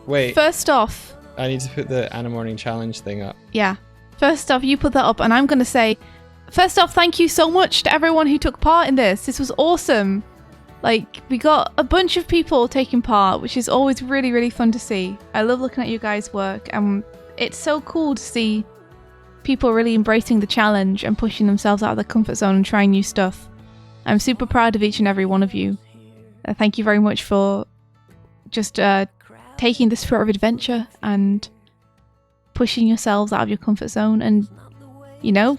Wait. First off, I need to put the Animorning challenge thing up. yeah. First off, you put that up, and I'm going to say, first off, thank you so much to everyone who took part in this. This was awesome. Like, we got a bunch of people taking part, which is always really, really fun to see. I love looking at you guys' work, and it's so cool to see people really embracing the challenge and pushing themselves out of their comfort zone and trying new stuff. I'm super proud of each and every one of you. Thank you very much for just taking the spirit of adventure and pushing yourselves out of your comfort zone and, you know,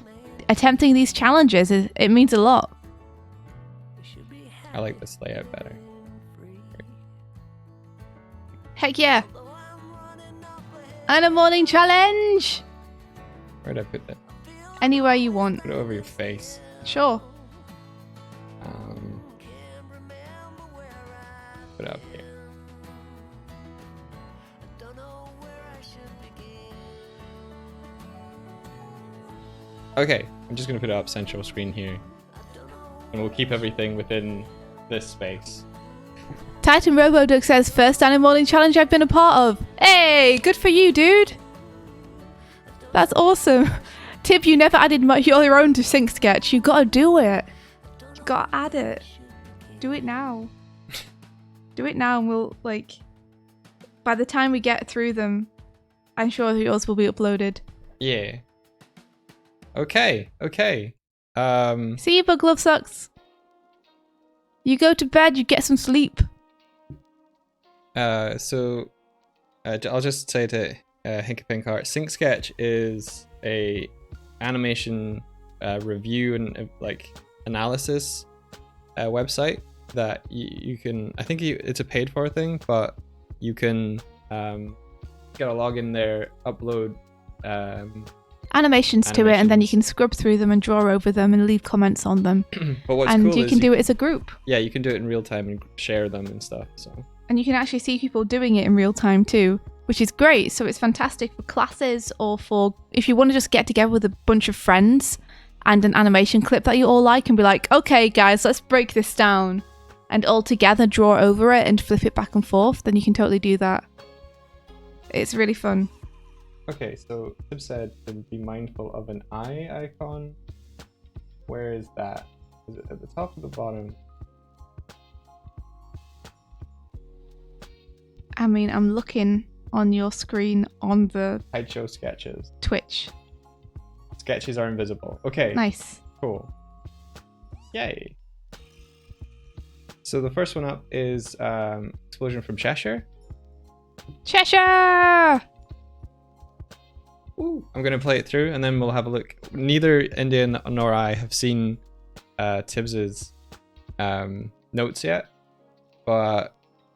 attempting these challenges. It means a lot. I like this layout better. Heck yeah. And a morning challenge! Where'd I put that? Anywhere you want. Put it over your face. Sure. Put it up here. Okay, I'm just gonna put it up central screen here. And we'll keep everything within this space. Titan RoboDuck says, first Animorning challenge I've been a part of. Hey, good for you, dude. That's awesome. Tib, you never added your own to Sync Sketch. You gotta do it. You gotta add it. Do it now. Do it now and we'll, like, by the time we get through them, I'm sure yours will be uploaded. Yeah. Okay. See you, Bug Love Sucks. You go to bed, you get some sleep. So I'll just say to Hinkapinkart, Sync Sketch is a animation review and like analysis website that you can. I think it's a paid for thing, but you can get a login there, upload animations to it, and then you can scrub through them and draw over them and leave comments on them. But what's and cool you can do it as a group. Yeah, you can do it in real time and share them and stuff. So. And you can actually see people doing it in real time too, which is great. So it's fantastic for classes or for if you want to just get together with a bunch of friends and an animation clip that you all like and be like, okay guys, let's break this down and all together draw over it and flip it back and forth, then you can totally do that. It's really fun. Okay, so Tib said to be mindful of an eye icon. Where is that? Is it at the top or the bottom? I mean, I'm looking on your screen on the Sideshow sketches. Twitch. Sketches are invisible. Okay. Nice. Cool. Yay. So the first one up is Explosion from Cheshire. Cheshire! Ooh. I'm going to play it through and then we'll have a look. Neither Indian nor I have seen Tibbs's notes yet, but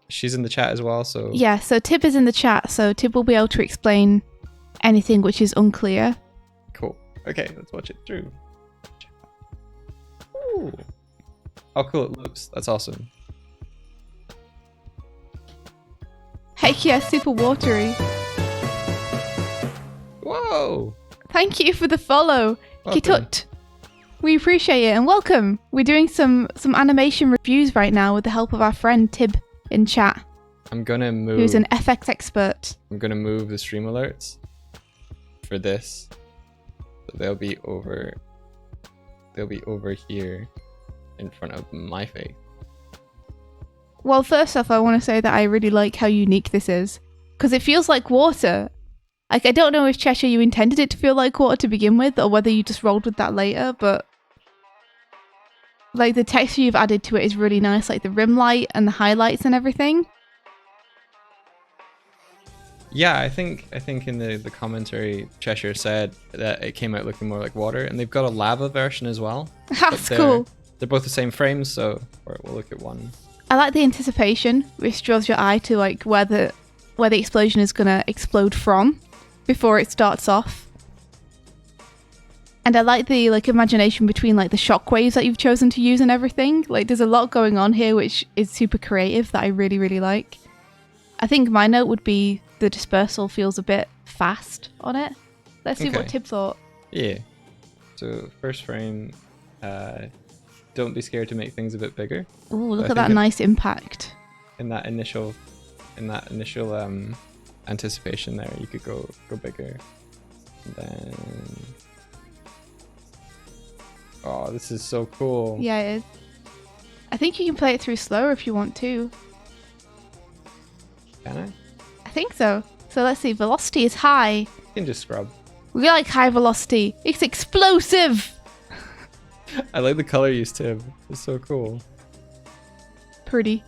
she's in the chat as well, so... Yeah, so Tib is in the chat, so Tib will be able to explain anything which is unclear. Cool. Okay, let's watch it through. Ooh. How cool it looks. That's awesome. Heck yeah, super watery. Whoa! Thank you for the follow, Welcome. Kitut. We appreciate it, and welcome. We're doing some animation reviews right now with the help of our friend Tib in chat. I'm gonna move... Who's an FX expert. I'm gonna move the stream alerts for this. So they'll be over here in front of my face. Well, first off, I want to say that I really like how unique this is, because it feels like water. Like, I don't know if Cheshire you intended it to feel like water to begin with, or whether you just rolled with that later, but like the texture you've added to it is really nice, like the rim light and the highlights and everything. Yeah, I think in the commentary Cheshire said that it came out looking more like water, and they've got a lava version as well. That's cool. They're both the same frames, so we'll look at one. I like the anticipation, which draws your eye to like where the explosion is gonna explode from before it starts off. And I like the like imagination between like the shockwaves that you've chosen to use and everything. Like there's a lot going on here which is super creative that I really, really like. I think my note would be the dispersal feels a bit fast on it. Let's see what Tib thought. Yeah. So first frame, don't be scared to make things a bit bigger. Ooh, look at that nice impact. In that initial anticipation there. You could go bigger. And then... Oh, this is so cool. Yeah, it is. I think you can play it through slower if you want to. Can I? I think so. So let's see. Velocity is high. You can just scrub. We like high velocity. It's explosive. I like the color use, Tib. It's so cool. Pretty.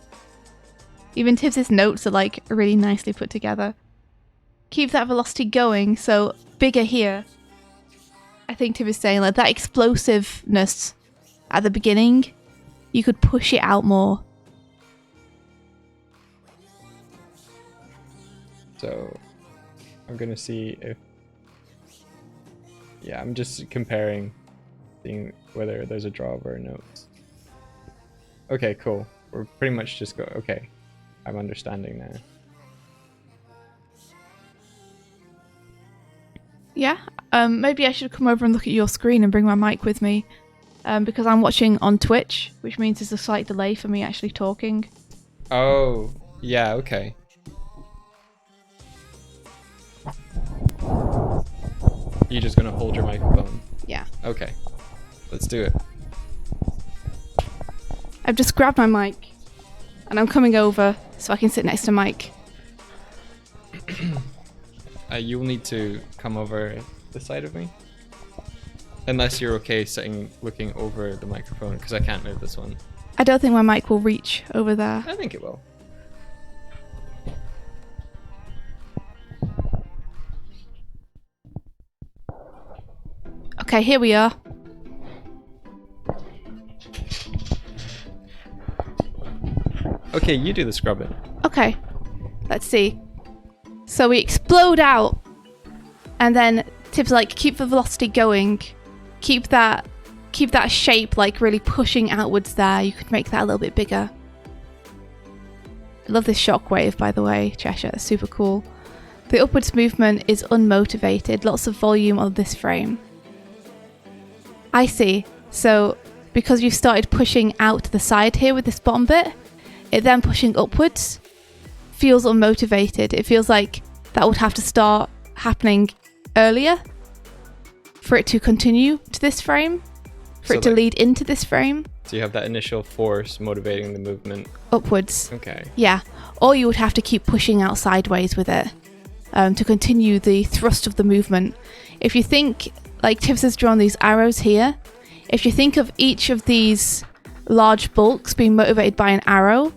Even Tibbs' notes are like really nicely put together. Keep that velocity going, so bigger here. I think Tib is saying like that explosiveness at the beginning, you could push it out more. So I'm gonna see if, yeah, I'm just comparing, seeing whether there's a drawover or notes. Okay, cool. We're pretty much just go, okay, I'm understanding now. Yeah, maybe I should come over and look at your screen and bring my mic with me, because I'm watching on Twitch, which means there's a slight delay for me actually talking. Oh, yeah, okay. You're just gonna hold your microphone? Yeah. Okay, let's do it. I've just grabbed my mic, and I'm coming over so I can sit next to Mike. You'll need to come over the side of me. Unless you're okay sitting, looking over the microphone, because I can't move this one. I don't think my mic will reach over there. I think it will. Okay, here we are. Okay, you do the scrubbing. Okay, let's see. So we explode out, and then Tibbs like keep the velocity going, keep that shape like really pushing outwards there. You could make that a little bit bigger. I love this shockwave, by the way, Cheshire. It's super cool. The upwards movement is unmotivated. Lots of volume on this frame. I see. So because you've started pushing out to the side here with this bottom bit, it then pushing upwards feels unmotivated. It feels like that would have to start happening earlier for it to continue to this frame, for it to lead into this frame. So you have that initial force motivating the movement upwards. Okay. Yeah. Or you would have to keep pushing out sideways with it to continue the thrust of the movement. If you think, like Tibbs has drawn these arrows here, if you think of each of these large bulks being motivated by an arrow,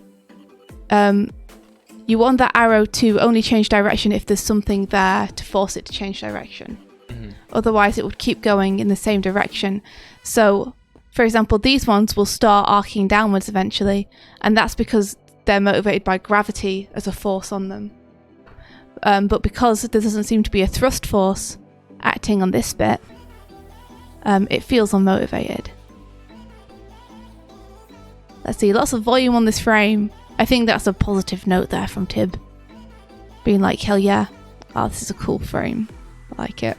you want that arrow to only change direction if there's something there to force it to change direction. Mm-hmm. Otherwise, it would keep going in the same direction. So, for example, these ones will start arcing downwards eventually, and that's because they're motivated by gravity as a force on them. But because there doesn't seem to be a thrust force acting on this bit, it feels unmotivated. Let's see, lots of volume on this frame. I think that's a positive note there from Tib. Being like, hell yeah. Oh, this is a cool frame. I like it.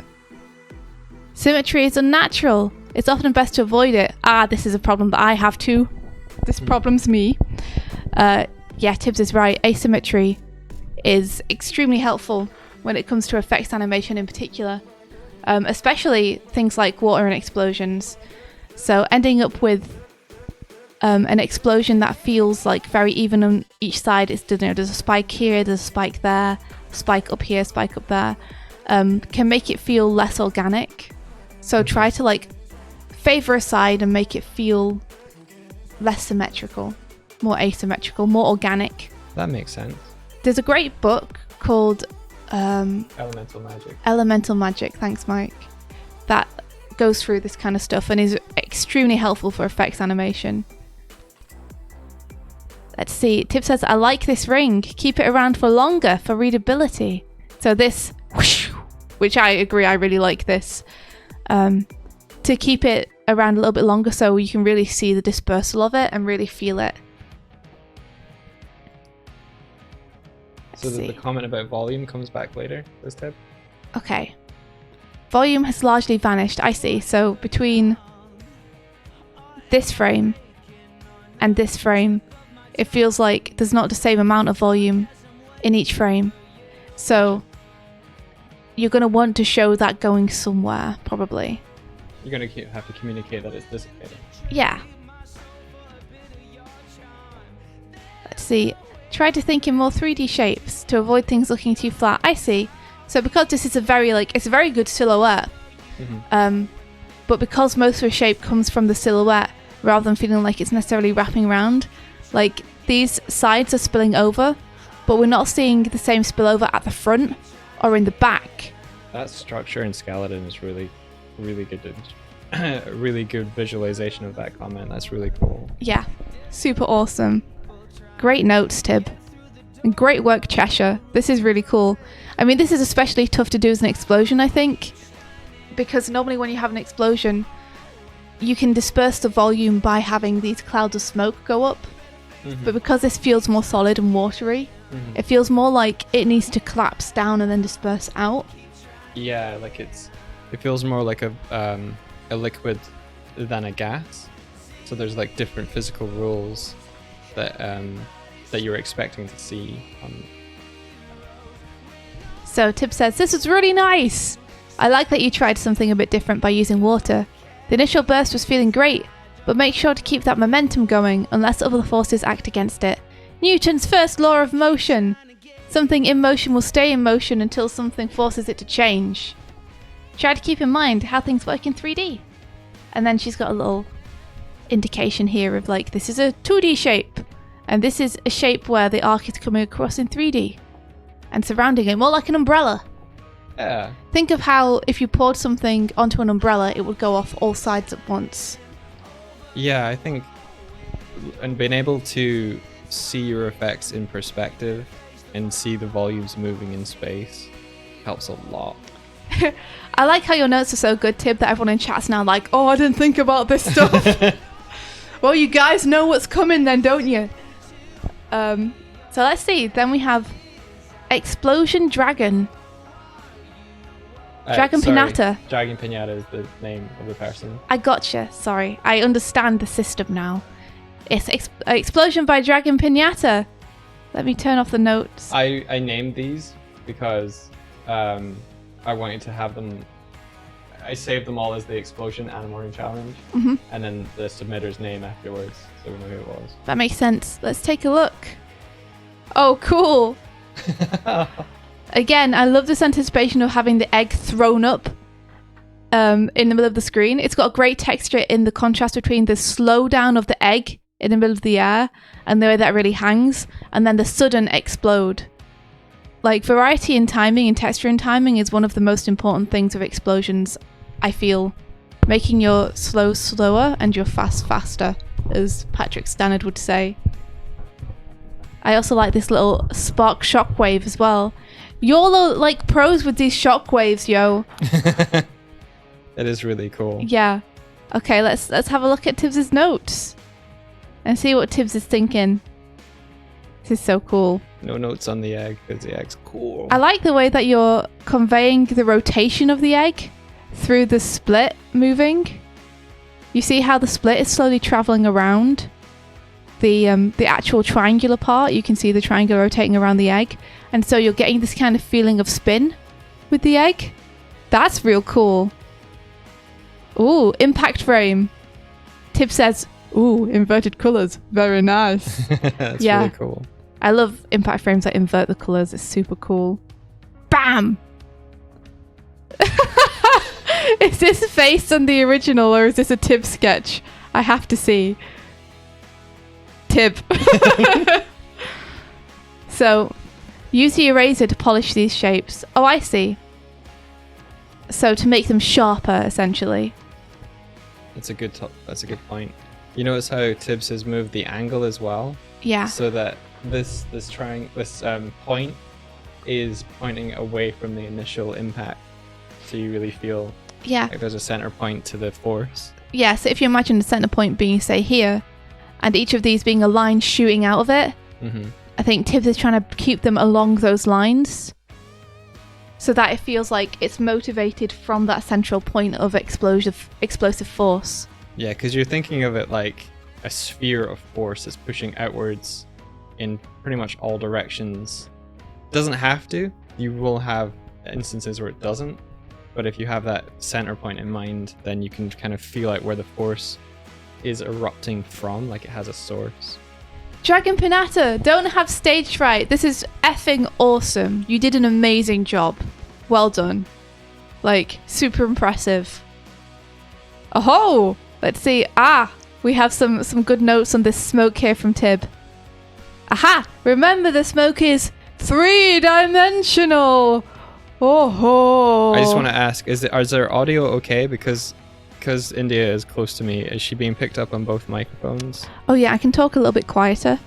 Symmetry is unnatural. It's often best to avoid it. This is a problem that I have too. This problem's me. Yeah, Tibbs is right. Asymmetry is extremely helpful when it comes to effects animation in particular. Especially things like water and explosions. So ending up with an explosion that feels like very even on each side. It's, there's a spike here, there's a spike there, spike up here, spike up there. Can make it feel less organic. So try to like favor a side and make it feel less symmetrical, more asymmetrical, more organic. That makes sense. There's a great book called Elemental Magic. Elemental Magic, thanks Mike. That goes through this kind of stuff and is extremely helpful for effects animation. Let's see, Tip says, I like this ring. Keep it around for longer for readability. So this, whoosh, which I agree, I really like this. To keep it around a little bit longer so you can really see the dispersal of it and really feel it. So the comment about volume comes back later, this tip? Okay. Volume has largely vanished, I see. So between this frame and this frame, it feels like there's not the same amount of volume in each frame. So you're going to want to show that going somewhere, probably. You're going to have to communicate that it's dissipating. Yeah. Let's see. Try to think in more 3D shapes to avoid things looking too flat. I see. So because this is it's a very good silhouette, but because most of the shape comes from the silhouette rather than feeling like it's necessarily wrapping around, like these sides are spilling over, but we're not seeing the same spillover at the front or in the back. That structure and skeleton is really, really good. Really good visualization of that comment. That's really cool. Yeah, super awesome. Great notes, Tib. And great work, Cheshire. This is really cool. I mean, this is especially tough to do as an explosion, I think, because normally when you have an explosion, you can disperse the volume by having these clouds of smoke go up. But because this feels more solid and watery, it feels more like it needs to collapse down and then disperse out. Yeah, like it feels more like a liquid than a gas. So there's like different physical rules that you're expecting to see. So Tib says, this was really nice. I like that you tried something a bit different by using water. The initial burst was feeling great, but make sure to keep that momentum going unless other forces act against it. Newton's first law of motion. Something in motion will stay in motion until something forces it to change. Try to keep in mind how things work in 3D. And then she's got a little indication here of like, this is a 2D shape. And this is a shape where the arc is coming across in 3D. And surrounding it, more like an umbrella. Yeah. Think of how if you poured something onto an umbrella, it would go off all sides at once. Yeah, I think, and being able to see your effects in perspective and see the volumes moving in space helps a lot. I like how your notes are so good, Tib, that everyone in chat's now like, oh, I didn't think about this stuff. Well, you guys know what's coming then, don't you? So let's see. Then we have Explosion Dragon. Dragon Pinata. Dragon Pinata is the name of the person. I gotcha. Sorry. I understand the system now. It's Explosion by Dragon Pinata. Let me turn off the notes. I named these because I wanted to have them. I saved them all as the Explosion Animorning Challenge, and then the submitter's name afterwards, so we know who it was. That makes sense. Let's take a look. Oh, cool. Again, I love this anticipation of having the egg thrown up in the middle of the screen. It's got a great texture in the contrast between the slowdown of the egg in the middle of the air and the way that really hangs, and then the sudden explode. Like, variety in timing and texture in timing is one of the most important things of explosions, I feel. Making your slow slower and your fast faster, as Patrick Stannard would say. I also like this little spark shockwave as well. You're like pros with these shockwaves, yo. It is really cool. Yeah. Okay, let's have a look at Tibbs's notes and see what Tibbs is thinking. This is so cool. No notes on the egg because the egg's cool. I like the way that you're conveying the rotation of the egg through the split moving. You see how the split is slowly traveling around the actual triangular part. You can see the triangle rotating around the egg, and so you're getting this kind of feeling of spin with the egg. That's real cool. Ooh, impact frame. Tib says, ooh, inverted colors. Very nice. That's really cool. I love impact frames that invert the colors. It's super cool. Bam! Is this based on the original or is this a Tib sketch? I have to see. Tib. So, use the eraser to polish these shapes. Oh, I see. So to make them sharper, essentially. That's a good point. You notice how Tibbs has moved the angle as well? Yeah. So that this point is pointing away from the initial impact. So you really feel like there's a center point to the force. Yeah, so if you imagine the center point being, say, here, and each of these being a line shooting out of it, I think Tibbs is trying to keep them along those lines so that it feels like it's motivated from that central point of explosive force. Yeah, because you're thinking of it like a sphere of force that's pushing outwards in pretty much all directions. Doesn't have to, you will have instances where it doesn't, but if you have that center point in mind, then you can kind of feel out where the force is erupting from, like it has a source. Dragon Pinata, don't have stage fright. This is effing awesome. You did an amazing job. Well done. Like, super impressive. Oh, let's see. We have some good notes on this smoke here from Tib. Aha! Remember, the smoke is 3-dimensional. Oh. I just want to ask: is there audio okay? Because India is close to me. Is she being picked up on both microphones? Oh yeah, I can talk a little bit quieter.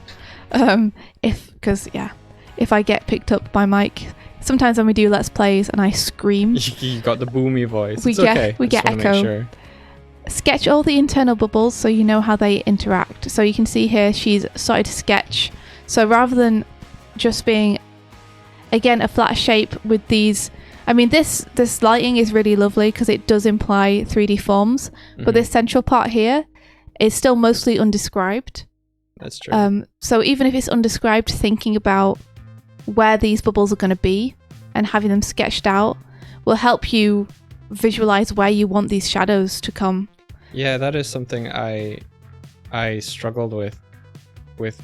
If I get picked up by mic, sometimes when we do Let's Plays and I scream, You got the boomy voice. we It's get okay. we I just get wanna echo. make sure. Sketch all the internal bubbles so you know how they interact. So you can see here she's started to sketch. So rather than just being, again, a flat shape with these, I mean, this lighting is really lovely because it does imply 3D forms, but this central part here is still mostly undescribed. That's true. So even if it's undescribed, thinking about where these bubbles are going to be and having them sketched out will help you visualize where you want these shadows to come. Yeah, that is something I struggled with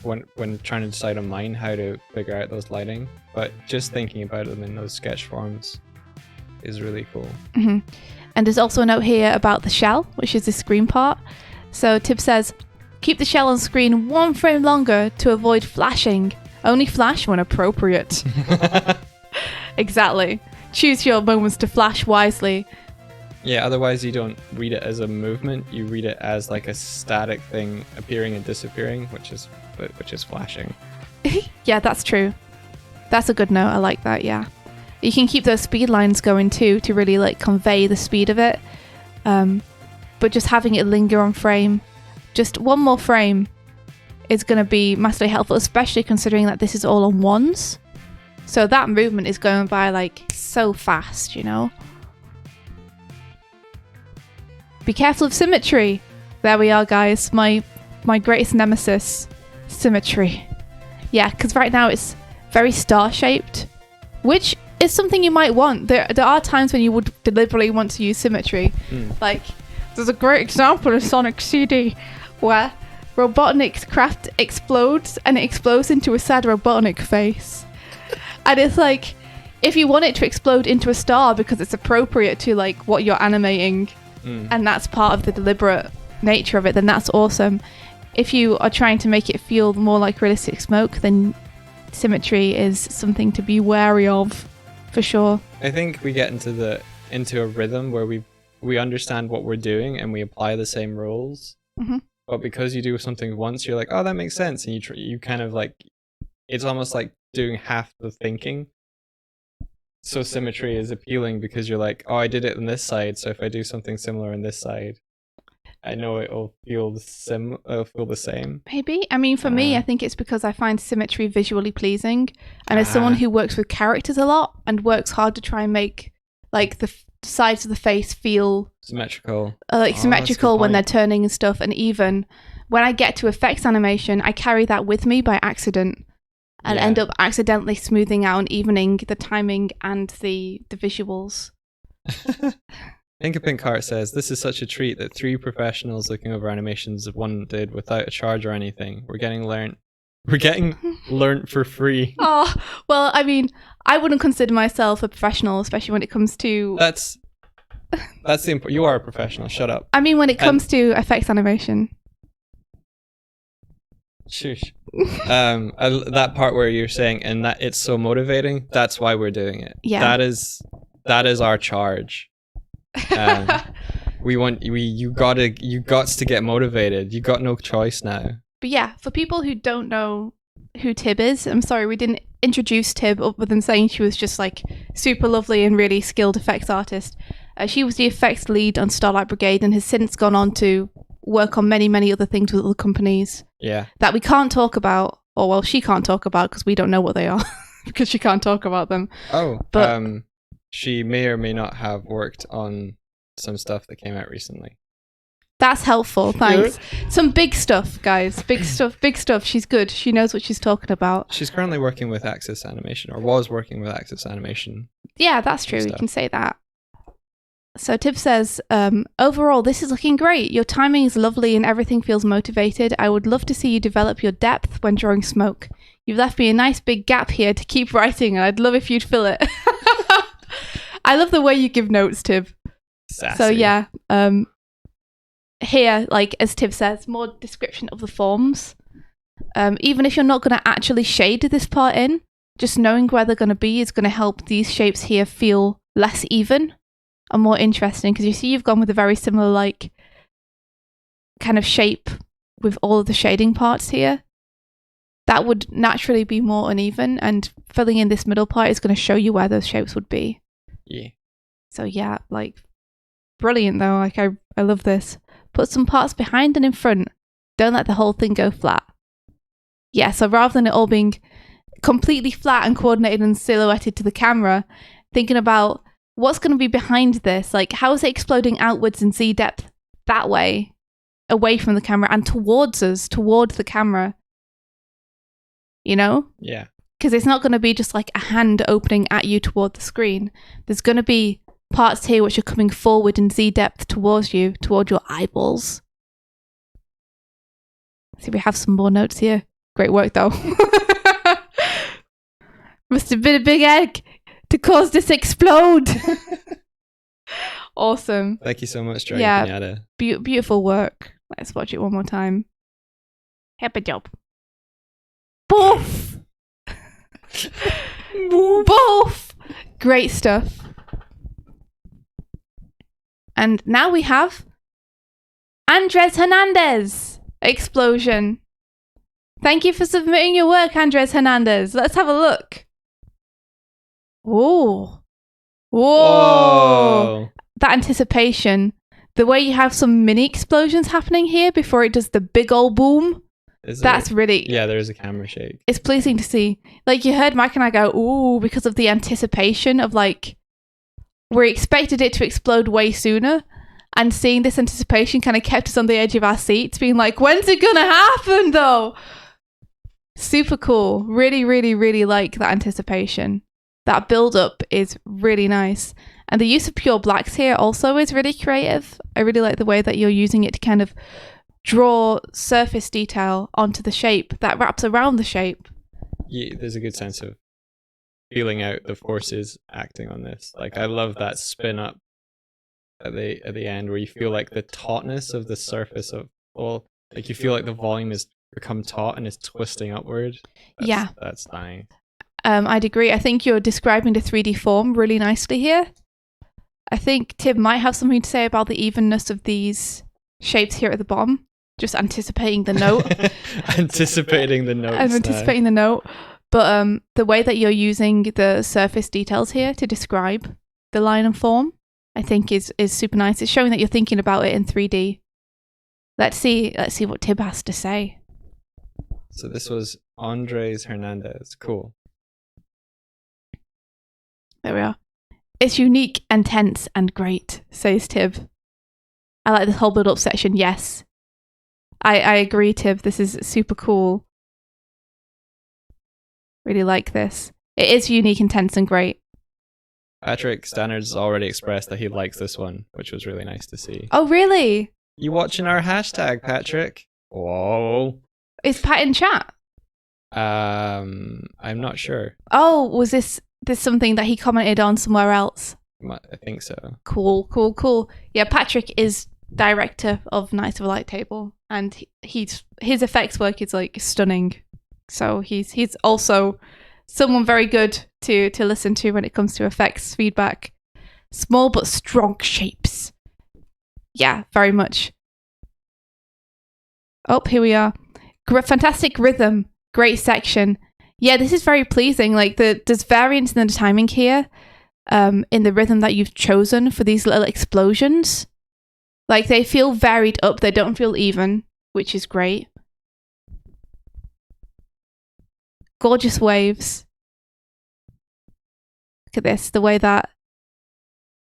when trying to decide on mine, how to figure out those lighting. But just thinking about them in those sketch forms is really cool. Mm-hmm. And there's also a note here about the shell, which is the screen part. So Tib says, keep the shell on screen 1 frame longer to avoid flashing. Only flash when appropriate. Exactly. Choose your moments to flash wisely. Yeah, otherwise you don't read it as a movement. You read it as like a static thing appearing and disappearing, which is flashing. Yeah, that's true. That's a good note. I like that. Yeah, you can keep those speed lines going too to really like convey the speed of it. But just having it linger on frame, just 1 more frame, is going to be massively helpful, especially considering that this is all on ones. So that movement is going by like so fast, you know. Be careful of symmetry. There we are, guys. My greatest nemesis, symmetry. Yeah, because right now it's very star-shaped, which is something you might want. There are times when you would deliberately want to use symmetry. Like, there's a great example of Sonic CD where Robotnik's craft explodes and it explodes into a sad Robotnik face. And it's like, if you want it to explode into a star because it's appropriate to like what you're animating, and that's part of the deliberate nature of it, then that's awesome. If you are trying to make it feel more like realistic smoke, then symmetry is something to be wary of, for sure. I think we get into a rhythm where we understand what we're doing and we apply the same rules. Mm-hmm. But because you do something once, you're like, oh, that makes sense, and you kind of like, it's almost like doing half the thinking. So symmetry is appealing because you're like, oh, I did it on this side, so if I do something similar on this side, I know it'll feel the same. Maybe. I mean, for me, I think it's because I find symmetry visually pleasing, and as someone who works with characters a lot and works hard to try and make like the sides of the face feel symmetrical, symmetrical when they're turning and stuff, and even when I get to effects animation, I carry that with me by accident. And end up accidentally smoothing out and evening the timing and the visuals. Pink Heart says, this is such a treat that 3 professionals looking over animations one did without a charge or anything. We're getting learnt for free. Oh, well, I mean, I wouldn't consider myself a professional, especially when it comes to... That's the important... You are a professional, shut up. I mean, when it comes to effects animation. Shush. That part where you're saying, and that it's so motivating, that's why we're doing it. Yeah. That is our charge. You got to get motivated. You got no choice now. But yeah, for people who don't know who Tib is, I'm sorry we didn't introduce Tib other than saying she was just like super lovely and really skilled effects artist. She was the effects lead on Starlight Brigade and has since gone on to work on many other things with other companies. Yeah. That we can't talk about, or well, she can't talk about because we don't know what they are because she can't talk about them. Oh, but she may or may not have worked on some stuff that came out recently. That's helpful. Thanks. Some big stuff, guys. Big stuff. She's good. She knows what she's talking about. She's currently working with Axis Animation, or was working with Axis Animation. Yeah, that's true. You can say that. So Tib says, overall, this is looking great. Your timing is lovely and everything feels motivated. I would love to see you develop your depth when drawing smoke. You've left me a nice big gap here to keep writing, and I'd love if you'd fill it. I love the way you give notes, Tib. Sassy. So yeah, here, like as Tib says, more description of the forms. Even if you're not going to actually shade this part in, just knowing where they're going to be is going to help these shapes here feel less even and more interesting, because you see you've gone with a very similar like kind of shape with all of the shading parts here. That would naturally be more uneven, and filling in this middle part is going to show you where those shapes would be. Yeah. So yeah, like brilliant though. Like I love this. Put some parts behind and in front. Don't let the whole thing go flat. Yeah, so rather than it all being completely flat and coordinated and silhouetted to the camera, thinking about what's going to be behind this. Like, how is it exploding outwards in Z depth that way, away from the camera and towards us, towards the camera? You know? Yeah. Because it's not going to be just like a hand opening at you toward the screen. There's going to be parts here which are coming forward in Z depth towards you, toward your eyeballs. See, we have some more notes here. Great work, though. Must have been a big egg to cause this explode. Awesome. Thank you so much, Dragon Pinata. Beautiful work. Let's watch it one more time. Happy job. Boof! Boof! Great stuff. And now we have Andres Hernandez explosion. Thank you for submitting your work, Andres Hernandez. Let's have a look. Whoa. Whoa. That anticipation. The way you have some mini explosions happening here before it does the big old boom. That's really... Yeah, there is a camera shake. It's pleasing to see. Like, you heard Mike and I go, ooh, because of the anticipation of, like, we expected it to explode way sooner. And seeing this anticipation kind of kept us on the edge of our seats, being like, when's it gonna happen, though? Super cool. Really, really, really like that anticipation. That build-up is really nice. And the use of pure blacks here also is really creative. I really like the way that you're using it to kind of draw surface detail onto the shape that wraps around the shape. Yeah, there's a good sense of feeling out the forces acting on this. Like, I love that spin up at the end where you feel like the tautness of the surface of all, like you feel like the volume has become taut and is twisting upward. That's nice. I'd agree. I think you're describing the 3D form really nicely here. I think Tib might have something to say about the evenness of these shapes here at the bottom. Just anticipating the note. Anticipating the note. I'm anticipating the note. But the way that you're using the surface details here to describe the line and form, I think is super nice. It's showing that you're thinking about it in 3D. Let's see what Tib has to say. So this was Andres Hernandez. Cool. There we are. It's unique and tense and great, says Tib. I like this whole build-up section, yes. I agree, Tib. This is super cool. Really like this. It is unique and tense and great. Patrick Standards already expressed that he likes this one, which was really nice to see. Oh, really? You watching our hashtag, Patrick? Whoa. Is Pat in chat? I'm not sure. Oh, was this something that he commented on somewhere else? I think so. Cool. Yeah, Patrick is director of Knights of the Light Table, and his effects work is like stunning. So he's also someone very good to listen to when it comes to effects feedback. Small but strong shapes. Yeah, very much. Oh, here we are. Fantastic rhythm. Great section. Yeah, this is very pleasing. Like there's variance in the timing here, in the rhythm that you've chosen for these little explosions. Like they feel varied up. They don't feel even, which is great. Gorgeous waves. Look at this, the way that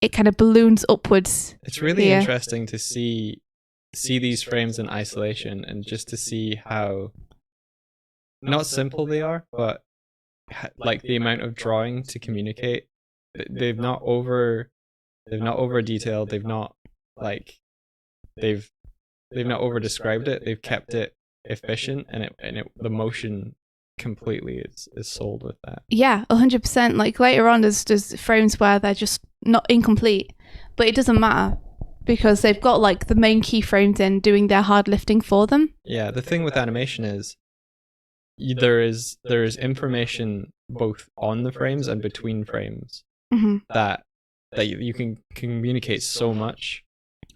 it kind of balloons upwards. It's really interesting to see see these frames in isolation and just to see how not simple they are, but like the amount of drawing to communicate. They've not over detailed. They've not over described it. They've kept it efficient, and the motion completely is sold with that. Yeah, 100%. Like later on, there's frames where they're just not incomplete, but it doesn't matter because they've got like the main keyframes in doing their hard lifting for them. Yeah, the thing with animation is there is information both on the frames and between frames that you can communicate so much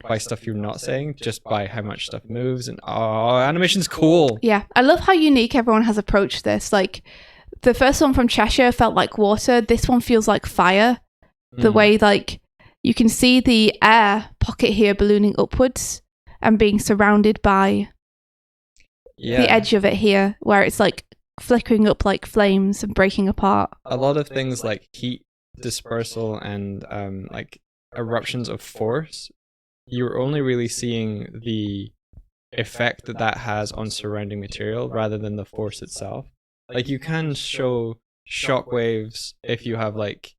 by stuff you're not saying, just by how much stuff moves. And animation's cool. Yeah, I love how unique everyone has approached this. Like the first one from Cheshire felt like water. This one feels like fire. The way like you can see the air pocket here ballooning upwards and being surrounded by the edge of it here, where it's like flickering up like flames and breaking apart. A lot of things like heat dispersal and like eruptions of force, you're only really seeing the effect that has on surrounding material rather than the force itself. Like you can show shockwaves if you have like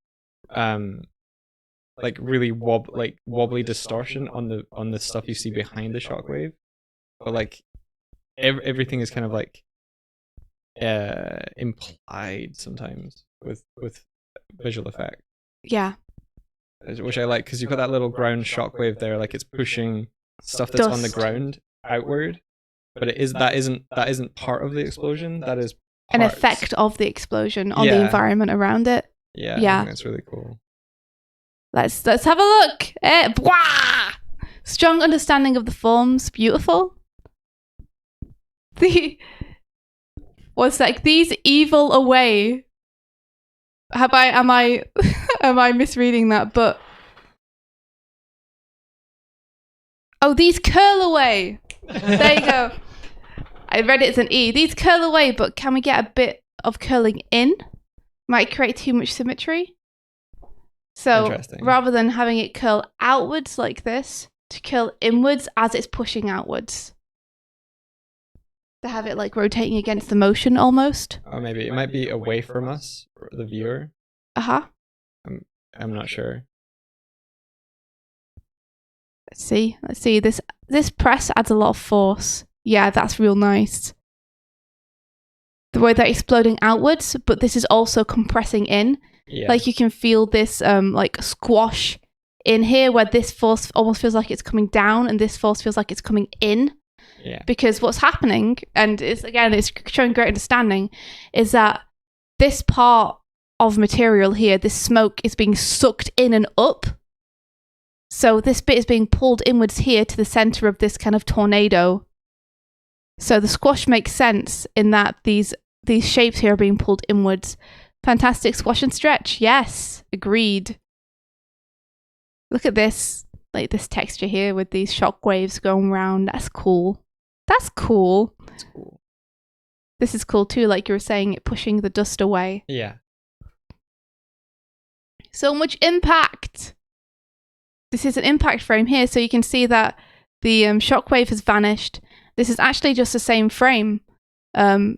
really wobbly distortion on the stuff you see behind the shockwave, but like everything is kind of like implied sometimes with visual effect. Yeah, which I like because you've got that little ground shockwave there, like it's pushing stuff that's on the ground outward, but that isn't part of the explosion. That is an effect of the explosion on the environment around it. Yeah, I think that's really cool. Let's have a look. Strong understanding of the forms, beautiful. What's like these evil away. Am I misreading that? But these curl away. There you go. I read it as an E. These curl away, but can we get a bit of curling in? Might create too much symmetry. So rather than having it curl outwards like this, to curl inwards as it's pushing outwards. To have it like rotating against the motion almost. Or maybe it might be away from us, the viewer. I'm not sure. Let's see. This press adds a lot of force. Yeah, that's real nice. The way they're exploding outwards, but this is also compressing in. Yeah. Like you can feel this like squash in here where this force almost feels like it's coming down and this force feels like it's coming in. Yeah. Because what's happening, and it's showing great understanding, is that this part of material here, this smoke, is being sucked in and up. So this bit is being pulled inwards here to the center of this kind of tornado. So the squash makes sense in that these shapes here are being pulled inwards. Fantastic squash and stretch. Yes, agreed. Look at this, like this texture here with these shock waves going around. That's cool. That's cool. That's cool. This is cool too, like you were saying, it pushing the dust away. Yeah. So much impact. This is an impact frame here, so you can see that the shockwave has vanished. This is actually just the same frame. The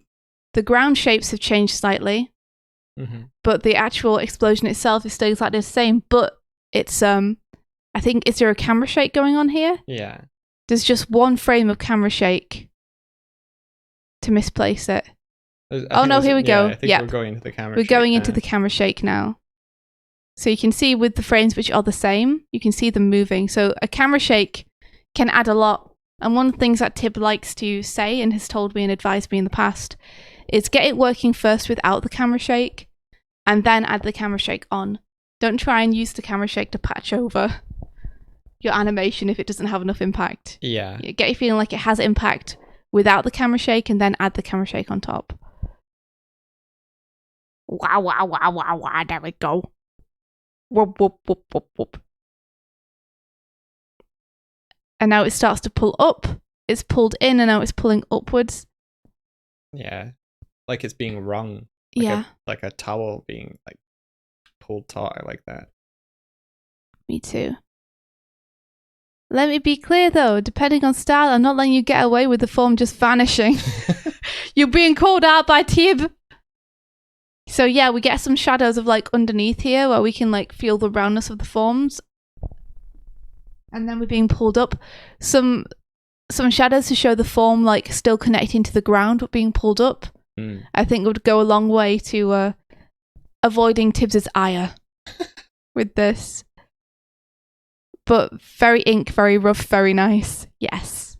ground shapes have changed slightly, but the actual explosion itself is still exactly the same. But it's I think, is there a camera shake going on here? Yeah. There's just one frame of camera shake to misplace it. Here we go. I think we're going into the camera. We're going into the camera shake now. So you can see with the frames which are the same, you can see them moving. So a camera shake can add a lot. And one of the things that Tib likes to say and has told me and advised me in the past is get it working first without the camera shake and then add the camera shake on. Don't try and use the camera shake to patch over your animation if it doesn't have enough impact. Yeah. Get you feeling like it has impact without the camera shake and then add the camera shake on top. Wow, wow, wow, wow, wow. There we go. Whoop, whoop, whoop, whoop, whoop. And now it starts to pull up. It's pulled in and now it's pulling upwards. Yeah. Like it's being wrung. Like a towel being like pulled taut. I like that. Me too. Let me be clear though, depending on style, I'm not letting you get away with the form just vanishing. You're being called out by Tib. So yeah, we get some shadows of like underneath here where we can like feel the roundness of the forms. And then we're being pulled up. Some shadows to show the form like still connecting to the ground but being pulled up. I think would go a long way to avoiding Tibbs's ire with this. But very ink, very rough, very nice. Yes.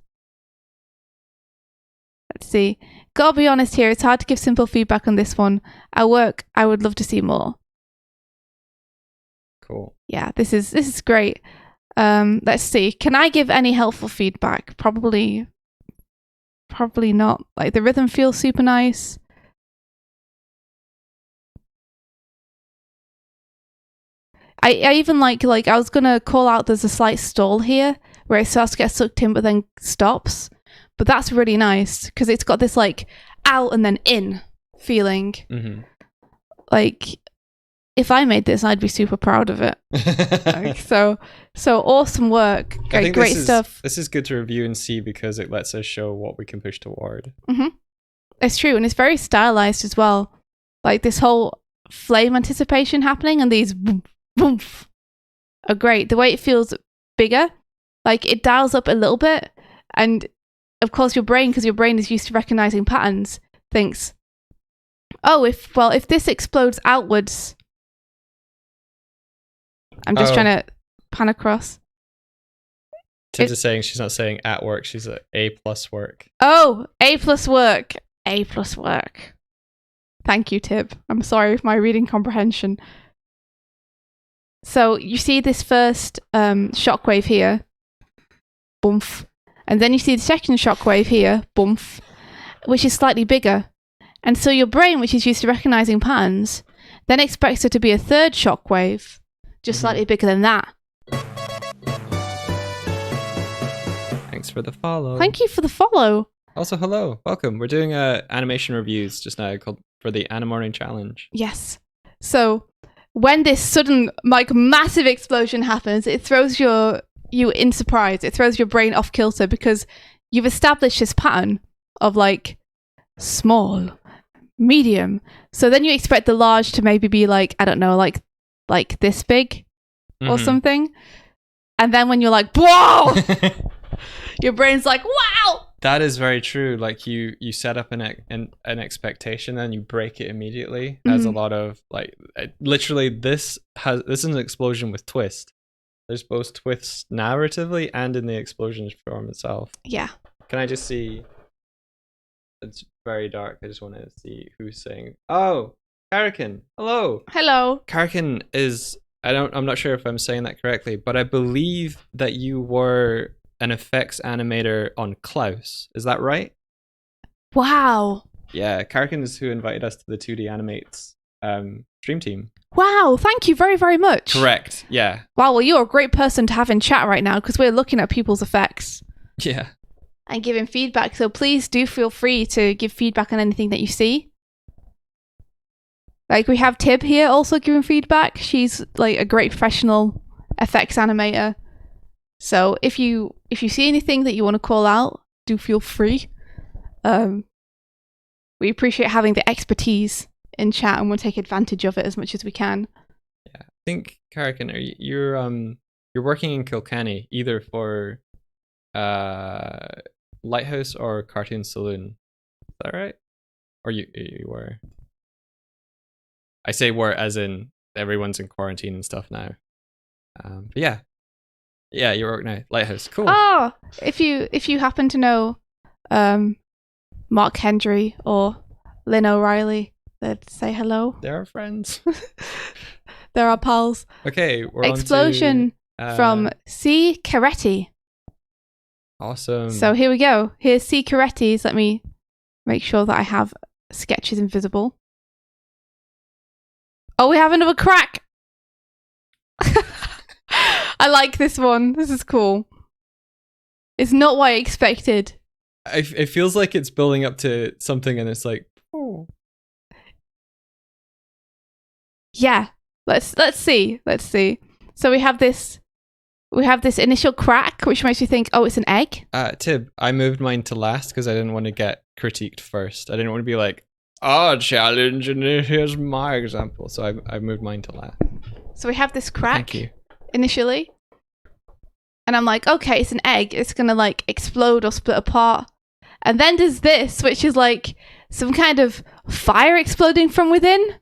Let's see. Gotta be honest here, it's hard to give simple feedback on this one. At work, I would love to see more. Cool. Yeah, this is great. Let's see. Can I give any helpful feedback? Probably not. Like the rhythm feels super nice. I even like I was gonna call out there's a slight stall here where it starts to get sucked in but then stops. But that's really nice because it's got this like out and then in feeling. Mm-hmm. Like if I made this, I'd be super proud of it. Like, so awesome work. Great stuff. This is good to review and see because it lets us show what we can push toward. Mm-hmm. It's true, and it's very stylized as well. Like this whole flame anticipation happening and these boom are great. The way it feels bigger, like it dials up a little bit, and of course your brain, because your brain is used to recognizing patterns, thinks, oh, if this explodes outwards. I'm just trying to pan across. Tibbs is saying she's not saying at work, she's at A+ work. Oh, A+ work. A+ work. Thank you, Tib. I'm sorry for my reading comprehension. So you see this first shockwave here. Boomf. And then you see the second shockwave here. Boomf. Which is slightly bigger. And so your brain, which is used to recognizing patterns, then expects there to be a third shockwave. Just slightly bigger than that. Thanks for the follow. Thank you for the follow. Also, hello. Welcome. We're doing animation reviews just now called for the Animorning Challenge. Yes. So when this sudden, like, massive explosion happens, it throws you in surprise. It throws your brain off kilter because you've established this pattern of, like, small, medium. So then you expect the large to maybe be, like, I don't know, like this big or something. And then when you're like, whoa! Your brain's like, wow! That is very true. Like you set up an expectation and you break it immediately. Has a lot of like literally this is an explosion with twist. There's both twists narratively and in the explosion form itself. Yeah. Can I just see? It's very dark. I just want to see who's saying. Oh, Karakin. Hello. Hello. Karakin is. I'm not sure if I'm saying that correctly, but I believe that you were an effects animator on Klaus. Is that right? Wow. Yeah, Karakin is who invited us to the 2D Animates stream team. Wow, thank you very, very much. Correct, yeah. Wow, well, you're a great person to have in chat right now because we're looking at people's effects. Yeah. And giving feedback, so please do feel free to give feedback on anything that you see. Like, we have Tib here also giving feedback. She's, like, a great professional effects animator. So if you see anything that you want to call out, do feel free. We appreciate having the expertise in chat and we'll take advantage of it as much as we can. Yeah, I think Karakin, you're working in Kilkenny either for Lighthouse or Cartoon Saloon. Is that right? Or you were? I say were as in everyone's in quarantine and stuff now. But yeah. Yeah, you're working now. Lighthouse. Cool. Oh, if you happen to know Mark Hendry or Lynn O'Reilly, they'd say hello. They're our friends. They're our pals. Okay, we're Explosion on to, from C. Caretti. Awesome. So here we go. Here's C. Caretti's. Let me make sure that I have sketches invisible. Oh, we have another crack. I like this one. This is cool. It's not what I expected. It feels like it's building up to something and it's like, oh. Yeah. Let's see. So we have this we have this initial crack, which makes you think, oh, it's an egg. Tib, I moved mine to last because I didn't want to get critiqued first. I didn't want to be like, oh, challenge, and here's my example. So I moved mine to last. So we have this crack Thank you. initially. And I'm like, okay, it's an egg. It's going to like explode or split apart. And then there's this, which is like some kind of fire exploding from within.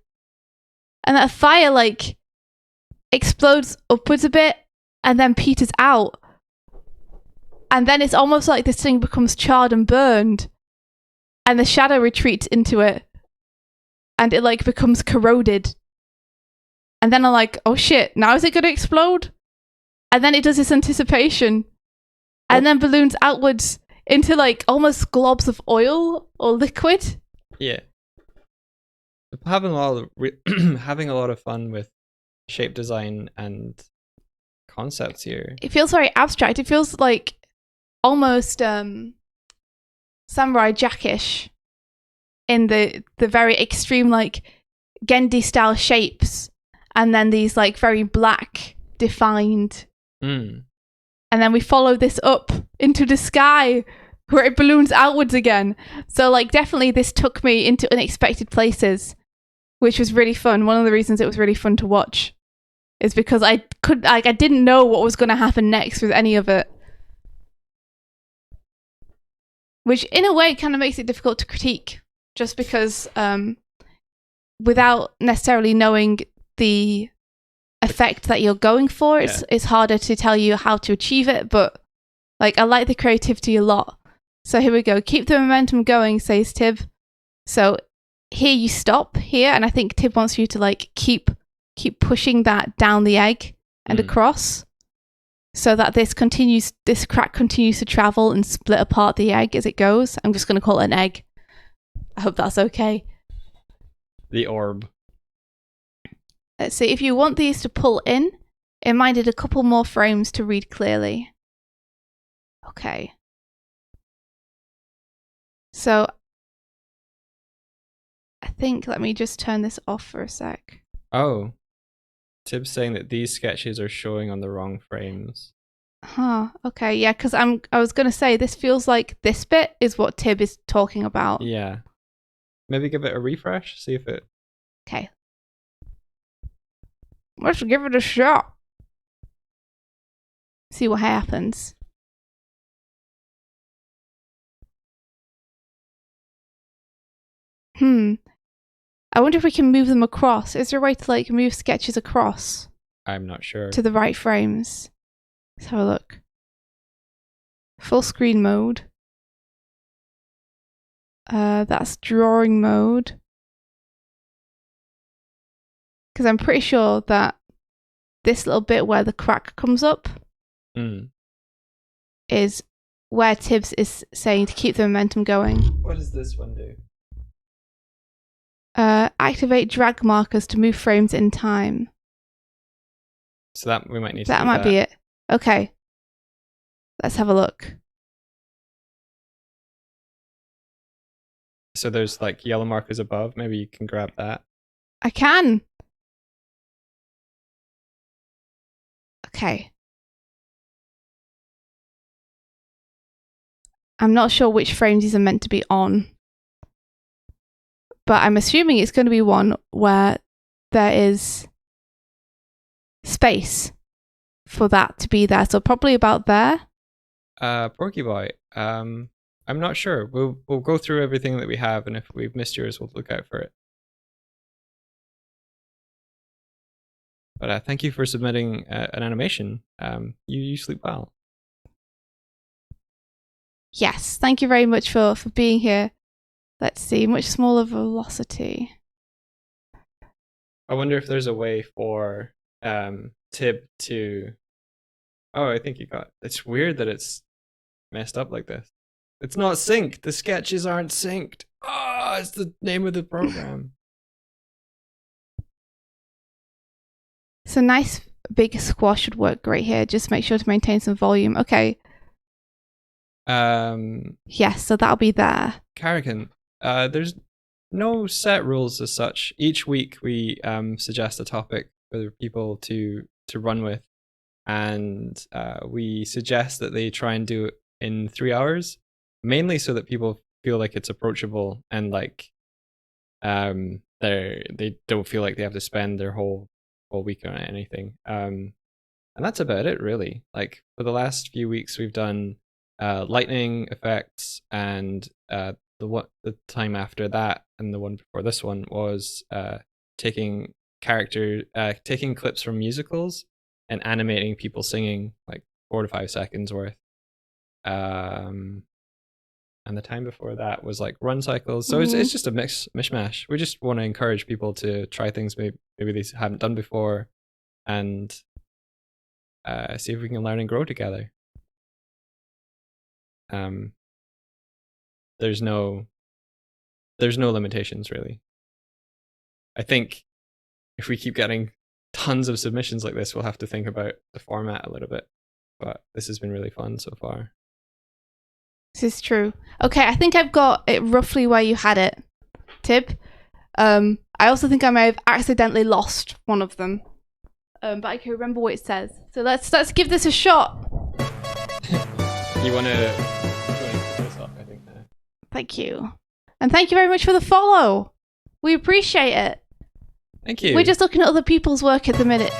And that fire like explodes upwards a bit and then peters out. And then it's almost like this thing becomes charred and burned. And the shadow retreats into it. And it like becomes corroded. And then I'm like, oh shit, now is it going to explode? And then it does this anticipation. And then balloons outwards into like almost globs of oil or liquid. Yeah. Having a lot of fun with shape design and concepts here. It feels very abstract. It feels like almost Samurai Jack-ish in the very extreme like Gendy style shapes, and then these like very black defined. And then we follow this up into the sky where it balloons outwards again. So like definitely this took me into unexpected places, which was really fun. One of the reasons it was really fun to watch is because I didn't know what was going to happen next with any of it. Which in a way kind of makes it difficult to critique, just because without necessarily knowing the effect that you're going for, it's harder to tell you how to achieve it. But like I like the creativity a lot. So here we go. Keep the momentum going, says Tib. So here you stop here, and I think Tib wants you to like keep pushing that down the egg and across, so that this crack continues to travel and split apart the egg as it goes. I'm just going to call it an egg. I hope that's okay. The orb. Let's see, if you want these to pull in, it might need a couple more frames to read clearly. Okay. So, I think, let me just turn this off for a sec. Oh. Tib's saying that these sketches are showing on the wrong frames. Huh, okay, yeah, because I was going to say, this feels like this bit is what Tib is talking about. Yeah. Maybe give it a refresh, see if it... Okay. Let's give it a shot. See what happens. I wonder if we can move them across. Is there a way to like move sketches across? I'm not sure. To the right frames. Let's have a look. Full screen mode. That's drawing mode. Because I'm pretty sure that this little bit where the crack comes up is where Tibbs is saying to keep the momentum going. What does this one do? Activate drag markers to move frames in time. So that we might need to That might be it. Okay. Let's have a look. So there's like yellow markers above. Maybe you can grab that. I can. Okay. I'm not sure which frames these are meant to be on. But I'm assuming it's going to be one where there is space for that to be there. So probably about there. Porky Boy. I'm not sure. We'll go through everything that we have, and if we've missed yours, we'll look out for it. But thank you for submitting an animation. You sleep well. Yes, thank you very much for being here. Let's see, much smaller velocity. I wonder if there's a way for Tib to... Oh, I think you got... It's weird that it's messed up like this. It's not synced. The sketches aren't synced. Oh, it's the name of the program. So nice big squash would work great here. Just make sure to maintain some volume. Okay. Yes, so that'll be there. Carrigan, there's no set rules as such. Each week we suggest a topic for people to run with. and we suggest that they try and do it in 3 hours, mainly so that people feel like it's approachable and like they don't feel like they have to spend their whole week on anything. And that's about it, really. Like for the last few weeks, we've done lightning effects, and the time after that and the one before this one was taking clips from musicals and animating people singing like 4 to 5 seconds worth. And the time before that was like run cycles. So it's just a mishmash. We just want to encourage people to try things maybe they haven't done before, and see if we can learn and grow together. There's no limitations, really. I think if we keep getting tons of submissions like this, we'll have to think about the format a little bit. But this has been really fun so far. This is true. Okay, I think I've got it roughly where you had it, Tib. I also think I may have accidentally lost one of them, but I can remember what it says. So let's give this a shot. You want to put this off, I think. Thank you, and thank you very much for the follow. We appreciate it. Thank you. We're just looking at other people's work at the minute.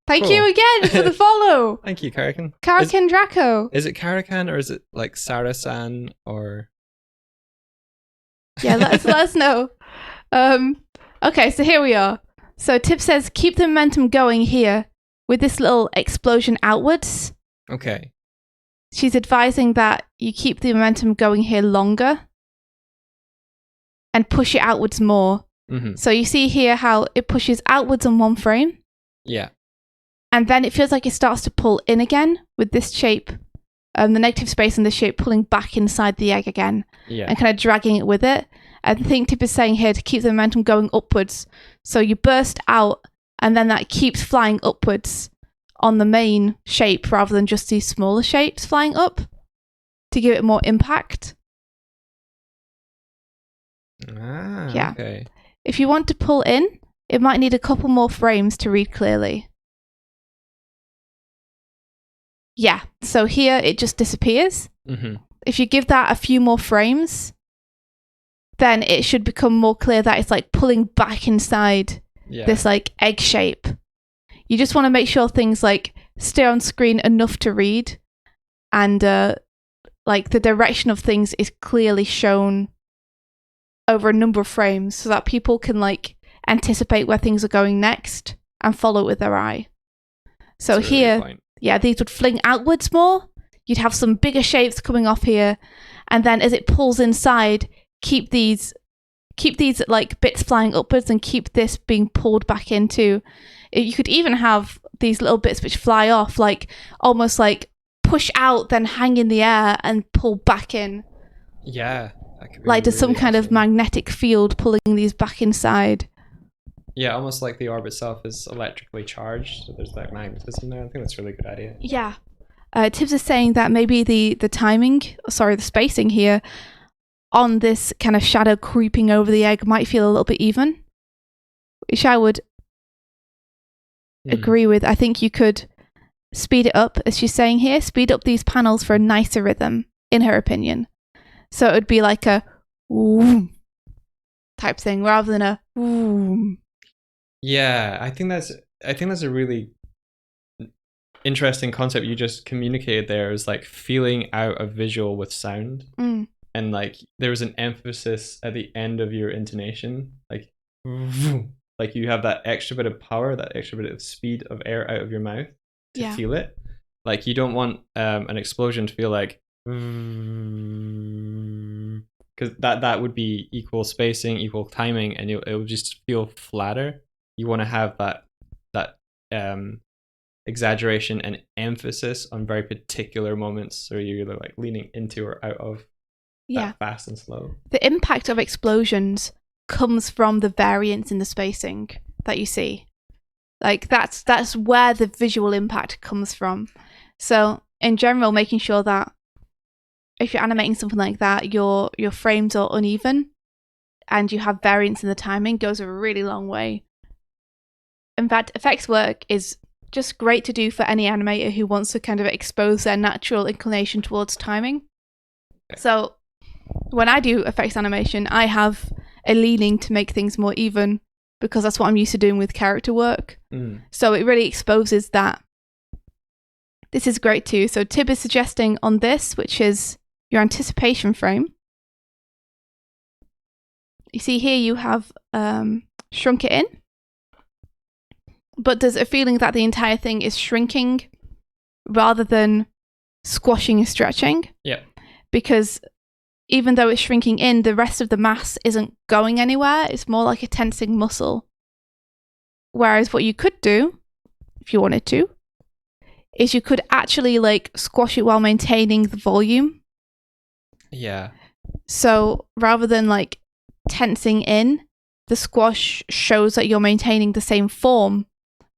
Thank you again for the follow. Thank you, Karakan. Karakan Draco. Is it Karakan or is it like Sarasan or? Yeah, let us know. Okay, so here we are. So Tip says, keep the momentum going here with this little explosion outwards. Okay. She's advising that you keep the momentum going here longer and push it outwards more. Mm-hmm. So you see here how it pushes outwards on one frame. Yeah. And then it feels like it starts to pull in again with this shape, the negative space in the shape pulling back inside the egg again, and kind of dragging it with it. I think Tip is saying here to keep the momentum going upwards. So you burst out, and then that keeps flying upwards on the main shape rather than just these smaller shapes flying up to give it more impact. Yeah. Okay. If you want to pull in, it might need a couple more frames to read clearly. Yeah, so here it just disappears. Mm-hmm. If you give that a few more frames, then it should become more clear that it's like pulling back inside this like egg shape. You just want to make sure things like stay on screen enough to read, and like the direction of things is clearly shown over a number of frames so that people can like anticipate where things are going next and follow it with their eye. So here, these would fling outwards more. You'd have some bigger shapes coming off here, and then as it pulls inside, keep these like bits flying upwards and keep this being pulled back into. You could even have these little bits which fly off, like almost like push out, then hang in the air and pull back in. Yeah. That could be like there's really some kind of magnetic field pulling these back inside. Yeah, almost like the orb itself is electrically charged, so there's that magnetism there. I think that's a really good idea. Yeah. Tibbs is saying that maybe the spacing here on this kind of shadow creeping over the egg might feel a little bit even, which I would agree with. I think you could speed it up, as she's saying here, speed up these panels for a nicer rhythm, in her opinion. So it would be like a whoom type thing rather than a whoom. Yeah, I think that's a really interesting concept you just communicated there, is like feeling out a visual with sound. And like there was an emphasis at the end of your intonation, like you have that extra bit of power, that extra bit of speed of air out of your mouth to feel it. Like you don't want an explosion to feel like, because that would be equal spacing, equal timing, and it would just feel flatter. You want to have that exaggeration and emphasis on very particular moments, so you're either like leaning into or out of that fast and slow. The impact of explosions comes from the variance in the spacing that you see. Like that's where the visual impact comes from. So in general, making sure that if you're animating something like that, your frames are uneven and you have variance in the timing goes a really long way in fact, effects work is just great to do for any animator who wants to kind of expose their natural inclination towards timing. Okay. So when I do effects animation, I have a leaning to make things more even because that's what I'm used to doing with character work. So it really exposes that. This is great too. So Tib is suggesting on this, which is your anticipation frame. You see here you have shrunk it in, but there's a feeling that the entire thing is shrinking rather than squashing and stretching. Yeah. Because even though it's shrinking in, the rest of the mass isn't going anywhere. It's more like a tensing muscle. Whereas what you could do, if you wanted to, is you could actually like squash it while maintaining the volume. Yeah. So rather than like tensing in, the squash shows that you're maintaining the same form,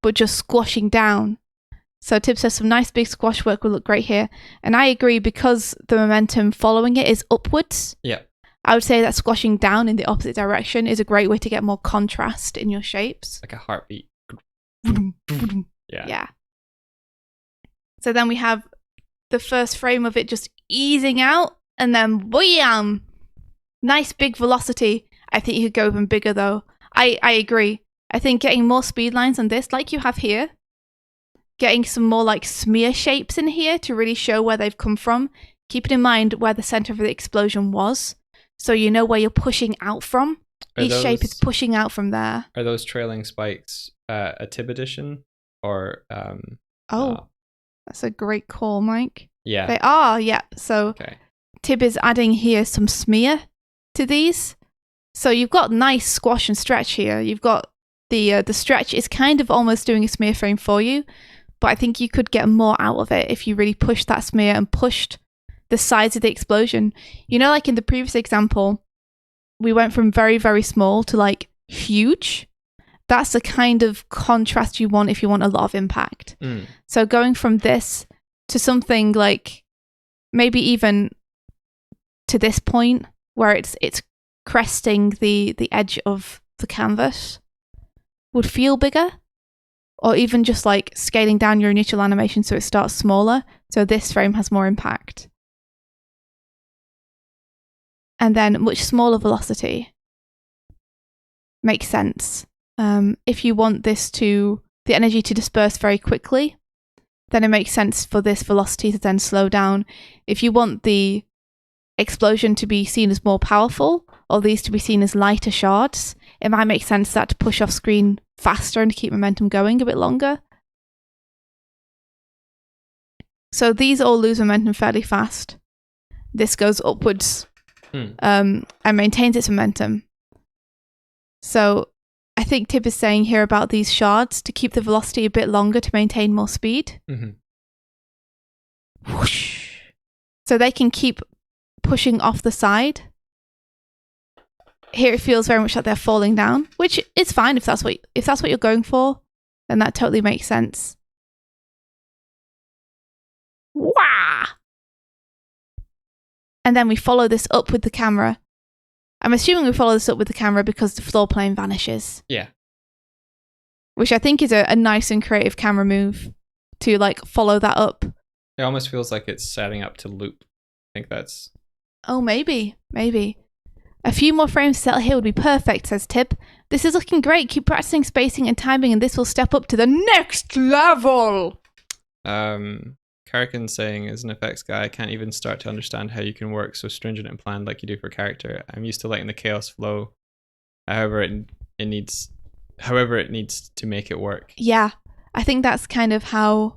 but just squashing down. So Tib says some nice big squash work will look great here. And I agree, because the momentum following it is upwards. Yeah. I would say that squashing down in the opposite direction is a great way to get more contrast in your shapes. Like a heartbeat. Yeah. So then we have the first frame of it just easing out, and then bam! Nice big velocity. I think you could go even bigger though. I agree. I think getting more speed lines on this, like you have here, getting some more like smear shapes in here to really show where they've come from. Keeping in mind where the center of the explosion was, so you know where you're pushing out from. Each shape is pushing out from there. Are those trailing spikes a Tib addition or That's a great call, Mike. Yeah. They are, yeah. So Tib is adding here some smear to these. So you've got nice squash and stretch here. You've got the stretch is kind of almost doing a smear frame for you, but I think you could get more out of it if you really pushed that smear and pushed the size of the explosion. You know, like in the previous example, we went from very, very small to like huge. That's the kind of contrast you want if you want a lot of impact. So going from this to something like maybe even to this point where it's cresting the edge of the canvas would feel bigger, or even just like scaling down your initial animation so it starts smaller, so this frame has more impact. And then much smaller velocity makes sense. If you want the energy to disperse very quickly, then it makes sense for this velocity to then slow down. If you want the explosion to be seen as more powerful, or these to be seen as lighter shards, it might make sense that to push off screen faster and to keep momentum going a bit longer. So these all lose momentum fairly fast. This goes upwards and maintains its momentum. So I think Tib is saying here about these shards to keep the velocity a bit longer to maintain more speed. Whoosh. So they can keep pushing off the side. Here it feels very much like they're falling down, which is fine if that's what you're going for, then that totally makes sense. Wah! And then we follow this up with the camera. I'm assuming we follow this up with the camera because the floor plane vanishes. Yeah. Which I think is a nice and creative camera move to like follow that up. It almost feels like it's setting up to loop. I think that's... Oh, maybe. A few more frames to settle here would be perfect, says Tib. This is looking great. Keep practicing spacing and timing and this will step up to the next level. Karakin saying, as an effects guy, I can't even start to understand how you can work so stringent and planned like you do for character. I'm used to letting the chaos flow. However it needs to make it work. Yeah, I think that's kind of how...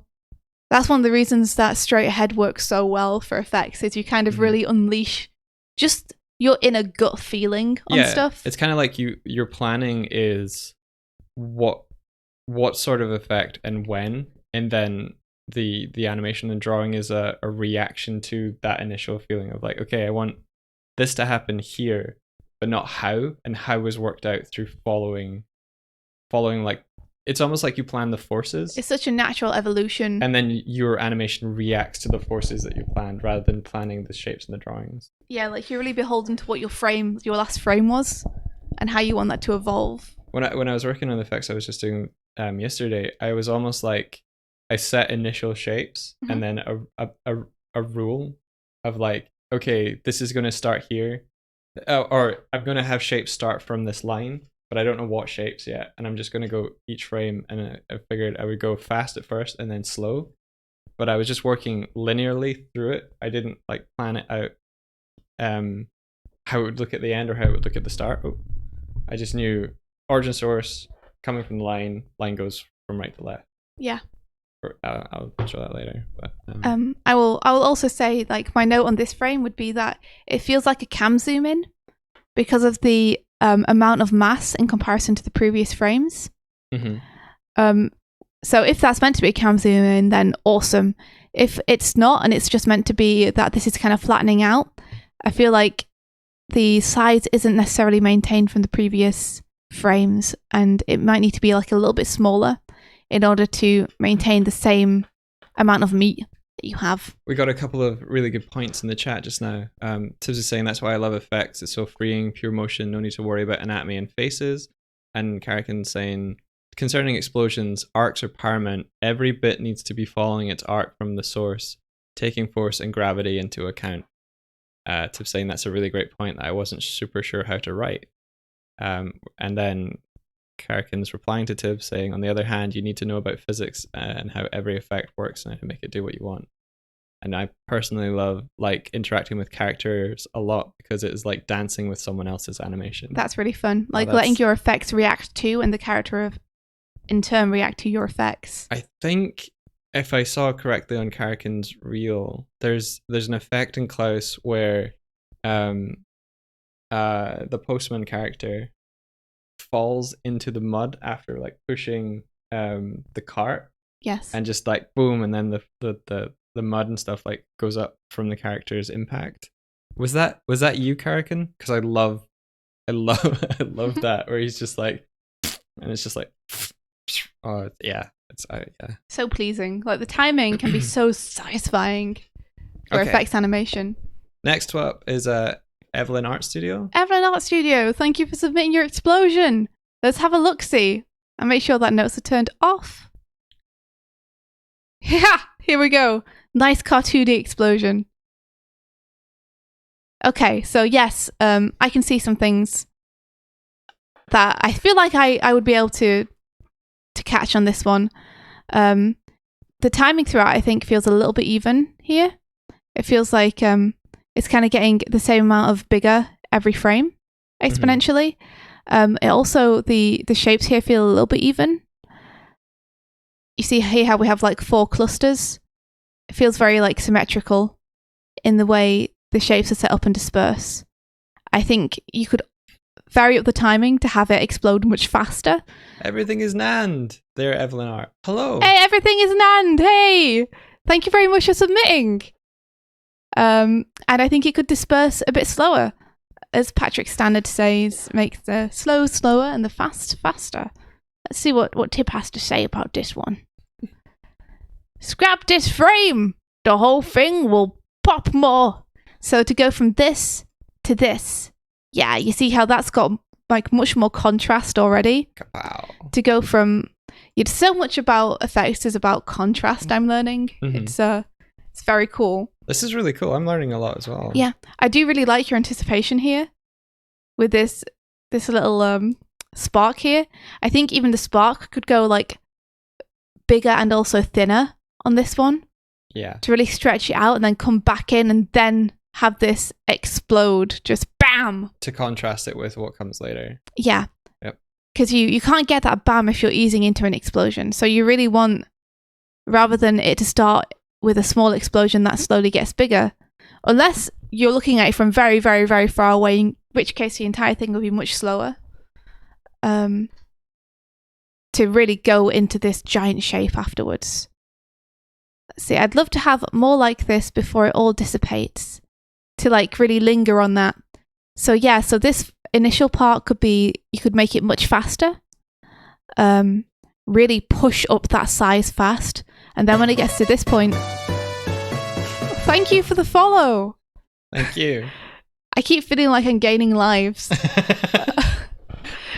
That's one of the reasons that straight ahead works so well for effects, is you kind of really unleash just your inner gut feeling on stuff. It's kind of like your planning is what sort of effect and when, and then the animation and drawing is a reaction to that initial feeling of like, okay, I want this to happen here, but not how, and how is worked out through following like, it's almost like you plan the forces. It's such a natural evolution. And then your animation reacts to the forces that you planned rather than planning the shapes and the drawings. Yeah, like you're really beholden to what your last frame was and how you want that to evolve. when I was working on the effects I was just doing yesterday, I was almost like I set initial shapes and then a rule of like, okay, this is going to start here, or I'm going to have shapes start from this line, but I don't know what shapes yet, and I'm just going to go each frame, and I figured I would go fast at first and then slow, but I was just working linearly through it. I didn't like plan it out how it would look at the end or how it would look at the start. I just knew origin source coming from the line goes from right to left. Yeah. I'll show that later. But, I will also say, like, my note on this frame would be that it feels like a cam zoom in because of the amount of mass in comparison to the previous frames. So if that's meant to be a cam zoom in, then awesome. If it's not, and it's just meant to be that this is kind of flattening out, I feel like the size isn't necessarily maintained from the previous frames, and it might need to be like a little bit smaller in order to maintain the same amount of meat that you have. We got a couple of really good points in the chat just now. Tibbs is saying that's why I love effects. It's so freeing, pure motion, no need to worry about anatomy and faces. And Karakin saying, concerning explosions, arcs are paramount. Every bit needs to be following its arc from the source, taking force and gravity into account. Tibbs saying that's a really great point that I wasn't super sure how to write. And then Karakin's replying to Tibbs saying, on the other hand, you need to know about physics and how every effect works and how to make it do what you want. And I personally love like interacting with characters a lot because it is like dancing with someone else's animation. That's really fun. Like letting your effects react to, and the character in turn react to your effects. I think if I saw correctly on Karakin's reel, there's an effect in Klaus where the postman character falls into the mud after like pushing the cart. Yes. And just like boom, and then the mud and stuff like goes up from the character's impact. Was that you, Karakin? Because I love that where he's just like, and it's just like, oh yeah, it's yeah. So pleasing. Like the timing can be so satisfying for effects animation. Next up is Evelyn Art Studio. Evelyn Art Studio, thank you for submitting your explosion. Let's have a look-see and make sure that notes are turned off. Yeah, here we go. Nice cartoony explosion. Okay, so yes, I can see some things that I feel like I would be able to catch on this one. The timing throughout, I think, feels a little bit even here. It feels like it's kind of getting the same amount of bigger every frame exponentially. It also, the shapes here feel a little bit even. You see here how we have like 4 clusters. It feels very like symmetrical in the way the shapes are set up and disperse. I think you could vary up the timing to have it explode much faster. Everything is NAND. There, Evelyn Art. Hello. Hey, everything is NAND. Hey, thank you very much for submitting. And I think it could disperse a bit slower. As Patrick Standard says, make the slow slower and the fast faster. Let's see what Tib has to say about this one. Scrap this frame. The whole thing will pop more. So to go from this to this, yeah, you see how that's got like much more contrast already. Wow. To go from, it's so much about effects is about contrast. I'm learning. It's very cool. This is really cool. I'm learning a lot as well. Yeah, I do really like your anticipation here with this little spark here. I think even the spark could go like bigger and also thinner on this one. Yeah. To really stretch it out and then come back in and then have this explode, just bam. To contrast it with what comes later. Yeah. Yep. Because you can't get that bam if you're easing into an explosion. So you really want, rather than it to start with a small explosion that slowly gets bigger, unless you're looking at it from very, very, very far away, in which case the entire thing will be much slower, to really go into this giant shape afterwards. Let's see, I'd love to have more like this before it all dissipates, to like really linger on that. So yeah, so this initial part could be, you could make it much faster, really push up that size fast. And then when it gets to this point, thank you for the follow. Thank you. I keep feeling like I'm gaining lives.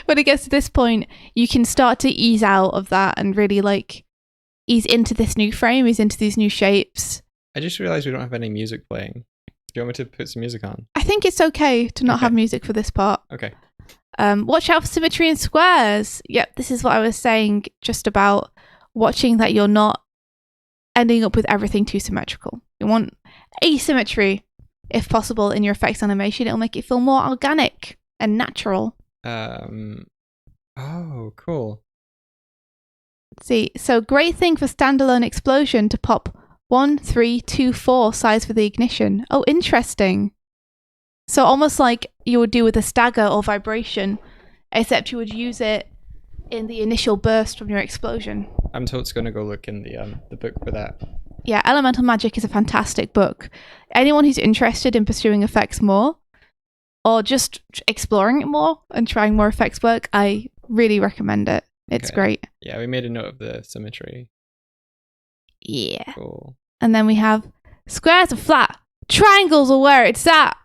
when it gets to this point, you can start to ease out of that and really like ease into this new frame, ease into these new shapes. I just realized we don't have any music playing. Do you want me to put some music on? I think it's okay to not have music for this part. Okay. Watch out for symmetry in squares. Yep, this is what I was saying just about watching that you're not ending up with everything too symmetrical. You want asymmetry, if possible, in your effects animation. It'll make it feel more organic and natural. Oh, cool. See, so great thing for standalone explosion to pop 1, 3, 2, 4 size for the ignition. Oh, interesting. So almost like you would do with a stagger or vibration, except you would use it in the initial burst from your explosion. I'm totally going to go look in the book for that. Yeah, Elemental Magic is a fantastic book. Anyone who's interested in pursuing effects more, or just exploring it more and trying more effects work, I really recommend it. It's great. Yeah, we made a note of the symmetry. Yeah. Cool. And then we have squares are flat, triangles are where it's at.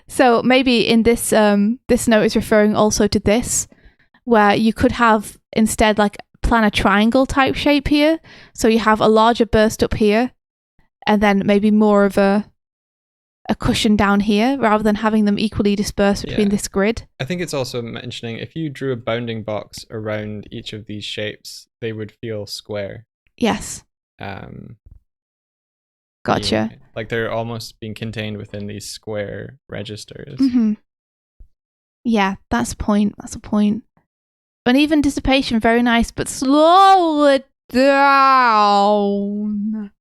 So maybe in this this note is referring also to this, where you could have instead like plan a triangle type shape here. So you have a larger burst up here, and then maybe more of a cushion down here, rather than having them equally dispersed between this grid. I think it's also mentioning if you drew a bounding box around each of these shapes, they would feel square. Yes. Gotcha. Yeah, like they're almost being contained within these square registers. Mm-hmm. Yeah, that's a point. That's a point. Uneven dissipation, very nice, but slow it down.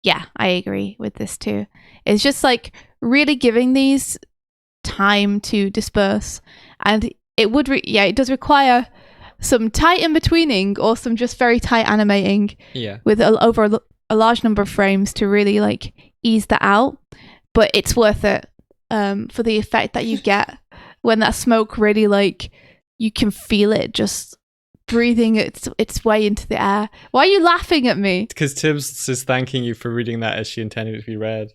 Yeah, I agree with this too. It's just like really giving these time to disperse, and it would it does require some tight in-betweening or some just very tight animating with over a large number of frames to really like ease that out, but it's worth it for the effect that you get when that smoke really like you can feel it just breathing its way into the air. Why are you laughing at me? Because Tibbs is thanking you for reading that as she intended it to be read.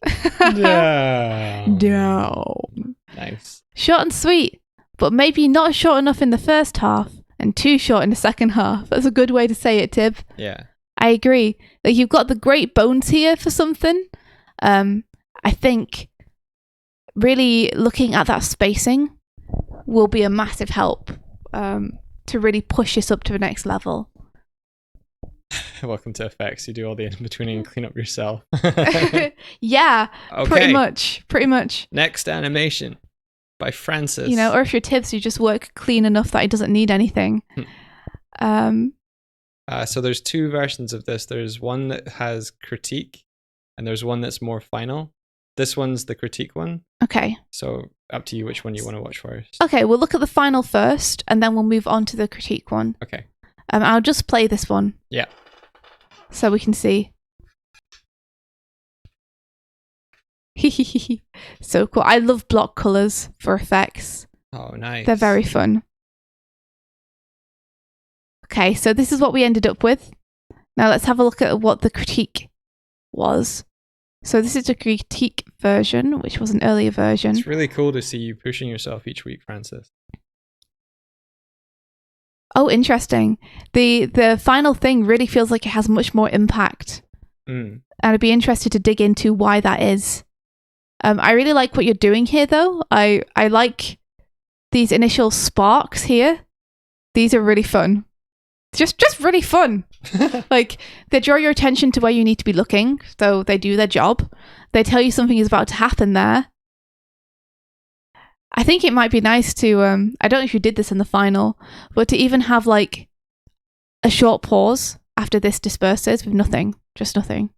Down. Nice. Short and sweet, but maybe not short enough in the first half and too short in the second half. That's a good way to say it, Tib. Yeah. I agree. Like you've got the great bones here for something. I think really looking at that spacing will be a massive help to really push this up to the next level. Welcome to effects. You do all the in-betweening and clean up yourself. Yeah, okay. Pretty much. Next animation by Francis. You know, or if you're Tibbs, you just work clean enough that it doesn't need anything. So there's two versions of this. There's one that has critique, and there's one that's more final. This one's the critique one. Okay. So up to you which one you want to watch first. Okay, we'll look at the final first, and then we'll move on to the critique one. Okay. I'll just play this one. Yeah. So we can see. So cool. I love block colors for effects. Oh, nice. They're very fun. Okay, so this is what we ended up with. Now let's have a look at what the critique was. So this is a critique version, which was an earlier version. It's really cool to see you pushing yourself each week, Francis. Oh, interesting. The final thing really feels like it has much more impact. And I'd be interested to dig into why that is. I really like what you're doing here, though. I like these initial sparks here. These are really fun. Just really fun. Like, they draw your attention to where you need to be looking, so they do their job. They tell you something is about to happen there. I think it might be nice to, I don't know if you did this in the final, but to even have like a short pause after this disperses with nothing, just nothing.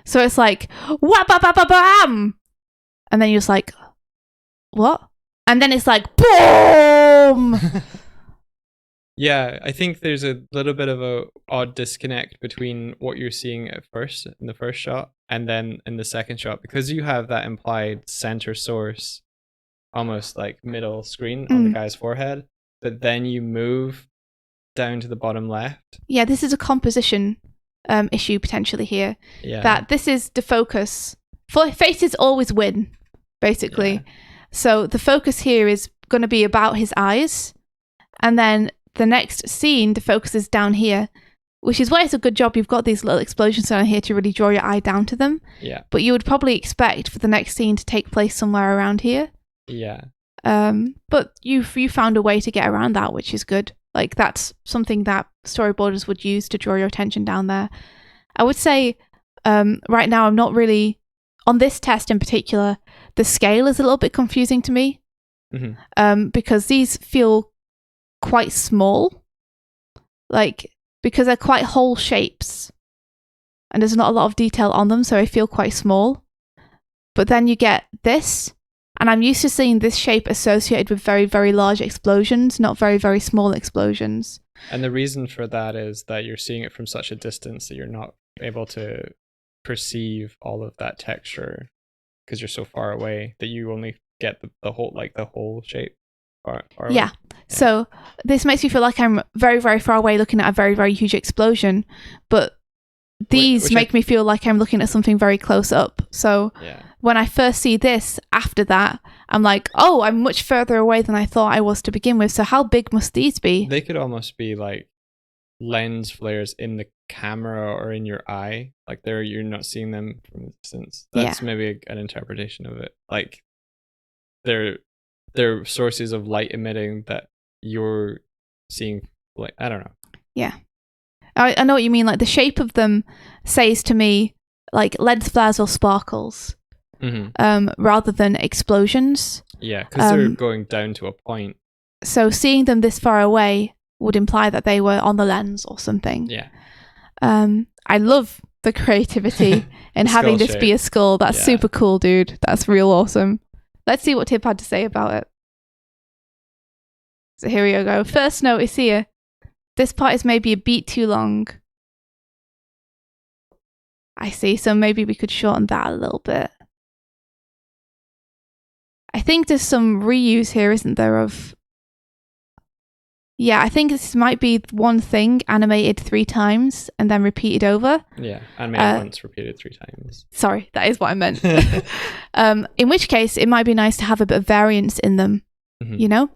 So it's like, wha-ba-ba-ba-bam! And then you're just like, what? And then it's like, boom! Yeah, I think there's a little bit of a odd disconnect between what you're seeing at first, in the first shot, and then in the second shot, because you have that implied center source, almost like middle screen on the guy's forehead, but then you move down to the bottom left. Yeah, this is a composition issue potentially here. Yeah. That this is the focus. Faces always win, basically. Yeah. So the focus here is going to be about his eyes. And then the next scene, the focus is down here, which is why it's a good job you've got these little explosions down here to really draw your eye down to them. Yeah. But you would probably expect for the next scene to take place somewhere around here. Yeah. But you found a way to get around that, which is good. Like, that's something that storyboarders would use to draw your attention down there. I would say right now I'm not really, on this test in particular, the scale is a little bit confusing to me. Because these feel quite small, like, because they're quite whole shapes and there's not a lot of detail on them, so I feel quite small. But then you get this, and I'm used to seeing this shape associated with very, very large explosions, not very, very small explosions. And the reason for that is that you're seeing it from such a distance that you're not able to perceive all of that texture because you're so far away that you only get the whole shape. Yeah. So this makes me feel like I'm very, very far away looking at a very, very huge explosion, but these make me feel like I'm looking at something very close up. So when I first see this after that, I'm like, oh, I'm much further away than I thought I was to begin with. So how big must these be? They could almost be like lens flares in the camera or in your eye. Like you're not seeing them from a distance. That's maybe an interpretation of it. Like they're sources of light emitting that you're seeing. Like, I don't know. Yeah. I know what you mean. Like the shape of them says to me like lens flares or sparkles, rather than explosions. Yeah, because they're going down to a point. So seeing them this far away would imply that they were on the lens or something. Yeah. I love the creativity in having this be a skull. That's super cool, dude. That's real awesome. Let's see what Tib had to say about it. So here we go. First note is here. This part is maybe a beat too long. I see, so maybe we could shorten that a little bit. I think there's some reuse here, isn't there, of... Yeah, I think this might be one thing animated 3 times and then repeated over. Yeah, animated once, repeated 3 times. Sorry, that is what I meant. In which case, it might be nice to have a bit of variance in them, you know?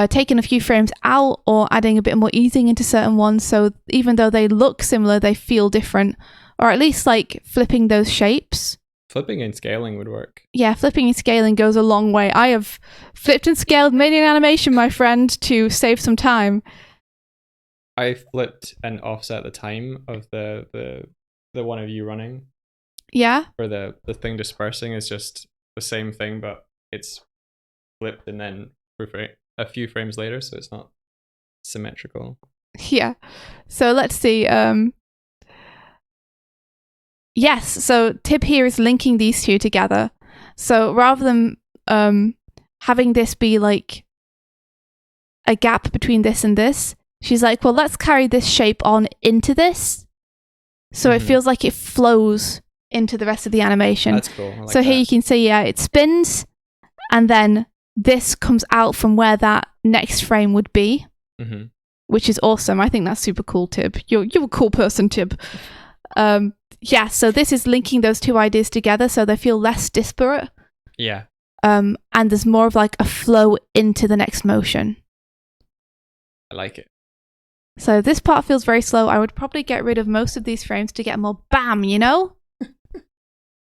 Taking a few frames out or adding a bit more easing into certain ones, so even though they look similar, they feel different. Or at least like flipping those shapes. Flipping and scaling would work. Yeah, flipping and scaling goes a long way. I have flipped and scaled many an animation, my friend, to save some time. I flipped and offset the time of the one of you running. Yeah. For the thing dispersing is just the same thing, but it's flipped and then a few frames later, so it's not symmetrical. Yeah. So let's see. Yes, so Tib here is linking these two together. So rather than having this be like a gap between this and this, she's like, well, let's carry this shape on into this. So it feels like it flows into the rest of the animation. That's cool. I like so here you can see, it spins, and then this comes out from where that next frame would be, which is awesome. I think that's super cool, Tib. You're a cool person, Tib. So this is linking those two ideas together so they feel less disparate. Yeah. And there's more of like a flow into the next motion. I like it. So this part feels very slow. I would probably get rid of most of these frames to get more bam, you know?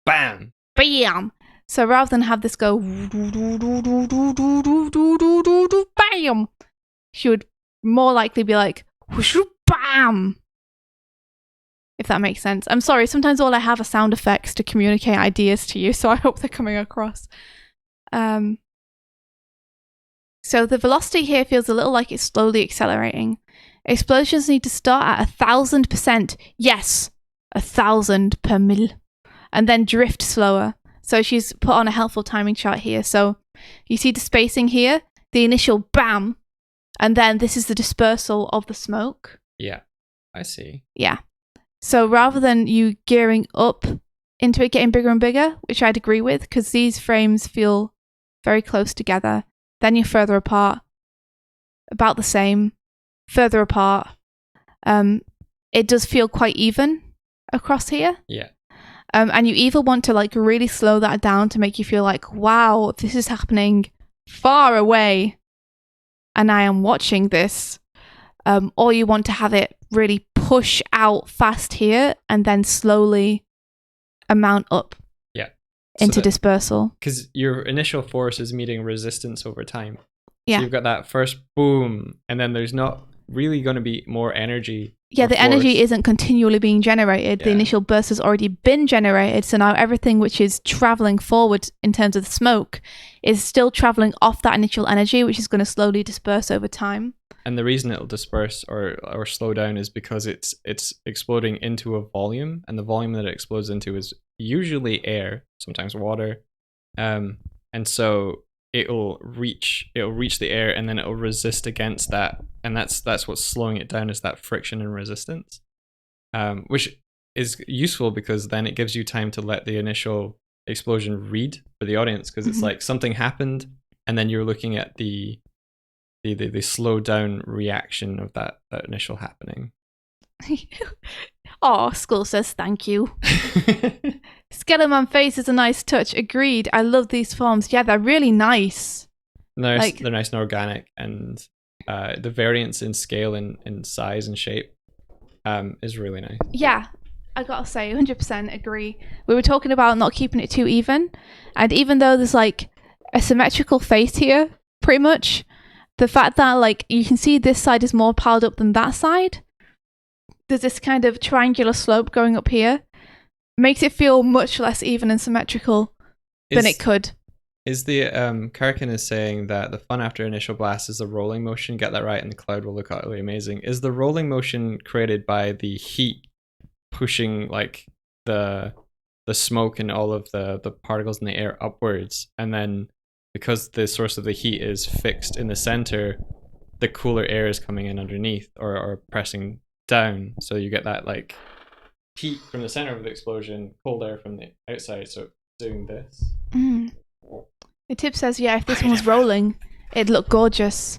Bam! Bam! So rather than have this go bam, she would more likely be like bam! If that makes sense. I'm sorry, sometimes all I have are sound effects to communicate ideas to you, so I hope they're coming across. So the velocity here feels a little like it's slowly accelerating. Explosions need to start at 1,000%. Yes, 1,000 per mil. And then drift slower. So she's put on a helpful timing chart here. So you see the spacing here, the initial bam, and then this is the dispersal of the smoke. Yeah, I see. Yeah. So rather than you gearing up into it getting bigger and bigger, which I'd agree with, because these frames feel very close together, then you're further apart, about the same, further apart. It does feel quite even across here. Yeah. And you either want to like really slow that down to make you feel like, wow, this is happening far away and I am watching this, or you want to have it really push out fast here and then slowly amount up into dispersal. Because your initial force is meeting resistance over time. Yeah. So you've got that first boom, and then there's not really going to be more energy. Yeah, the energy isn't continually being generated. The initial burst has already been generated. So now everything which is traveling forward in terms of the smoke is still traveling off that initial energy, which is going to slowly disperse over time. And the reason it'll disperse or slow down is because it's exploding into a volume, and the volume that it explodes into is usually air, sometimes water, and so it'll reach the air, and then it'll resist against that, and that's what's slowing it down, is that friction and resistance, which is useful because then it gives you time to let the initial explosion read for the audience, because it's like something happened, and then you're looking at the slow down reaction of that initial happening. Oh, Skull says thank you. Skeleton face is a nice touch. Agreed. I love these forms. Yeah, they're really nice. They're nice and organic, and the variance in scale and in size and shape is really nice. Yeah, I gotta say, 100% agree. We were talking about not keeping it too even, and even though there's like a symmetrical face here, pretty much, the fact that like you can see this side is more piled up than that side, there's this kind of triangular slope going up here, makes it feel much less even and symmetrical than it could. Is the Karakin is saying that the fun after initial blast is the rolling motion, get that right, and the cloud will look utterly amazing. Is the rolling motion created by the heat pushing like the smoke and all of the particles in the air upwards, and then because the source of the heat is fixed in the center, the cooler air is coming in underneath or pressing down, so you get that like heat from the center of the explosion, cold air from the outside, so doing this. The tip says, yeah, if this one was rolling, it'd look gorgeous.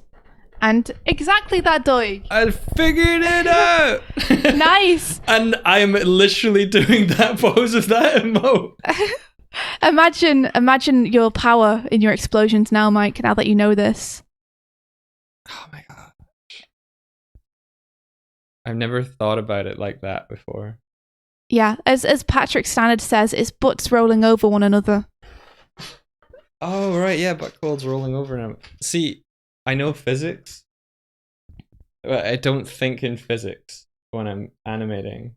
And exactly that, Doig. I figured it out! Nice! And I'm literally doing that pose of that emote. Imagine your power in your explosions now, Mike, now that you know this. Oh my god. I've never thought about it like that before. Yeah, as Patrick Standard says, it's butts rolling over one another. Oh, right, yeah, butt colds rolling over now. See, I know physics, but I don't think in physics when I'm animating.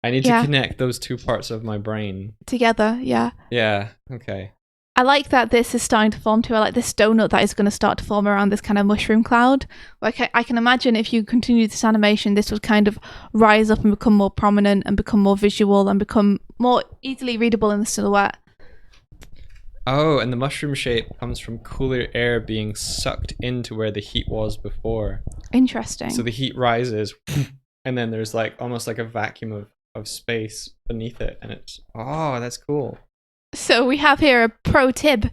I need to connect those two parts of my brain. Together, yeah. Yeah, okay. I like that this is starting to form too. I like this donut that is going to start to form around this kind of mushroom cloud. Like I can imagine if you continue this animation, this would kind of rise up and become more prominent and become more visual and become more easily readable in the silhouette. Oh, and the mushroom shape comes from cooler air being sucked into where the heat was before. Interesting. So the heat rises, and then there's like almost like a vacuum of space beneath it, and it's that's cool. So we have here a pro tip.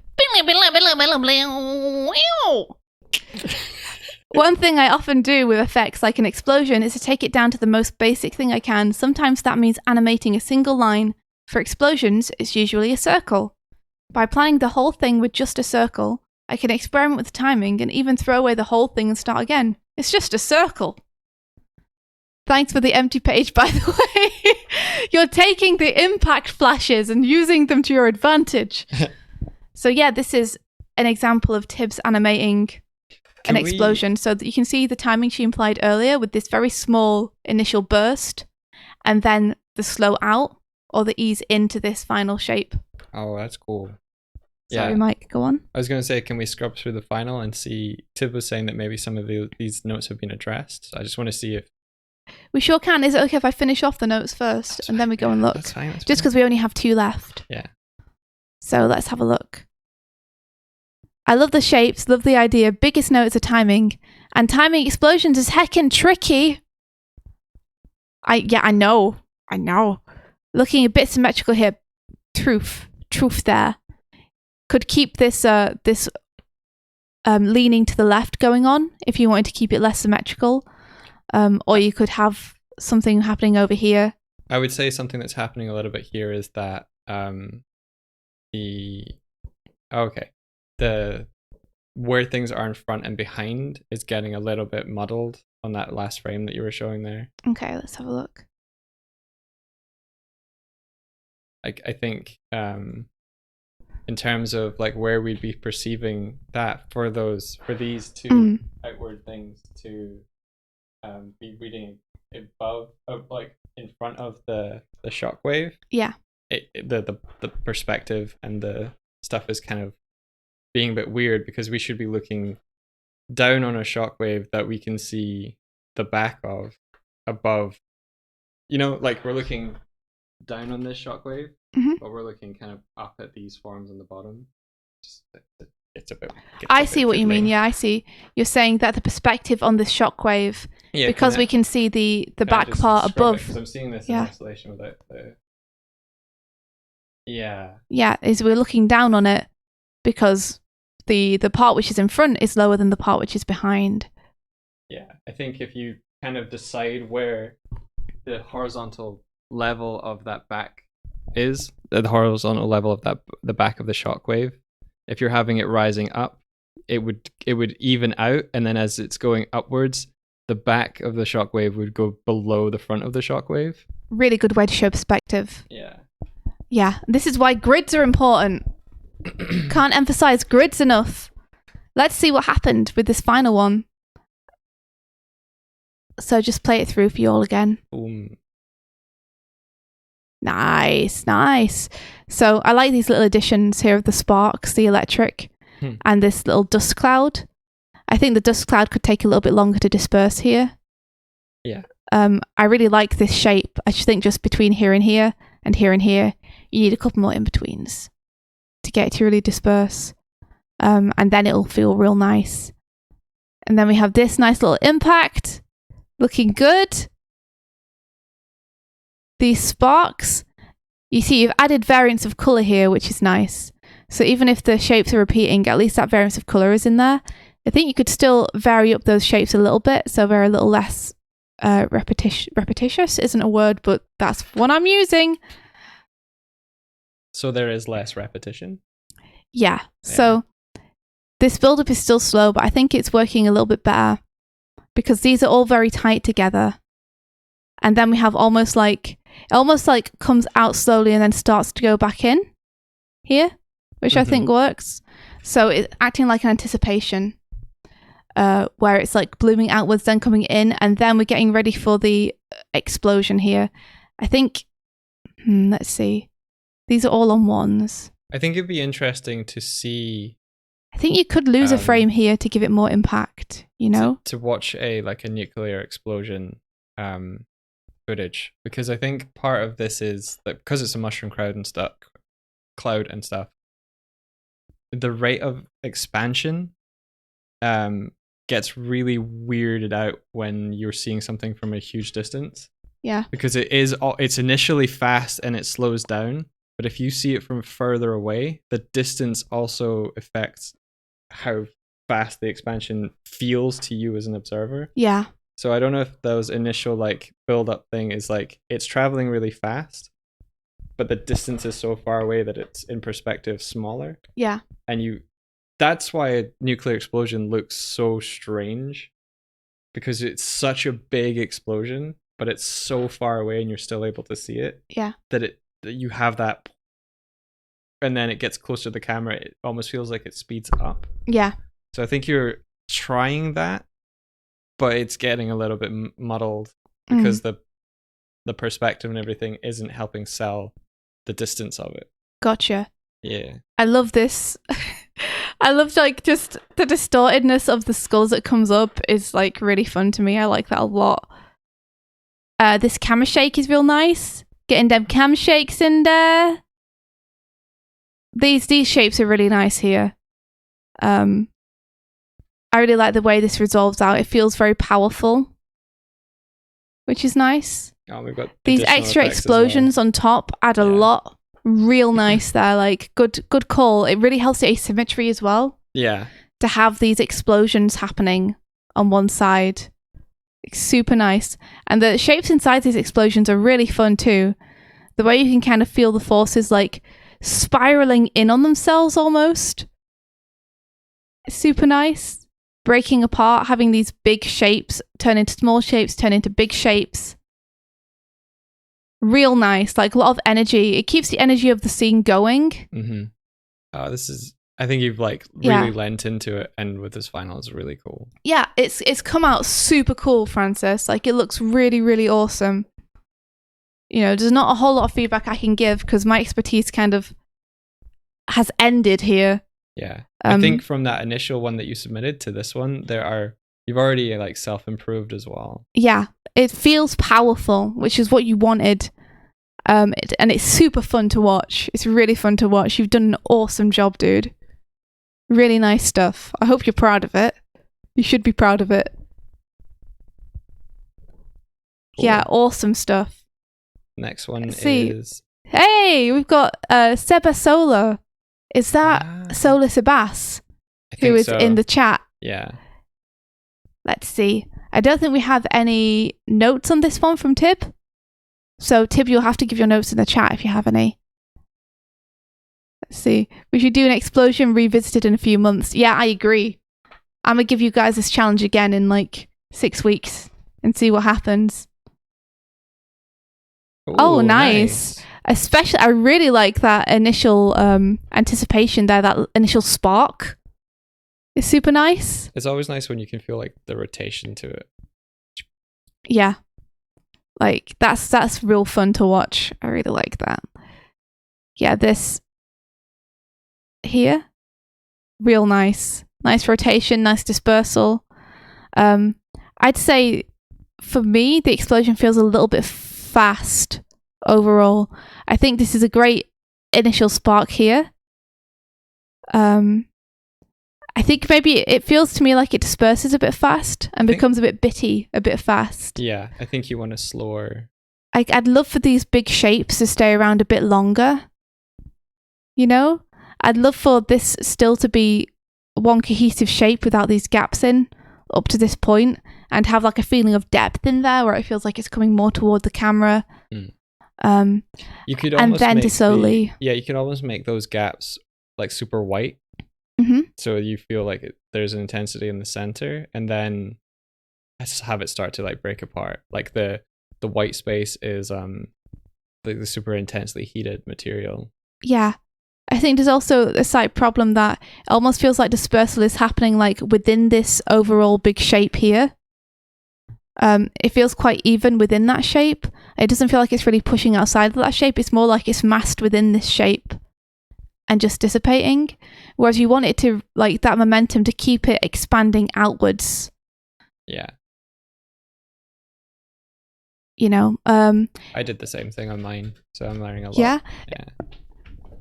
One thing I often do with effects like an explosion is to take it down to the most basic thing I can. Sometimes that means animating a single line. For explosions, it's usually a circle. By planning the whole thing with just a circle, I can experiment with the timing and even throw away the whole thing and start again. It's just a circle. Thanks for the empty page, by the way. You're taking the impact flashes and using them to your advantage. So yeah, this is an example of Tibbs animating an explosion. So that you can see the timing she implied earlier with this very small initial burst and then the slow out or the ease into this final shape. Oh, that's cool. Sorry, Mike, go on. I was going to say, can we scrub through the final and see? Tib was saying that maybe some of these notes have been addressed. So I just want to see if... We sure can. Is it okay if I finish off the notes first and then we go and look? That's fine. Just because we only have 2 left. Yeah. So let's have a look. I love the shapes, love the idea. Biggest notes are timing. And timing explosions is heckin' tricky. I know. Looking a bit symmetrical here. Truth there. Could keep this leaning to the left going on if you wanted to keep it less symmetrical. Or you could have something happening over here. I would say something that's happening a little bit here is that the where things are in front and behind is getting a little bit muddled on that last frame that you were showing there. Okay, let's have a look. I think in terms of like where we'd be perceiving that for these two outward things to be reading above, like in front of the shockwave. Yeah. The perspective and the stuff is kind of being a bit weird because we should be looking down on a shockwave that we can see the back of above. You know, like we're looking down on this shockwave, but we're looking kind of up at these forms on the bottom. It's a bit. I see what you mean. Yeah, I see. You're saying that the perspective on this shockwave, because we can see the back part above. Because I'm seeing this in isolation without the. Yeah, is we're looking down on it because the part which is in front is lower than the part which is behind. Yeah, I think if you kind of decide where the horizontal level of that back is, the horizontal level of the back of the shockwave, if you're having it rising up, it would even out, and then as it's going upwards, the back of the shockwave would go below the front of the shockwave. Really good way to show perspective. Yeah, this is why grids are important. Can't emphasize grids enough. Let's see what happened with this final one. So just play it through for you all again. Boom. Nice. So I like these little additions here of the sparks, the electric, and this little dust cloud. I think the dust cloud could take a little bit longer to disperse here. Yeah. I really like this shape. I just think just between here and here and here and here, you need a couple more in-betweens to get it to really disperse. And then it'll feel real nice. And then we have this nice little impact. Looking good. These sparks. You see you've added variance of colour here, which is nice. So even if the shapes are repeating, at least that variance of colour is in there. I think you could still vary up those shapes a little bit, so they're a little less repetitious isn't a word, but that's what I'm using. So there is less repetition? Yeah. So this build-up is still slow, but I think it's working a little bit better because these are all very tight together. And then we have almost like comes out slowly and then starts to go back in here, which I think works. So it's acting like an anticipation, where it's like blooming outwards, then coming in, and then we're getting ready for the explosion here. I think, let's see. These are all on ones. I think it'd be interesting to see. I think you could lose a frame here to give it more impact, you know? To watch a nuclear explosion footage, because I think part of this is that because it's a mushroom cloud and stuff, the rate of expansion gets really weirded out when you're seeing something from a huge distance. Yeah. Because it's initially fast and it slows down, but if you see it from further away, the distance also affects how fast the expansion feels to you as an observer. Yeah. So I don't know if those initial like build up thing is like it's traveling really fast, but the distance is so far away that it's in perspective smaller. Yeah. And that's why a nuclear explosion looks so strange, because it's such a big explosion, but it's so far away and you're still able to see it. Yeah. That you have that, and then it gets closer to the camera, it almost feels like it speeds up. Yeah. So I think you're trying that, but it's getting a little bit muddled because the perspective and everything isn't helping sell the distance of it. Gotcha. Yeah. I love this. I love like just the distortedness of the skulls that comes up is like really fun to me. I like that a lot. This camera shake is real nice. Getting them cam shakes in there. These shapes are really nice here. I really like the way this resolves out. It feels very powerful, which is nice. Oh, we've got these extra explosions on top add a lot. Real nice there. Like good call. It really helps the asymmetry as well. Yeah. To have these explosions happening on one side. It's super nice. And the shapes inside these explosions are really fun too. The way you can kind of feel the forces like spiraling in on themselves almost. super nice. Breaking apart, having these big shapes turn into small shapes, turn into big shapes. Real nice, like a lot of energy. It keeps the energy of the scene going. Mm-hmm. Oh, I think you've like really lent into it, and with this final, it's really cool. Yeah, it's come out super cool, Francis. Like, it looks really, really awesome. You know, there's not a whole lot of feedback I can give because my expertise kind of has ended here. Yeah, I think from that initial one that you submitted to this one, you've already like self-improved as well. Yeah, it feels powerful, which is what you wanted. And it's super fun to watch. It's really fun to watch. You've done an awesome job, dude. Really nice stuff. I hope you're proud of it. You should be proud of it. Cool. Yeah, awesome stuff. Next one is... Hey, we've got Seba Solar. Is that Solar Sebas? Who is in the chat? Yeah. Let's see. I don't think we have any notes on this one from Tib. So, Tib, you'll have to give your notes in the chat if you have any. Let's see. We should do an explosion revisited in a few months. Yeah, I agree. I'm going to give you guys this challenge again in like 6 weeks and see what happens. Ooh, oh, nice. Especially, I really like that initial anticipation there, that initial spark. It's super nice. It's always nice when you can feel like the rotation to it. Yeah. Like, that's real fun to watch. I really like that. Yeah, this here, real nice. Nice rotation, nice dispersal. I'd say, for me, the explosion feels a little bit fast overall. I think this is a great initial spark here. I think maybe it feels to me like it disperses a bit fast and becomes a bit bitty, a bit fast. Yeah, I think you want a slower... I'd love for these big shapes to stay around a bit longer. You know? I'd love for this still to be one cohesive shape without these gaps in up to this point, and have like a feeling of depth in there where it feels like it's coming more toward the camera. You could almost and then to slowly... you could almost make those gaps like super white. Mm-hmm. So you feel like there's an intensity in the center, and then just have it start to like break apart. Like the white space is like the super intensely heated material. Yeah. I think there's also a slight problem that it almost feels like dispersal is happening like within this overall big shape here. It feels quite even within that shape. It doesn't feel like it's really pushing outside of that shape. It's more like it's massed within this shape and just dissipating. Whereas you want it to, like, that momentum to keep it expanding outwards. Yeah. You know? I did the same thing on mine, so I'm learning a lot. Yeah?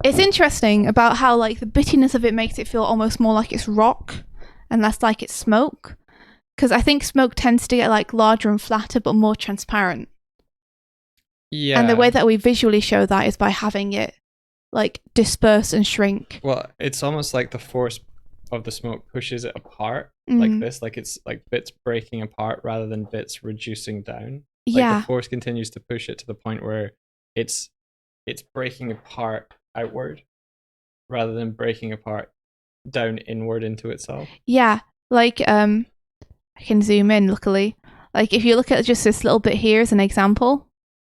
It's interesting about how, like, the bittiness of it makes it feel almost more like it's rock and less like it's smoke. Because I think smoke tends to get, like, larger and flatter but more transparent. Yeah. And the way that we visually show that is by having it, like, disperse and shrink. Well, it's almost like the force of the smoke pushes it apart like this. Like, it's like bits breaking apart rather than bits reducing down. Like, the force continues to push it to the point where it's breaking apart outward rather than breaking apart down inward into itself. Yeah, like I can zoom in luckily. Like if you look at just this little bit here as an example,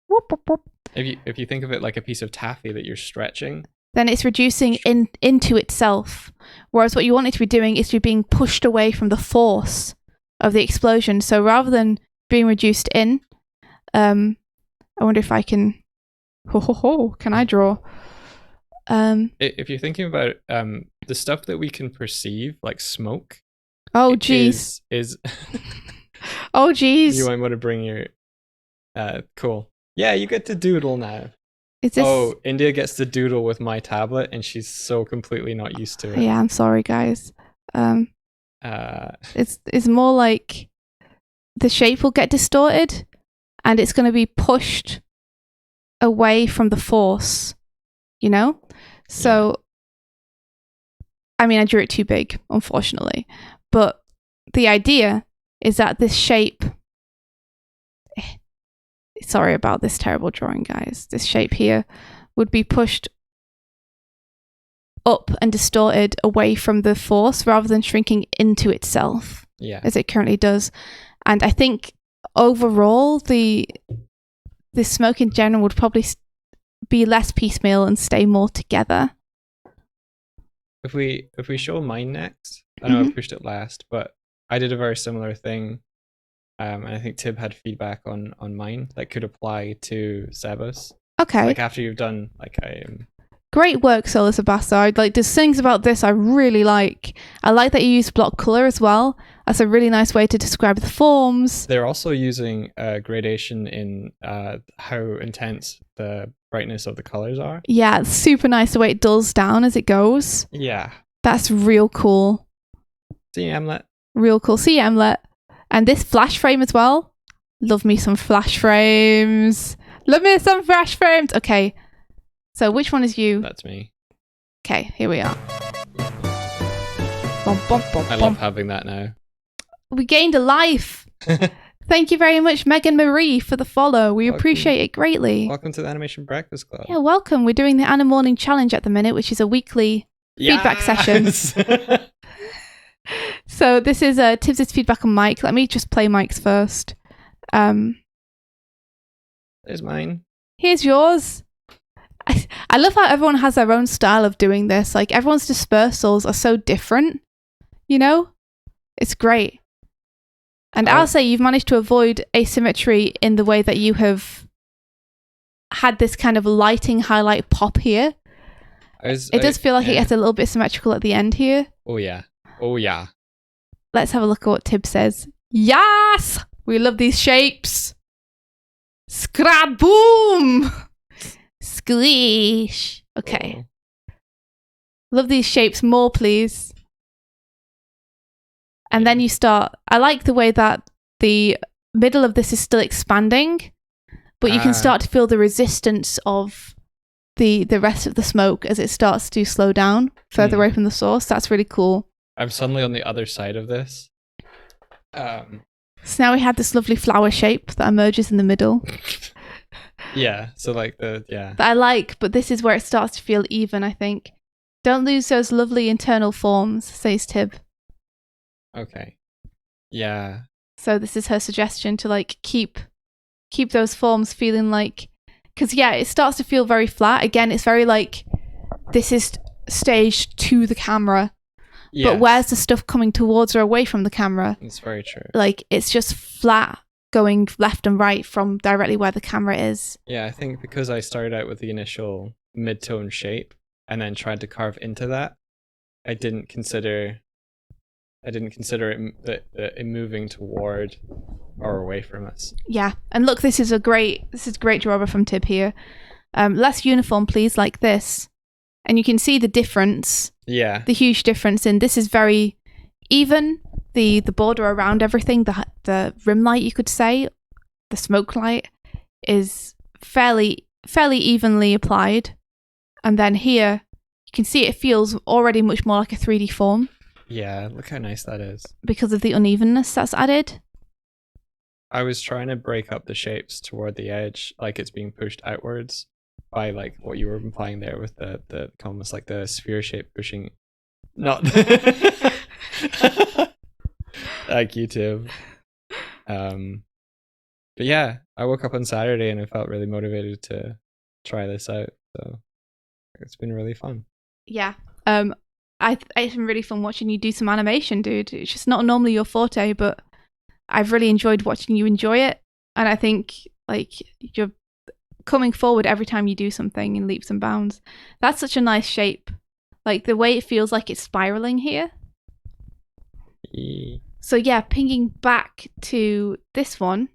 whoop, whoop, whoop. If you think of it like a piece of taffy that you're stretching, then it's reducing into itself, whereas what you want it to be doing is to be being pushed away from the force of the explosion. So rather than being reduced in, I wonder if I can can I draw? If you're thinking about the stuff that we can perceive, like smoke. Oh geez. Is oh geez. You might want to bring your cool. Yeah, you get to doodle now. Is this... Oh, India gets to doodle with my tablet and she's so completely not used to it. Yeah, I'm sorry guys. It's more like the shape will get distorted and it's going to be pushed away from the force, you know? So, I mean, I drew it too big, unfortunately. But the idea is that this shape... Sorry about this terrible drawing, guys. This shape here would be pushed up and distorted away from the force rather than shrinking into itself, as it currently does. And I think overall, the smoke in general would probably be less piecemeal and stay more together. If we show mine next, I know I pushed it last, but I did a very similar thing, and I think Tib had feedback on mine that could apply to Sebas. Okay. Like after you've done, like Great work, Solar Sebasta. Like, there's things about this I really like. I like that you use block color as well. That's a really nice way to describe the forms. They're also using gradation in how intense the brightness of the colors are. Yeah, it's super nice the way it dulls down as it goes. Yeah. That's real cool. See, Emlet. Real cool. See, Emlet. And this flash frame as well. Love me some flash frames. Love me some flash frames. Okay. So which one is you? That's me. Okay, here we are. I love having that now. We gained a life. Thank you very much, Megan Marie, for the follow. We appreciate it greatly. Welcome to the Animation Breakfast Club. Yeah, welcome. We're doing the Anna Morning Challenge at the minute, which is a weekly feedback session. So this is Tibbs' feedback on Mike. Let me just play Mike's first. There's mine. Here's yours. I love how everyone has their own style of doing this. Like, everyone's dispersals are so different, you know? It's great. And I'll say you've managed to avoid asymmetry in the way that you have had this kind of lighting highlight pop here. It does feel like it gets a little bit symmetrical at the end here. Oh, yeah. Oh, yeah. Let's have a look at what Tib says. Yes! We love these shapes. Scraboom! Squish. Okay. Oh. Love these shapes more, please. And then you start. I like the way that the middle of this is still expanding, but you can start to feel the resistance of the rest of the smoke as it starts to slow down further away from the source. That's really cool. I'm suddenly on the other side of this. So now we have this lovely flower shape that emerges in the middle. Yeah, so like that I like, but this is where it starts to feel even, I think. Don't lose those lovely internal forms, says Tib. Okay. Yeah. So this is her suggestion to like keep those forms feeling like, because it starts to feel very flat. Again, it's very like, this is staged to the camera. Yes. But where's the stuff coming towards or away from the camera? It's very true. Like, it's just flat going left and right from directly where the camera is. Yeah, I think because I started out with the initial mid-tone shape and then tried to carve into that, I didn't consider it moving toward or away from us. Yeah, and look, this is great drawer from Tib here. Less uniform, please, like this. And you can see the difference. Yeah. The huge difference in this is very even. The border around everything, the rim light, you could say, the smoke light, is fairly evenly applied. And then here, you can see it feels already much more like a 3D form. Yeah, look how nice that is. Because of the unevenness that's added. I was trying to break up the shapes toward the edge, like it's being pushed outwards by like what you were implying there with the almost like the sphere shape pushing. Not. Like YouTube. But yeah, I woke up on Saturday and I felt really motivated to try this out. So it's been really fun. Yeah. It's been really fun watching you do some animation, dude. It's just not normally your forte, but I've really enjoyed watching you enjoy it. And I think like you're coming forward every time you do something in leaps and bounds. That's such a nice shape. Like the way it feels like it's spiraling here. Yeah. So yeah, pinging back to this one.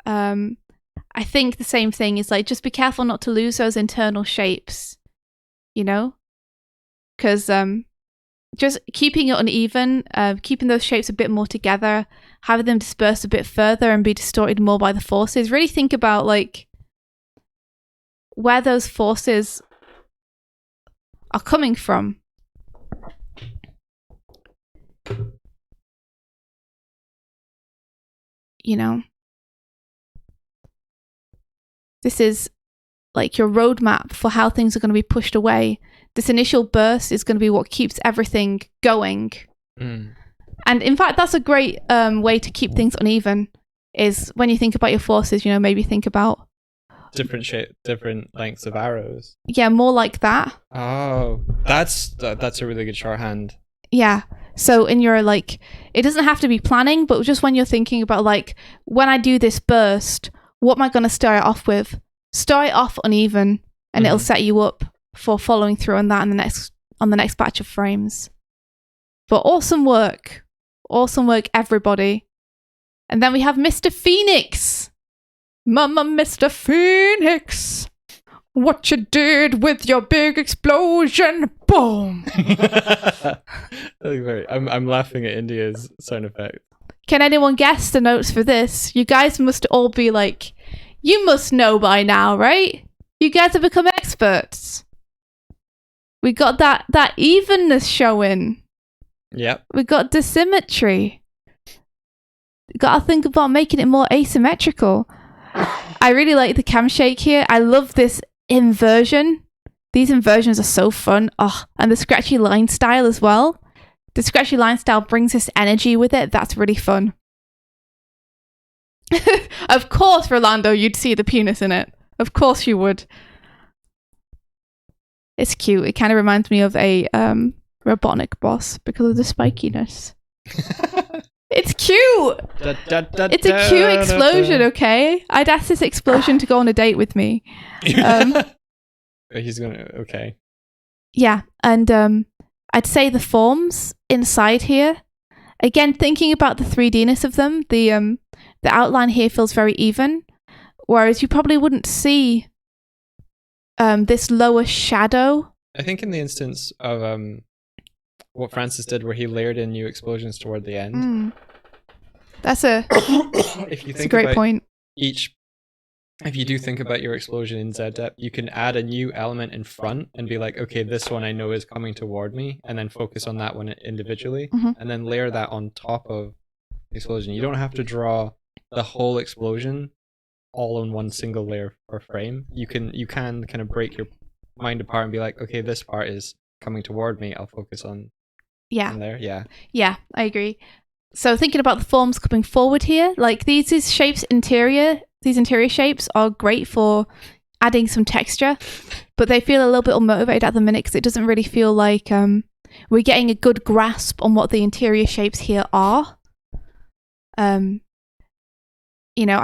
I think the same thing is like, just be careful not to lose those internal shapes, you know? Because just keeping it uneven, keeping those shapes a bit more together, having them disperse a bit further and be distorted more by the forces. Really think about like where those forces are coming from. You know, this is like your roadmap for how things are going to be pushed away. This initial burst is going to be what keeps everything going. And in fact, that's a great way to keep things uneven, is when you think about your forces, maybe think about different lengths of arrows. Yeah, more like that. Oh, that's a really good shorthand. Yeah. So in your it doesn't have to be planning, but just when you're thinking about when I do this burst, what am I going to start off with? Start it off uneven, and it'll set you up for following through on that on the next batch of frames. But awesome work, everybody. And then we have Mr. Phoenix. Mama, Mr. Phoenix, what you did with your big explosion? Boom. I'm laughing at India's sound effect. Can anyone guess the notes for this? You guys must all be you must know by now, right? You guys have become experts. We got that evenness showing. Yep. We got dissymmetry. Got to think about making it more asymmetrical. I really like the cam shake here. I love this inversion. These inversions are so fun. Oh, and the scratchy line style as well. The scratchy line style brings this energy with it. That's really fun. Of course, Rolando, you'd see the penis in it. Of course you would. It's cute. It kind of reminds me of a Robotnik boss because of the spikiness. It's cute. It's a cute explosion, okay? I'd ask this explosion to go on a date with me. He's gonna, okay. Yeah, and I'd say the forms inside here, again, thinking about the 3D-ness of them, the outline here feels very even, whereas you probably wouldn't see this lower shadow. I think in the instance of what Francis did, where he layered in new explosions toward the end. That's a great point. If you do think about your explosion in Z-Depth, you can add a new element in front and be like, okay, this one I know is coming toward me, and then focus on that one individually, and then layer that on top of the explosion. You don't have to draw the whole explosion all in one single layer or frame. You can kind of break your mind apart and be like, okay, this part is coming toward me, I'll focus on there. Yeah, I agree. So thinking about the forms coming forward here, these shapes these interior shapes are great for adding some texture, but they feel a little bit unmotivated at the minute because it doesn't really feel like we're getting a good grasp on what the interior shapes here are. I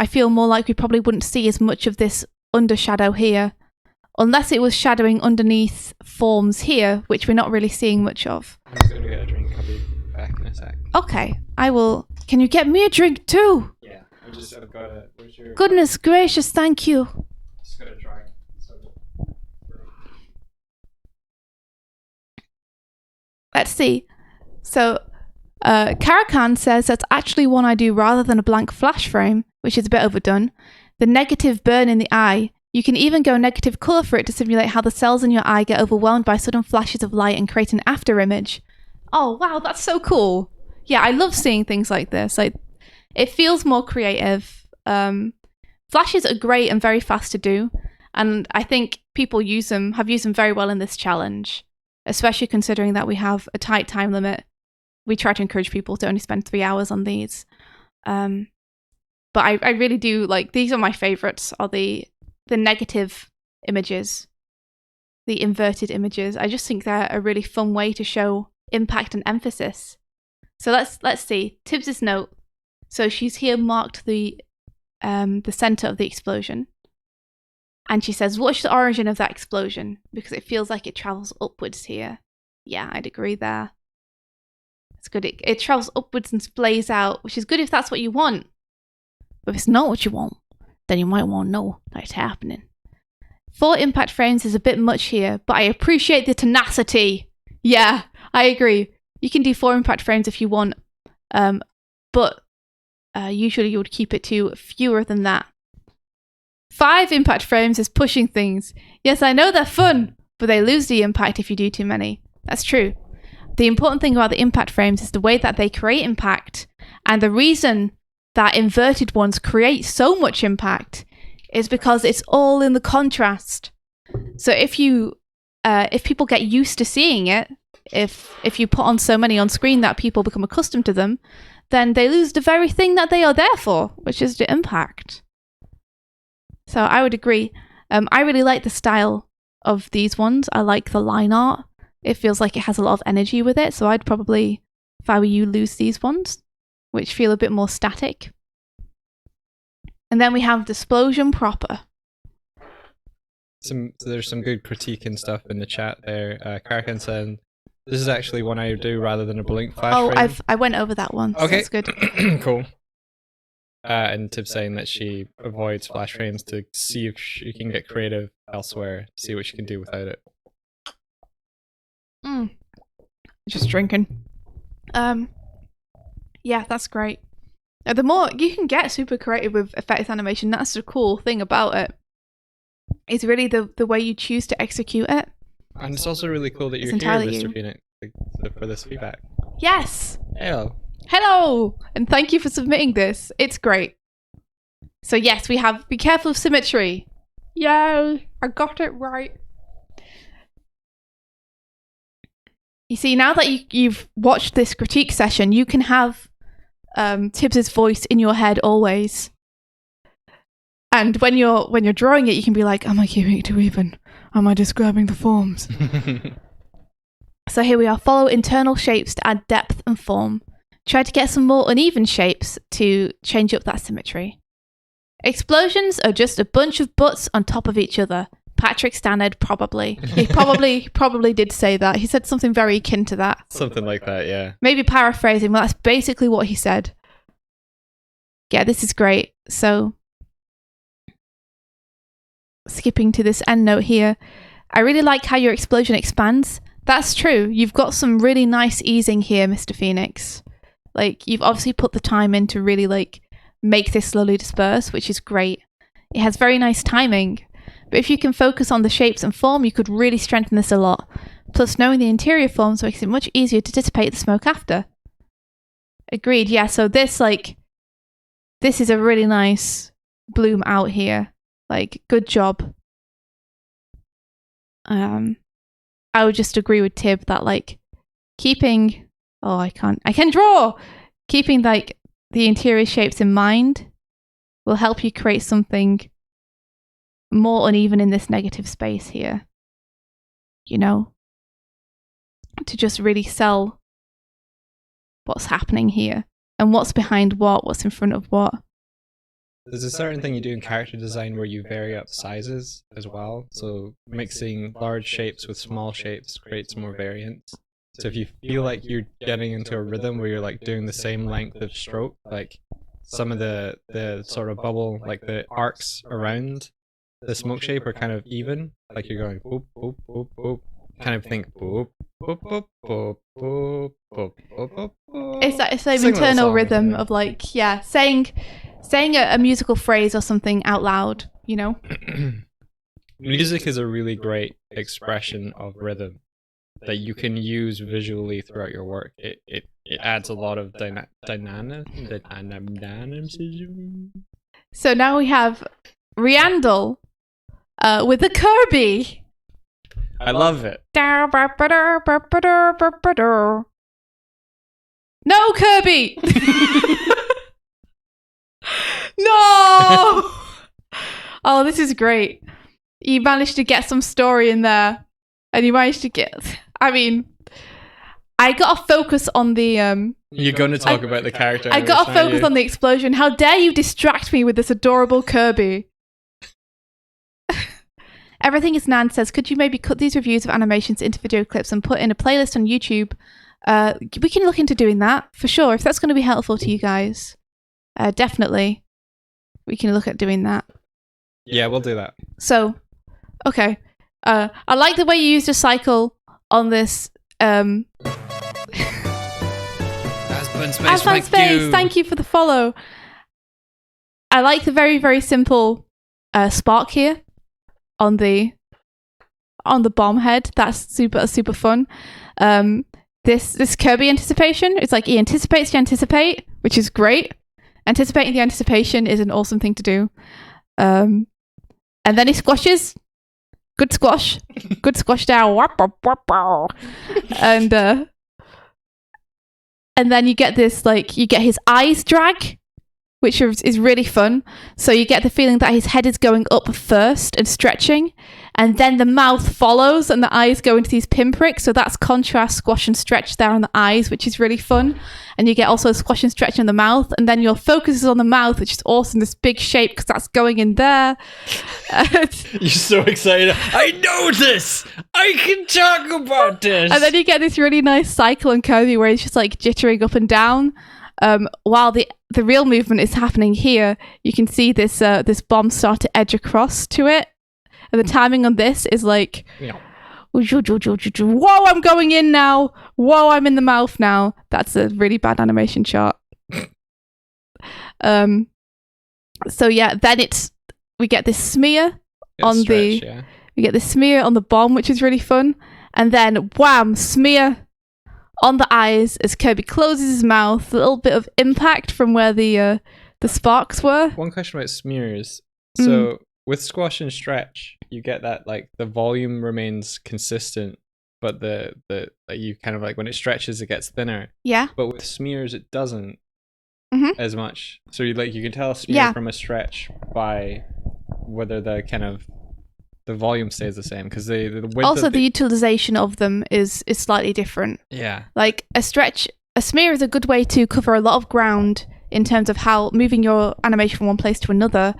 feel more like we probably wouldn't see as much of this undershadow here unless it was shadowing underneath forms here, which we're not really seeing much of. I'm just going to get a drink. I'll be back in a sec. Okay, I will. Can you get me a drink too? Yeah, I've got a... Goodness gracious, thank you. Just got to try. Let's see. So, Karakan says that's actually one I do rather than a blank flash frame, which is a bit overdone. The negative burn in the eye. You can even go negative color for it to simulate how the cells in your eye get overwhelmed by sudden flashes of light and create an after image. Oh, wow, that's so cool. Yeah, I love seeing things like this. It feels more creative. Flashes are great and very fast to do, and I think people have used them very well in this challenge, especially considering that we have a tight time limit. We try to encourage people to only spend 3 hours on these. But I really do these are my favorites, are the negative images, the inverted images. I just think they're a really fun way to show impact and emphasis. So let's see Tibbs's note. So she's here marked the center of the explosion, and she says, "What's the origin of that explosion? Because it feels like it travels upwards here." Yeah, I'd agree there. It's good. It travels upwards and splays out, which is good if that's what you want. But if it's not what you want, then you might want to know that it's happening. 4 impact frames is a bit much here, but I appreciate the tenacity. Yeah, I agree. You can do 4 impact frames if you want, but usually you would keep it to fewer than that. 5 impact frames is pushing things. Yes, I know they're fun, but they lose the impact if you do too many. That's true. The important thing about the impact frames is the way that they create impact, and the reason that inverted ones create so much impact is because it's all in the contrast. So if people get used to seeing it, if you put on so many on screen that people become accustomed to them, then they lose the very thing that they are there for, which is the impact. So I would agree. I really like the style of these ones. I like the line art. It feels like it has a lot of energy with it. So I'd probably, if I were you, lose these ones, which feel a bit more static. And then we have Displosion proper. There's some good critique and stuff in the chat there. Kraken said, this is actually one I do rather than a blink flash frame. I went over that one. So okay, that's good. Cool. And Tib saying that she avoids flash frames to see if she can get creative elsewhere, see what she can do without it. Just drinking. Yeah, that's great. The more you can get super creative with effects animation, that's the cool thing about it. It's really the way you choose to execute it. And it's also really cool that you're here, Mr. Phoenix, for this feedback. Yes! Hello. Hello! And thank you for submitting this. It's great. So yes, we have Be Careful of Symmetry. Yay! I got it right. You see, now that you've watched this critique session, you can have Tibbs's voice in your head always. And when you're drawing it, you can be like, am I keeping it too even? Am I describing the forms? So here we are. Follow internal shapes to add depth and form. Try to get some more uneven shapes to change up that symmetry. Explosions are just a bunch of butts on top of each other. Patrick Stannard probably. He probably did say that. He said something very akin to that. Something like that, yeah. Maybe paraphrasing, but that's basically what he said. Yeah, this is great. So, skipping to this end note here. I really like how your explosion expands. That's true. You've got some really nice easing here, Mr. Phoenix. Like, you've obviously put the time in to really, like, make this slowly disperse, which is great. It has very nice timing. But if you can focus on the shapes and form, you could really strengthen this a lot. Plus, knowing the interior forms makes it much easier to dissipate the smoke after. Agreed, yeah, so this is a really nice bloom out here. Like, good job. I would just agree with Tib that, like, keeping... Oh, I can draw! Keeping, like, the interior shapes in mind will help you create something more uneven in this negative space here. You know? To just really sell what's happening here. And what's behind what's in front of what. There's a certain thing you do in character design where you vary up sizes as well. So mixing large shapes with small shapes creates more variance. So if you feel like you're getting into a rhythm where you're like doing the same length of stroke, like some of the sort of bubble, like the arcs around the smoke shape are kind of even, like you're going boop, boop, boop, boop. Kind of think boop, boop, boop, boop, boop, boop, boop, boop. It's that same internal rhythm of like, yeah, saying a musical phrase or something out loud, you know? Music is a really great expression of rhythm that you can use visually throughout your work. It adds a lot of dynamism. So now we have Riandel with the Kirby. I love it. No, Kirby! No! Oh, this is great. You managed to get some story in there. And you managed to get... I mean, I gotta focus on the... You're going to talk about the character. I gotta focus on the explosion. How dare you distract me with this adorable Kirby? Everything is Nan says, could you maybe cut these reviews of animations into video clips and put in a playlist on YouTube? We can look into doing that, for sure, if that's going to be helpful to you guys. Definitely. We can look at doing that. Yeah, we'll do that. So, okay. I like the way you used a cycle on this. Aspen Space, thank you for the follow. I like the very, very simple spark here on the bomb head. That's super fun. This Kirby anticipation, it's like he anticipates to anticipate, which is great. Anticipating the anticipation is an awesome thing to do. And then he squashes. Good squash. Good squash down. And then you get this, like, you get his eyes drag, which is really fun. So you get the feeling that his head is going up first and stretching, and then the mouth follows and the eyes go into these pinpricks. So that's contrast, squash and stretch there on the eyes, which is really fun. And you get also squash and stretch on the mouth. And then your focus is on the mouth, which is awesome, this big shape, because that's going in there. You're so excited. I know this! I can talk about this! And then you get this really nice cycle and curvy where he's just like jittering up and down. While the real movement is happening here, you can see this bomb start to edge across to it. And the timing on this is like, whoa, I'm going in now. Whoa, I'm in the mouth now. That's a really bad animation chart. So yeah, then we get this smear on we get this smear on the bomb, which is really fun. And then wham, smear on the eyes as Kirby closes his mouth. A little bit of impact from where the sparks were. One question about smears. So with squash and stretch, you get that like the volume remains consistent, but the like you kind of like when it stretches, it gets thinner. Yeah. But with smears, it doesn't as much. So you can tell a smear from a stretch by whether the kind of the volume stays the same, because the width also the utilization of them is slightly different. Yeah. Like a smear is a good way to cover a lot of ground in terms of how moving your animation from one place to another,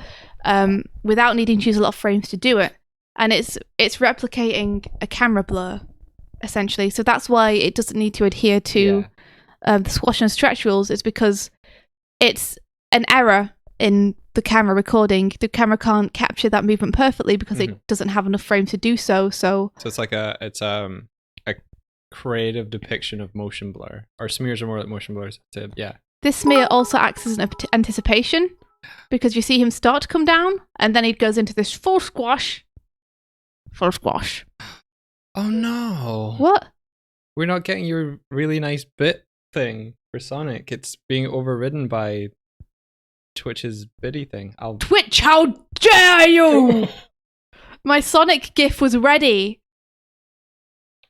without needing to use a lot of frames to do it. And it's replicating a camera blur, essentially. So that's why it doesn't need to adhere to the squash and stretch rules. It's because it's an error in the camera recording. The camera can't capture that movement perfectly because it doesn't have enough frames to do so. So it's like a creative depiction of motion blur, or smears are more like motion blurs. So, yeah. This smear also acts as an anticipation, because you see him start to come down and then he goes into this full squash. Full squash. Oh no. What? We're not getting your really nice bit thing for Sonic. It's being overridden by Twitch's biddy thing. Twitch, how dare you! My Sonic GIF was ready.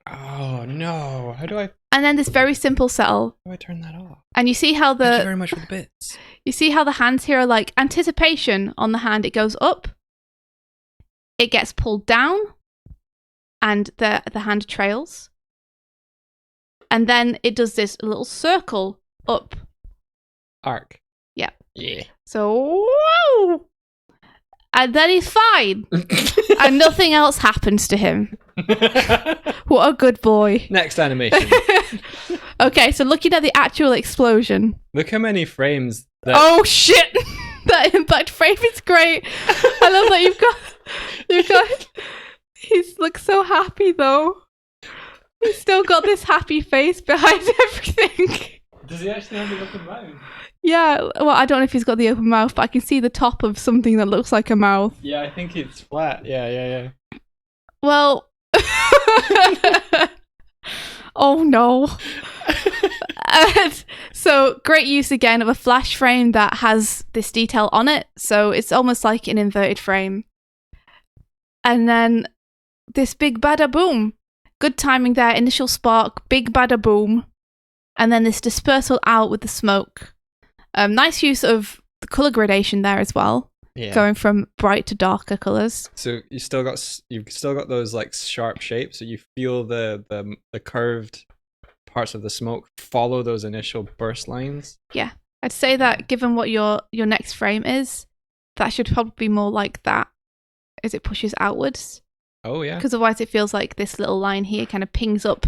Oh no. How do I... And then this very simple settle. How do I turn that off? And you see how Thank you very much for the bits. You see how the hands here are like anticipation on the hand. It goes up. It gets pulled down. And the hand trails. And then it does this little circle up. Arc. Yeah. Yeah. So, whoa! And then he's fine. And nothing else happens to him. What a good boy. Next animation. Okay, so looking at the actual explosion. Look how many frames that... Oh shit! That impact frame is great. I love that you've got he looks so happy though. He's still got this happy face behind everything. Does he actually have the open mouth? Yeah, well, I don't know if he's got the open mouth, but I can see the top of something that looks like a mouth. Yeah, I think it's flat. Yeah. Well... Oh no. So great use again of a flash frame that has this detail on it. So it's almost like an inverted frame. And then this big bada boom. Good timing there. Initial spark, big bada boom. And then this dispersal out with the smoke. Nice use of the color gradation there as well. Yeah. Going from bright to darker colors. So you've still got those like sharp shapes. So you feel the curved parts of the smoke follow those initial burst lines. Yeah, I'd say that given what your next frame is, that should probably be more like that as it pushes outwards. Oh yeah. Because otherwise it feels like this little line here kind of pings up.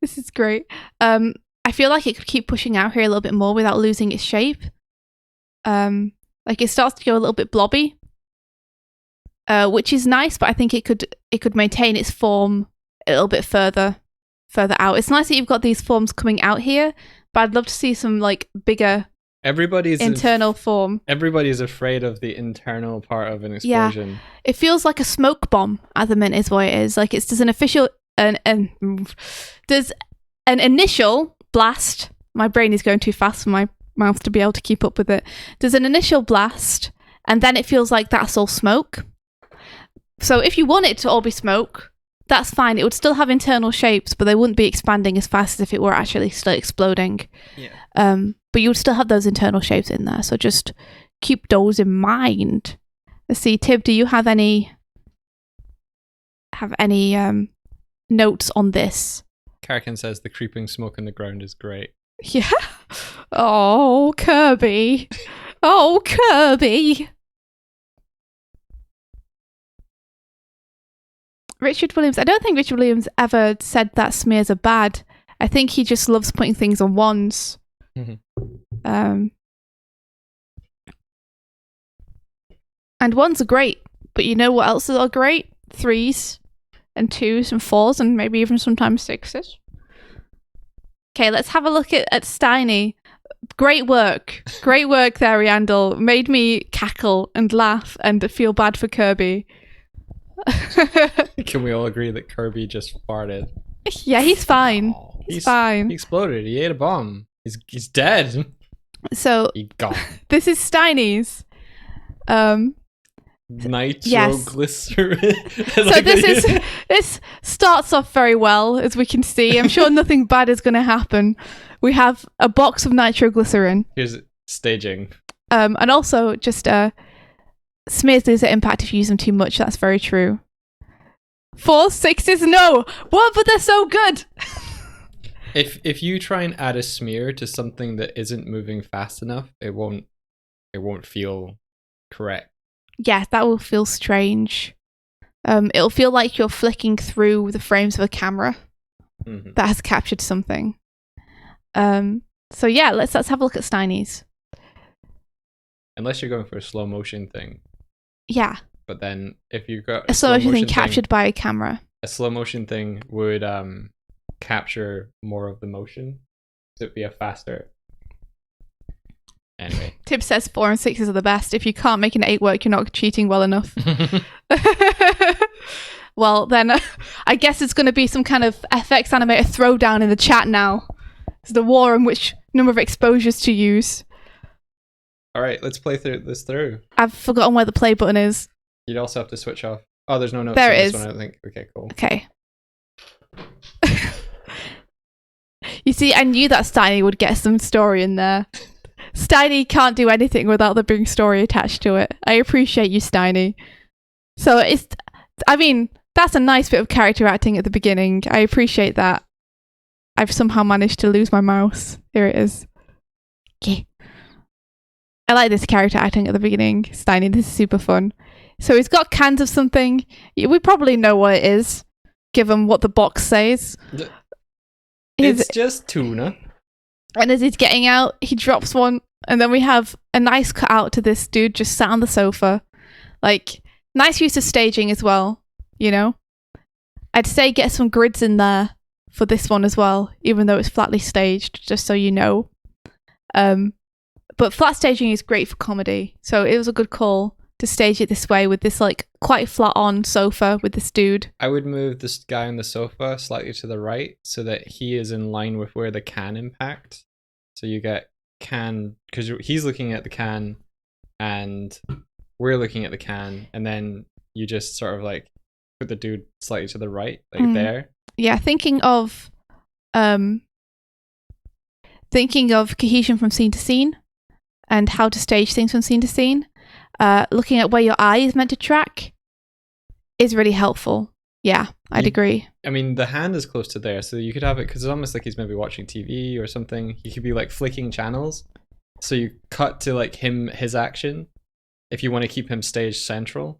This is great. I feel like it could keep pushing out here a little bit more without losing its shape. Like it starts to go a little bit blobby, which is nice, but I think it could maintain its form a little bit further out. It's nice that you've got these forms coming out here, but I'd love to see some like bigger internal form. Everybody's afraid of the internal part of an explosion. Yeah. It feels like a smoke bomb at the minute is what it is. Like there's an initial blast. My brain is going too fast for my mouth to be able to keep up with it. There's an initial blast, and then it feels like that's all smoke. So if you want it to all be smoke, that's fine. It would still have internal shapes, but they wouldn't be expanding as fast as if it were actually still exploding. Yeah. But you would still have those internal shapes in there. So just keep those in mind. Let's see, Tib, do you have any notes on this? Karakin says the creeping smoke in the ground is great. Yeah. Oh, Kirby. Oh, Kirby. Richard Williams. I don't think Richard Williams ever said that smears are bad. I think he just loves putting things on ones. And ones are great, but you know what else are great? 3s and 2s and 4s and maybe even sometimes 6s. Okay, let's have a look at Steiny. Great work. Great work there, Riandel. Made me cackle and laugh and feel bad for Kirby. Can we all agree that Kirby just farted? Yeah, he's fine. Oh, he's fine. He exploded. He ate a bomb. He's dead. So He gone. this is Steiny's. Nitroglycerin. So this starts off very well, as we can see. I'm sure nothing bad is going to happen. We have a box of nitroglycerin. Here's staging. And also just smears lose their impact if you use them too much. That's very true. 4 6s, no. What? But they're so good. If you try and add a smear to something that isn't moving fast enough, it won't feel correct. Yeah, that will feel strange. It'll feel like you're flicking through the frames of a camera that has captured something. So yeah, let's have a look at Steiny's. Unless you're going for a slow motion thing. Yeah. But then if you've got a slow motion thing captured by a camera. A slow motion thing would capture more of the motion. So it'd be a faster. Anyway. Tib says 4 and 6s are the best. If you can't make an 8 work, you're not cheating well enough. Well, then I guess it's going to be some kind of FX animator throwdown in the chat now. It's the war on which number of exposures to use. All right, let's play this through. I've forgotten where the play button is. You'd also have to switch off. Oh, there's no notes. There on it this is. One, I don't think. Okay, cool. Okay. You see, I knew that Steiny would get some story in there. Steiny can't do anything without there being story attached to it. I appreciate you, Steiny. So that's a nice bit of character acting at the beginning. I appreciate that. I've somehow managed to lose my mouse. Here it is. Okay. I like this character acting at the beginning. Steiny, this is super fun. So he's got cans of something. We probably know what it is, given what the box says. It's just tuna. And as he's getting out, he drops one. And then we have a nice cut out to this dude just sat on the sofa. Like, nice use of staging as well, you know? I'd say get some grids in there for this one as well, even though it's flatly staged, just so you know. But flat staging is great for comedy. So it was a good call to stage it this way with this like quite flat on sofa with this dude. I would move this guy on the sofa slightly to the right so that he is in line with where the can impact. So you get can, because he's looking at the can and we're looking at the can, and then you just sort of like put the dude slightly to the right, like there. Yeah, thinking of cohesion from scene to scene and how to stage things from scene to scene. Looking at where your eye is meant to track is really helpful. Yeah, I'd agree. I mean, the hand is close to there, so you could have it, because it's almost like he's maybe watching TV or something. He could be like flicking channels. So you cut to like his action, if you want to keep him stage central,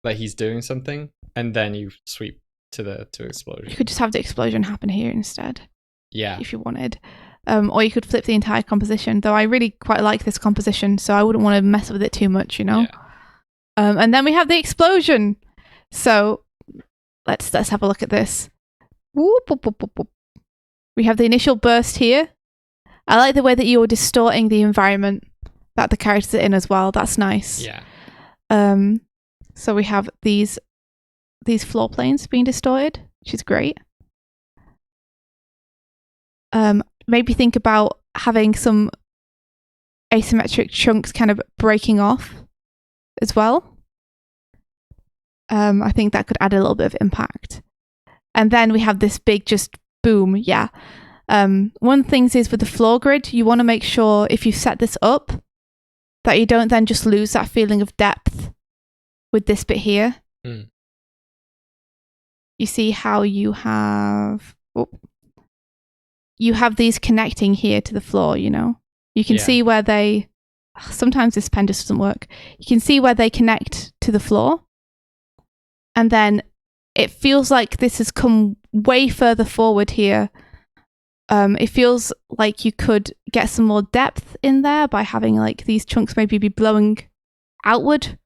like he's doing something, and then you sweep to explosion. You could just have the explosion happen here instead. Yeah. If you wanted. Or you could flip the entire composition, though I really quite like this composition, so I wouldn't want to mess with it too much, you know? Yeah. And then we have the explosion. So let's have a look at this. Whoop, whoop, whoop, whoop, whoop. We have the initial burst here. I like the way that you're distorting the environment that the characters are in as well. That's nice. Yeah. So we have these floor planes being distorted, which is great. Maybe think about having some asymmetric chunks kind of breaking off as well. I think that could add a little bit of impact. And then we have this big just boom. Yeah. One of the things is with the floor grid, you want to make sure if you set this up that you don't then just lose that feeling of depth with this bit here. You see how you have these connecting here to the floor, you know? You can see where they... Sometimes this pen just doesn't work. You can see where they connect to the floor. And then it feels like this has come way further forward here. It feels like you could get some more depth in there by having like these chunks maybe be blowing outward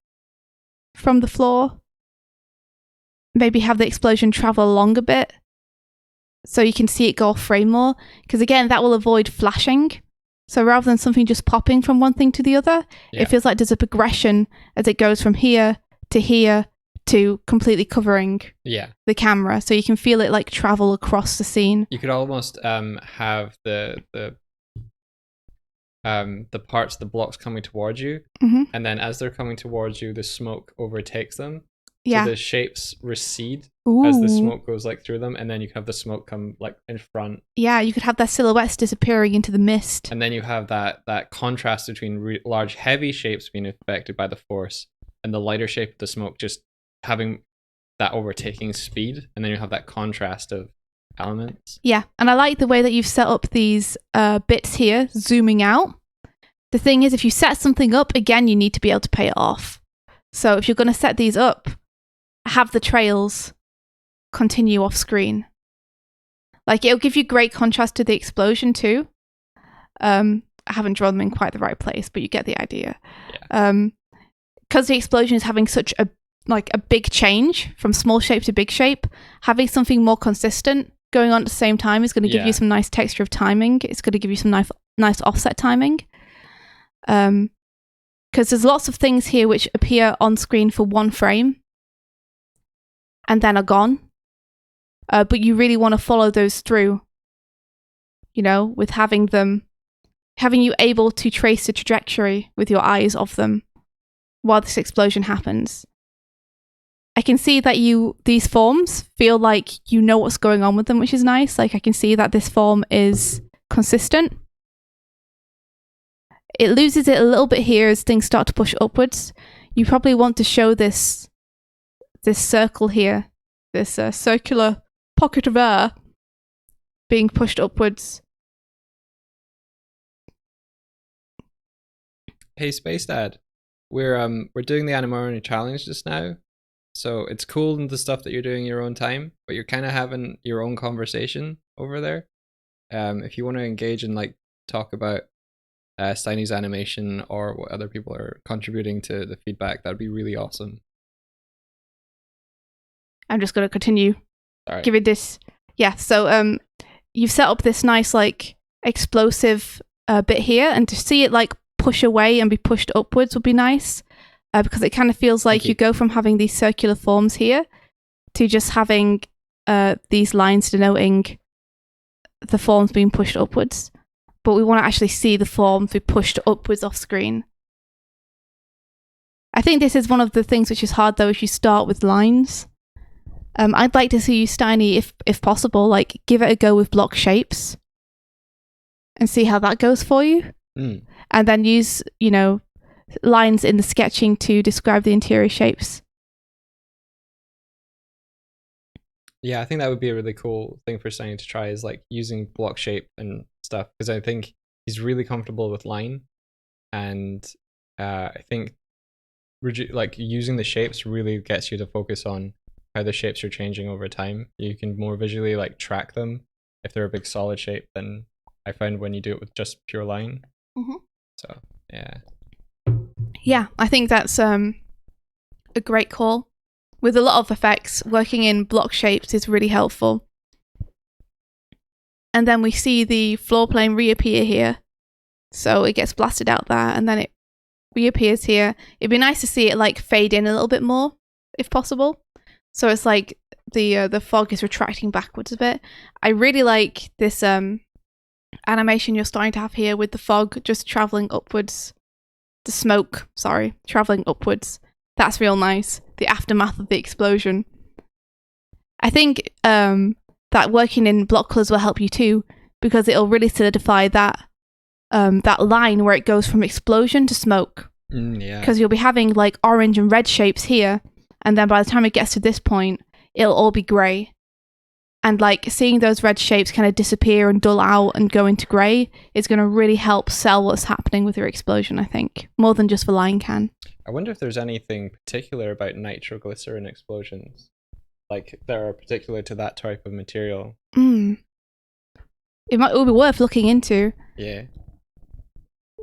from the floor. Maybe have the explosion travel along a bit so you can see it go off frame more. Because again, that will avoid flashing. So rather than something just popping from one thing to the other, it feels like there's a progression as it goes from here to completely covering the camera. So you can feel it like travel across the scene. You could almost have the parts, the blocks coming towards you. And then as they're coming towards you, the smoke overtakes them. So the shapes recede as the smoke goes like through them, and then you can have the smoke come like in front. Yeah, you could have their silhouettes disappearing into the mist. And then you have that contrast between large heavy shapes being affected by the force and the lighter shape of the smoke just having that overtaking speed, and then you have that contrast of elements. Yeah, and I like the way that you've set up these bits here, zooming out. The thing is, if you set something up, again, you need to be able to pay it off. So if you're going to set these up, have the trails continue off screen. Like, it'll give you great contrast to the explosion too. I haven't drawn them in quite the right place, but you get the idea. Because the explosion is having such a big change from small shape to big shape, having something more consistent going on at the same time is going to give you some nice texture of timing. It's going to give you some nice offset timing. Because there's lots of things here which appear on screen for one frame and then are gone. But you really want to follow those through, you know, with having you able to trace the trajectory with your eyes of them while this explosion happens. I can see that these forms feel like you know what's going on with them, which is nice. Like, I can see that this form is consistent. It loses it a little bit here as things start to push upwards. You probably want to show this circle here, this circular pocket of air being pushed upwards. Hey, Space Dad, we're doing the Animate challenge just now. So it's cool in the stuff that you're doing in your own time, but you're kind of having your own conversation over there. If you want to engage and like talk about Steiny's animation or what other people are contributing to the feedback, that'd be really awesome. I'm just going to continue. Give it this. Yeah, so you've set up this nice like explosive bit here, and to see it like push away and be pushed upwards would be nice. Because it kind of feels like you go from having these circular forms here to just having these lines denoting the forms being pushed upwards. But we want to actually see the forms be pushed upwards off screen. I think this is one of the things which is hard though if you start with lines. I'd like to see you, Steiny, if possible, like give it a go with block shapes and see how that goes for you. And then use, you know, lines in the sketching to describe the interior shapes. Yeah, I think that would be a really cool thing for Steiny to try, is like using block shape and stuff, because I think he's really comfortable with line, and I think like using the shapes really gets you to focus on how the shapes are changing over time. You can more visually like track them if they're a big solid shape than I find when you do it with just pure line. So yeah, I think that's a great call. With a lot of effects, working in block shapes is really helpful. And then we see the floor plane reappear here. So it gets blasted out there and then it reappears here. It'd be nice to see it like fade in a little bit more, if possible. So it's like the fog is retracting backwards a bit. I really like this animation you're starting to have here with the fog just traveling upwards. The smoke, sorry, traveling upwards. That's real nice. The aftermath of the explosion. I think that working in block colors will help you too, because it'll really solidify that that line where it goes from explosion to smoke. Yeah. Because you'll be having like orange and red shapes here, and then by the time it gets to this point, it'll all be grey. And like seeing those red shapes kind of disappear and dull out and go into grey is going to really help sell what's happening with your explosion, I think, more than just the line can. I wonder if there's anything particular about nitroglycerin explosions, like that are particular to that type of material. It will be worth looking into. Yeah.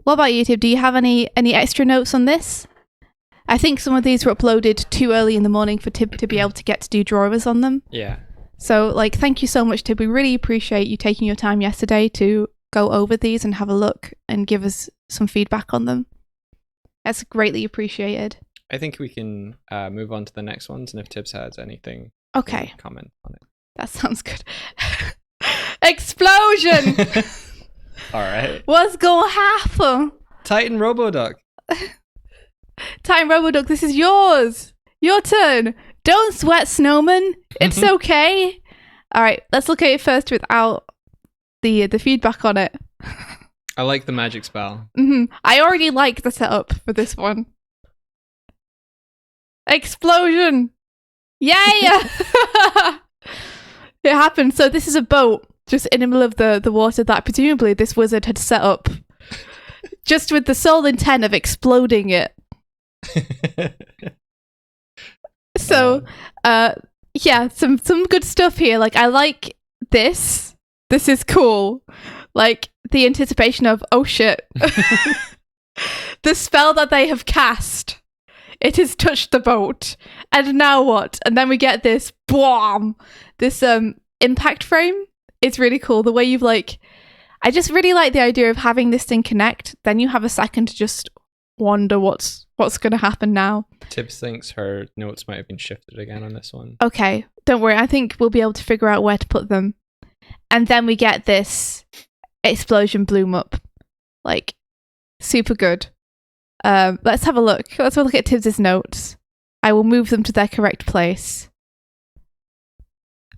What about you, Tib? Do you have any extra notes on this? I think some of these were uploaded too early in the morning for Tib to be able to get to do drawovers on them. Yeah. So, like, thank you so much, Tib. We really appreciate you taking your time yesterday to go over these and have a look and give us some feedback on them. That's greatly appreciated. I think we can move on to the next ones, and if Tibbs has anything, okay, comment on it. That sounds good. Explosion! All right. What's gonna happen? Titan Roboduck. Titan Roboduck, this is yours. Your turn. Don't sweat, Snowman. It's okay. All right, let's look at it first without the feedback on it. I like the magic spell. I already like the setup for this one. Explosion! Yay! It happened. So this is a boat just in the middle of the water that presumably this wizard had set up just with the sole intent of exploding it. So, yeah, some good stuff here. Like, I like this. This is cool. Like, the anticipation of, oh shit. The spell that they have cast. It has touched the boat. And now what? And then we get this, boom! This impact frame. It's really cool. The way you've, like... I just really like the idea of having this thing connect. Then you have a second to just wonder what's going to happen now. Tibbs thinks her notes might have been shifted again on this one. Okay, don't worry. I think we'll be able to figure out where to put them. And then we get this explosion bloom up. Like, super good. Let's have a look. Let's have a look at Tibbs' notes. I will move them to their correct place.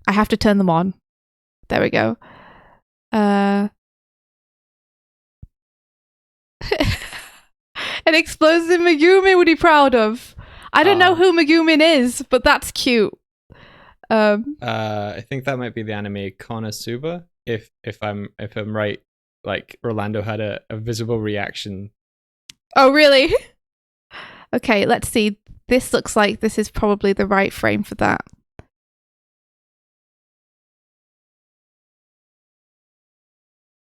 I have to turn them on. There we go. It explodes in Megumin would be proud of. I don't know who Megumin is, but that's cute. I think that might be the anime Konosuba. If I'm right, like Orlando had a visible reaction. Oh really? Okay, let's see. This looks like this is probably the right frame for that.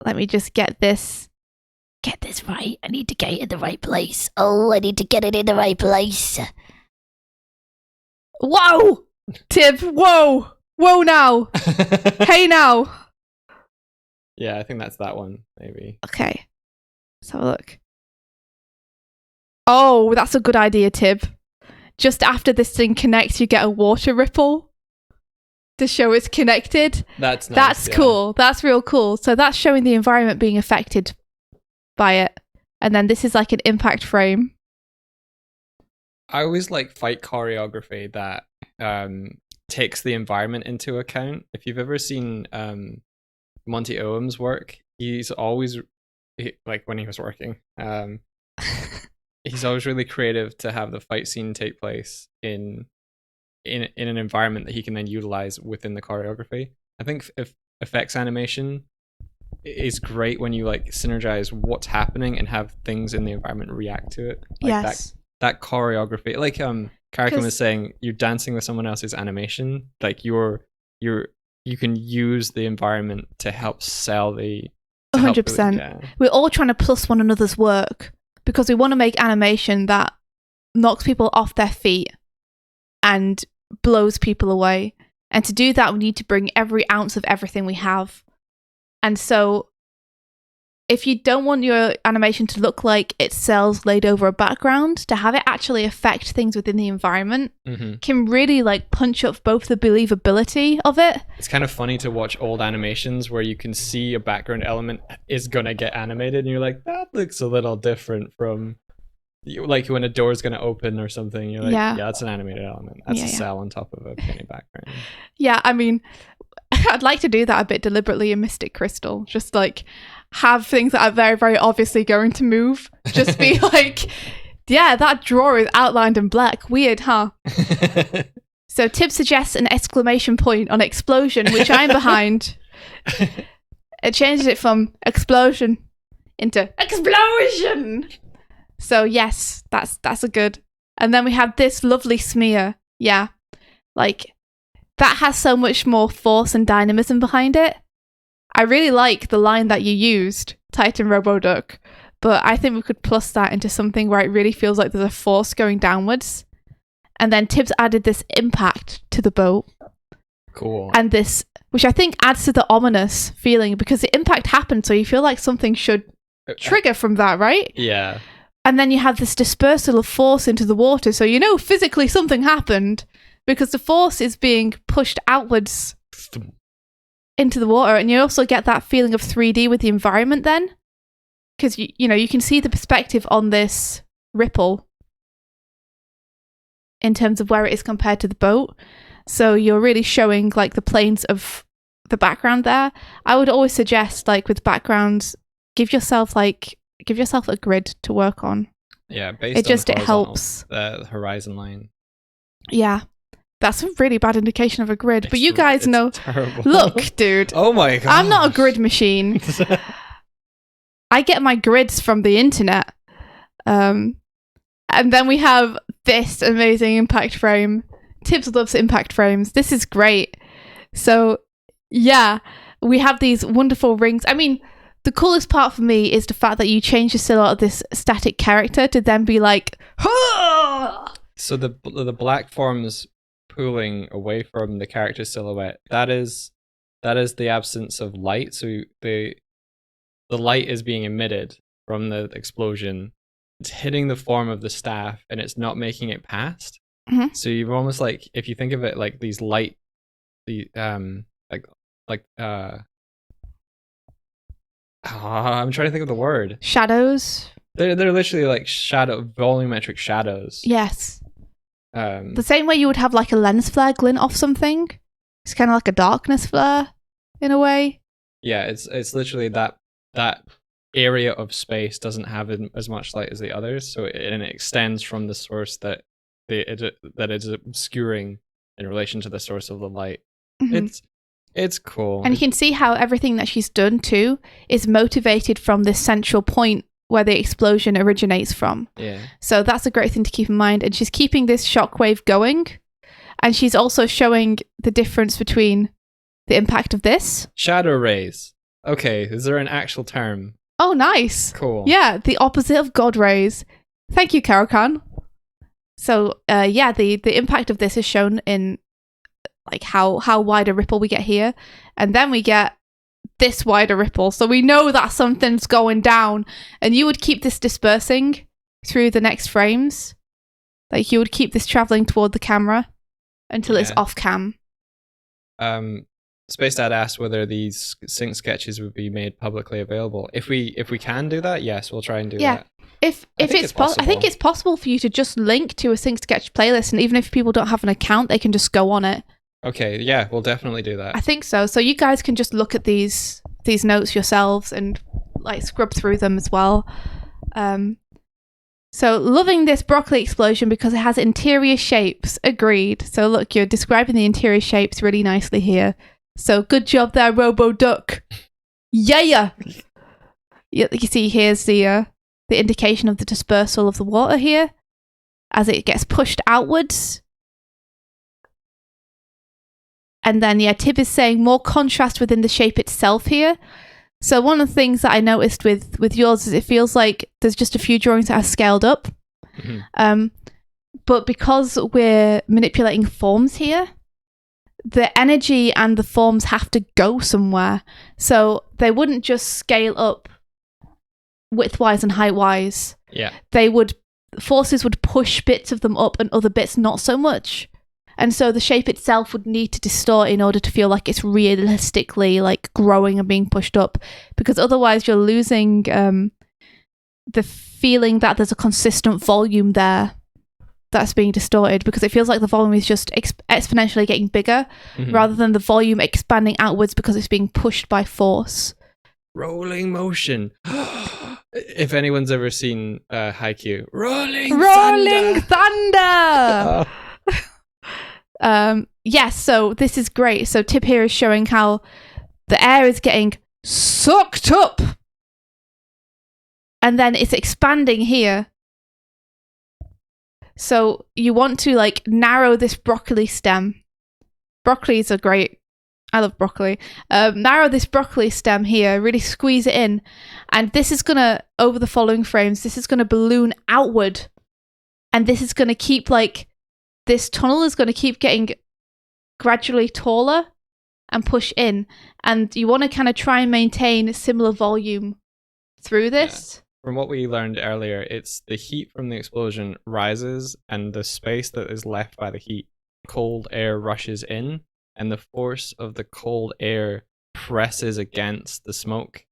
Let me just get this right. I need to get it in the right place. Oh, I need to get it in the right place. Whoa! Tib, whoa! Whoa now! Hey now! Yeah, I think that's that one, maybe. Okay. Let's have a look. Oh, that's a good idea, Tib. Just after this thing connects, you get a water ripple to show it's connected. That's nice, That's cool. That's real cool. So that's showing the environment being affected by it. And then this is like an impact frame. I always like fight choreography that takes the environment into account. If you've ever seen Monty Oham's work, he's always, like when he was working, he's always really creative to have the fight scene take place in an environment that he can then utilize within the choreography. I think if effects animation is great when you like synergize what's happening and have things in the environment react to it. Like yes. That choreography, like Karakin was saying, you're dancing with someone else's animation. Like you can use the environment to help sell the 100%. We're all trying to plus one another's work because we want to make animation that knocks people off their feet and blows people away. And to do that, we need to bring every ounce of everything we have. And so if you don't want your animation to look like it's cells laid over a background, to have it actually affect things within the environment can really like punch up both the believability of it. It's kind of funny to watch old animations where you can see a background element is gonna get animated and you're like, that looks a little different from like when a door is gonna open or something. You're like, yeah, that's an animated element. That's a cell on top of a painted background. Yeah, I mean, I'd like to do that a bit deliberately in Mystic Crystal. Just like have things that are very, very obviously going to move. Just be like, yeah, that drawer is outlined in black. Weird, huh? So Tib suggests an exclamation point on explosion, which I'm behind. It changes it from explosion into explosion. So yes, that's a good. And then we have this lovely smear. Yeah, like that has so much more force and dynamism behind it. I really like the line that you used, Titan Roboduck, but I think we could plus that into something where it really feels like there's a force going downwards. And then Tibbs added this impact to the boat. Cool. And this, which I think adds to the ominous feeling because the impact happened, so you feel like something should trigger from that, right? Yeah. And then you have this dispersal of force into the water, so you know physically something happened because the force is being pushed outwards into the water, and you also get that feeling of 3D with the environment then, because you know you can see the perspective on this ripple in terms of where it is compared to the boat, so you're really showing like the planes of the background there. I would always suggest, like with backgrounds, give yourself a grid to work on. Yeah, it helps the horizon line. Yeah. That's a really bad indication of a grid, but you guys know. Terrible. Look, dude. Oh my god. I'm not a grid machine. I get my grids from the internet. And then we have this amazing impact frame. Tibbs loves impact frames. This is great. So, yeah, we have these wonderful rings. I mean, the coolest part for me is the fact that you change the silhouette of this static character to then be like, Hah! So the black forms pulling away from the character silhouette, that is the absence of light. So the light is being emitted from the explosion. It's hitting the form of the staff and it's not making it past. So you've almost like, if you think of it like these light, I'm trying to think of the word. Shadows. They're literally like volumetric shadows. Yes. The same way you would have like a lens flare glint off something. It's kind of like a darkness flare in a way. Yeah, it's literally that area of space doesn't have as much light as the others, so it extends from the source that it's obscuring in relation to the source of the light. It's cool. And you can see how everything that she's done too is motivated from this central point where the explosion originates from. Yeah. So that's a great thing to keep in mind. And she's keeping this shockwave going. And she's also showing the difference between the impact of this. Shadow rays. Okay, is there an actual term? Oh, nice. Cool. Yeah, the opposite of God rays. Thank you, Karokan. So, the impact of this is shown in like how wide a ripple we get here. And then we get this wider ripple, so we know that something's going down, and you would keep this dispersing through the next frames, like you would keep this traveling toward the camera until it's off cam. Space Dad asked whether these sync sketches would be made publicly available. If we can do that, yes, we'll try and do that. If it's possible, I think it's possible for you to just link to a sync sketch playlist, and even if people don't have an account, they can just go on it. Okay, yeah, we'll definitely do that. I think so. So you guys can just look at these notes yourselves and like scrub through them as well. So loving this broccoli explosion because it has interior shapes. Agreed. So look, you're describing the interior shapes really nicely here. So good job there, Roboduck. Yeah. You see here's the indication of the dispersal of the water here as it gets pushed outwards. And then, Tib is saying more contrast within the shape itself here. So one of the things that I noticed with yours is it feels like there's just a few drawings that are scaled up. But because we're manipulating forms here, the energy and the forms have to go somewhere. So they wouldn't just scale up width-wise and height-wise, forces would push bits of them up and other bits not so much. And so the shape itself would need to distort in order to feel like it's realistically like growing and being pushed up, because otherwise you're losing the feeling that there's a consistent volume there that's being distorted, because it feels like the volume is just exponentially getting bigger rather than the volume expanding outwards because it's being pushed by force. Rolling motion. If anyone's ever seen Haikyuu, rolling thunder. Yes, so this is great. So Tip here is showing how the air is getting sucked up and then it's expanding here. So you want to like narrow this broccoli stem. Broccolis are great. I love broccoli. Narrow this broccoli stem here, really squeeze it in. And this is going to, over the following frames, this is going to balloon outward. And this is going to keep like, this tunnel is going to keep getting gradually taller and push in. And you want to kind of try and maintain a similar volume through this. Yeah. From what we learned earlier, it's the heat from the explosion rises and the space that is left by the heat, cold air rushes in, and the force of the cold air presses against the smoke.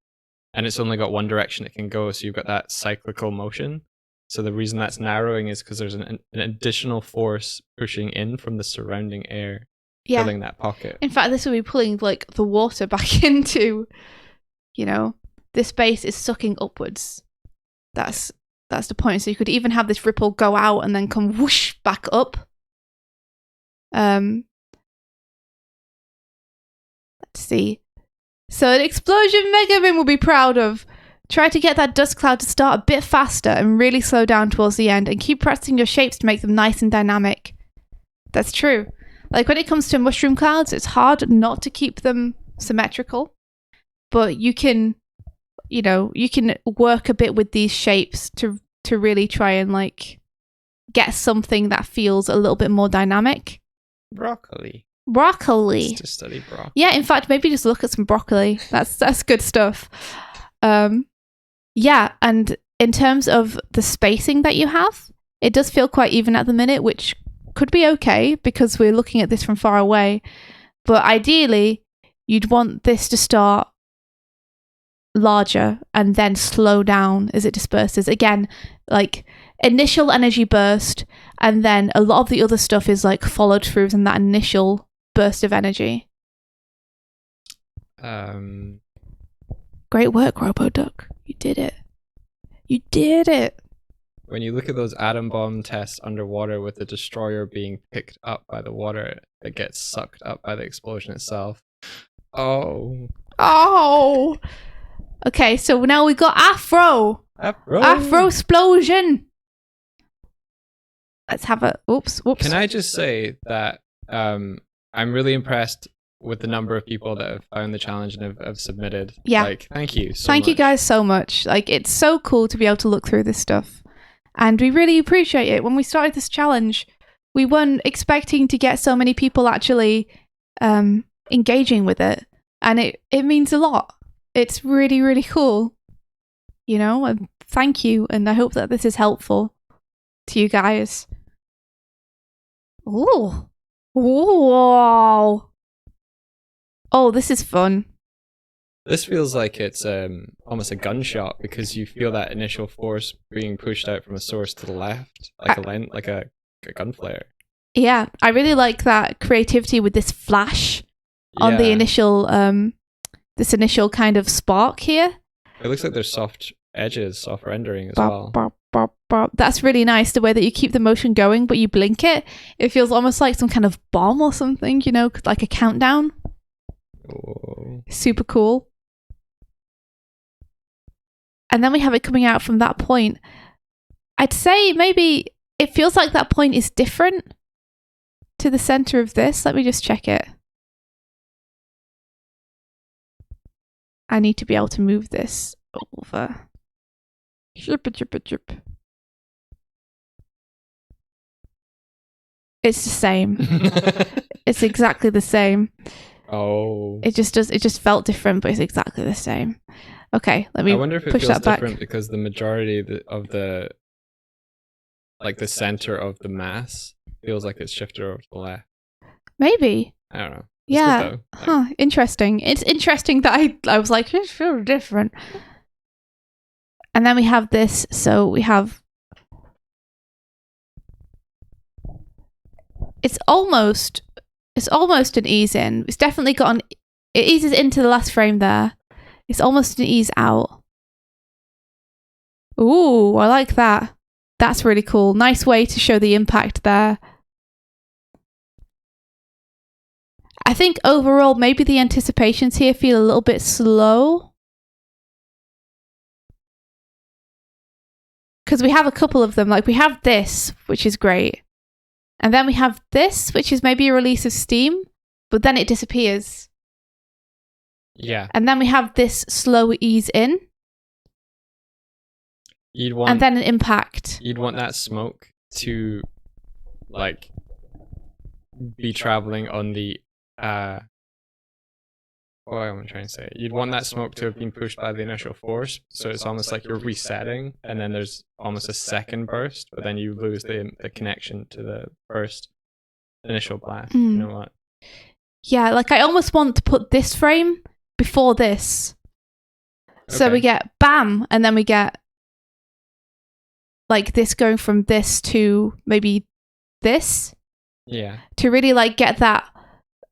And it's only got one direction it can go, so you've got that cyclical motion. So the reason that's narrowing is because there's an additional force pushing in from the surrounding air, filling that pocket. In fact, this will be pulling like the water back into, this space is sucking upwards. That's the point. So you could even have this ripple go out and then come whoosh back up. Let's see. So an explosion Megamin will be proud of. Try to get that dust cloud to start a bit faster and really slow down towards the end, and keep pressing your shapes to make them nice and dynamic. That's true. Like when it comes to mushroom clouds, it's hard not to keep them symmetrical, but you can work a bit with these shapes to really try and like get something that feels a little bit more dynamic. Broccoli. Just to study broccoli. Yeah, in fact, maybe just look at some broccoli. That's good stuff. Yeah, and in terms of the spacing that you have, it does feel quite even at the minute, which could be okay because we're looking at this from far away. But ideally, you'd want this to start larger and then slow down as it disperses. Again, like initial energy burst, and then a lot of the other stuff is like followed through in that initial burst of energy. Great work, RoboDuck. You did it. You did it. When you look at those atom bomb tests underwater with the destroyer being picked up by the water, it gets sucked up by the explosion itself. Oh. Okay, so now we got Afro. Afro-splosion. Let's have a... Oops. Can I just say that I'm really impressed with the number of people that have found the challenge and have submitted. Yeah. Like, thank you so much. Thank you guys so much. Like, it's so cool to be able to look through this stuff. And we really appreciate it. When we started this challenge, we weren't expecting to get so many people actually engaging with it. And it means a lot. It's really, really cool. And thank you. And I hope that this is helpful to you guys. Ooh. Whoa. Oh, this is fun. This feels like it's almost a gunshot because you feel that initial force being pushed out from a source to the left, like a gun flare. Yeah, I really like that creativity with this flash on the initial, this initial kind of spark here. It looks like there's soft edges, soft rendering as well. That's really nice, the way that you keep the motion going, but you blink it. It feels almost like some kind of bomb or something, like a countdown. Oh. Super cool. And then we have it coming out from that point. I'd say maybe it feels like that point is different to the center of this. Let me just check it. I need to be able to move this over. It's the same. It's exactly the same. Oh. It just felt different, but it's exactly the same. Okay, let me I wonder if it push feels that back. different because the majority of the like the center of the mass feels like it's shifted over to the left. Maybe. I don't know. It's Yeah. good, though. Like, Interesting. It's interesting that I was like, it feels different. And then we have this. So we have. It's almost an ease in. It's definitely got an. It eases into the last frame there. It's almost an ease out. Ooh, I like that. That's really cool. Nice way to show the impact there. I think overall, maybe the anticipations here feel a little bit slow. Because we have a couple of them. Like, we have this, which is great. And then we have this, which is maybe a release of Steam, but then it disappears. yeah. And then we have this slow ease in. And then an impact. You'd want that smoke to, like, be traveling on the, what am I trying to say? You'd want that smoke to have been pushed by the initial force, so it's almost like you're resetting, and then there's almost a second burst, but then you lose the connection to the first initial blast. You know what? Yeah, like I almost want to put this frame before this. So we get bam, and then we get like this going from this to maybe this. Yeah. To really like get that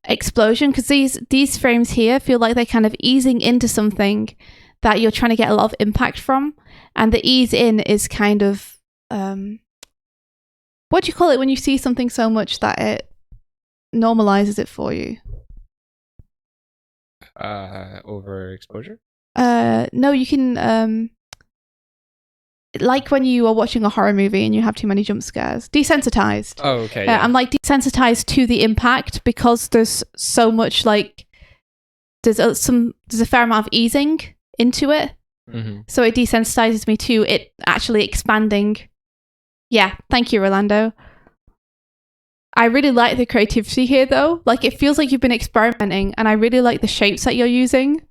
explosion, because these frames here feel like they're kind of easing into something that you're trying to get a lot of impact from, and the ease in is kind of what do you call it when you see something so much that it normalizes it for you? Overexposure? No, you can like when you are watching a horror movie and you have too many jump scares. Desensitized. Oh, okay. Yeah. I'm like desensitized to the impact because there's so much like there's a fair amount of easing into it. Mm-hmm. So it desensitizes me to it actually expanding. Yeah, thank you, Rolando. I really like the creativity here though. Like it feels like you've been experimenting, and I really like the shapes that you're using.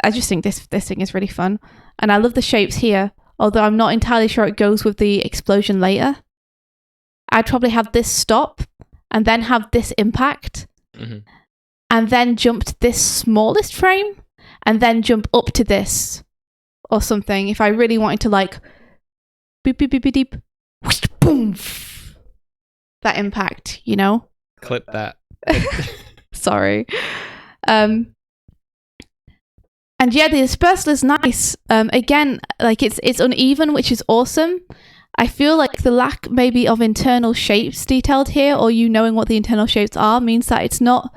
I just think this thing is really fun. And I love the shapes here. Although I'm not entirely sure it goes with the explosion later. I'd probably have this stop and then have this impact and then jump to this smallest frame and then jump up to this or something. If I really wanted to like beep, beep, beep, beep, beep, whoosh, boom, that impact, you know? Clip that. Sorry. And yeah, the dispersal is nice. Again, like it's uneven, which is awesome. I feel like the lack maybe of internal shapes detailed here, or you knowing what the internal shapes are, means that it's not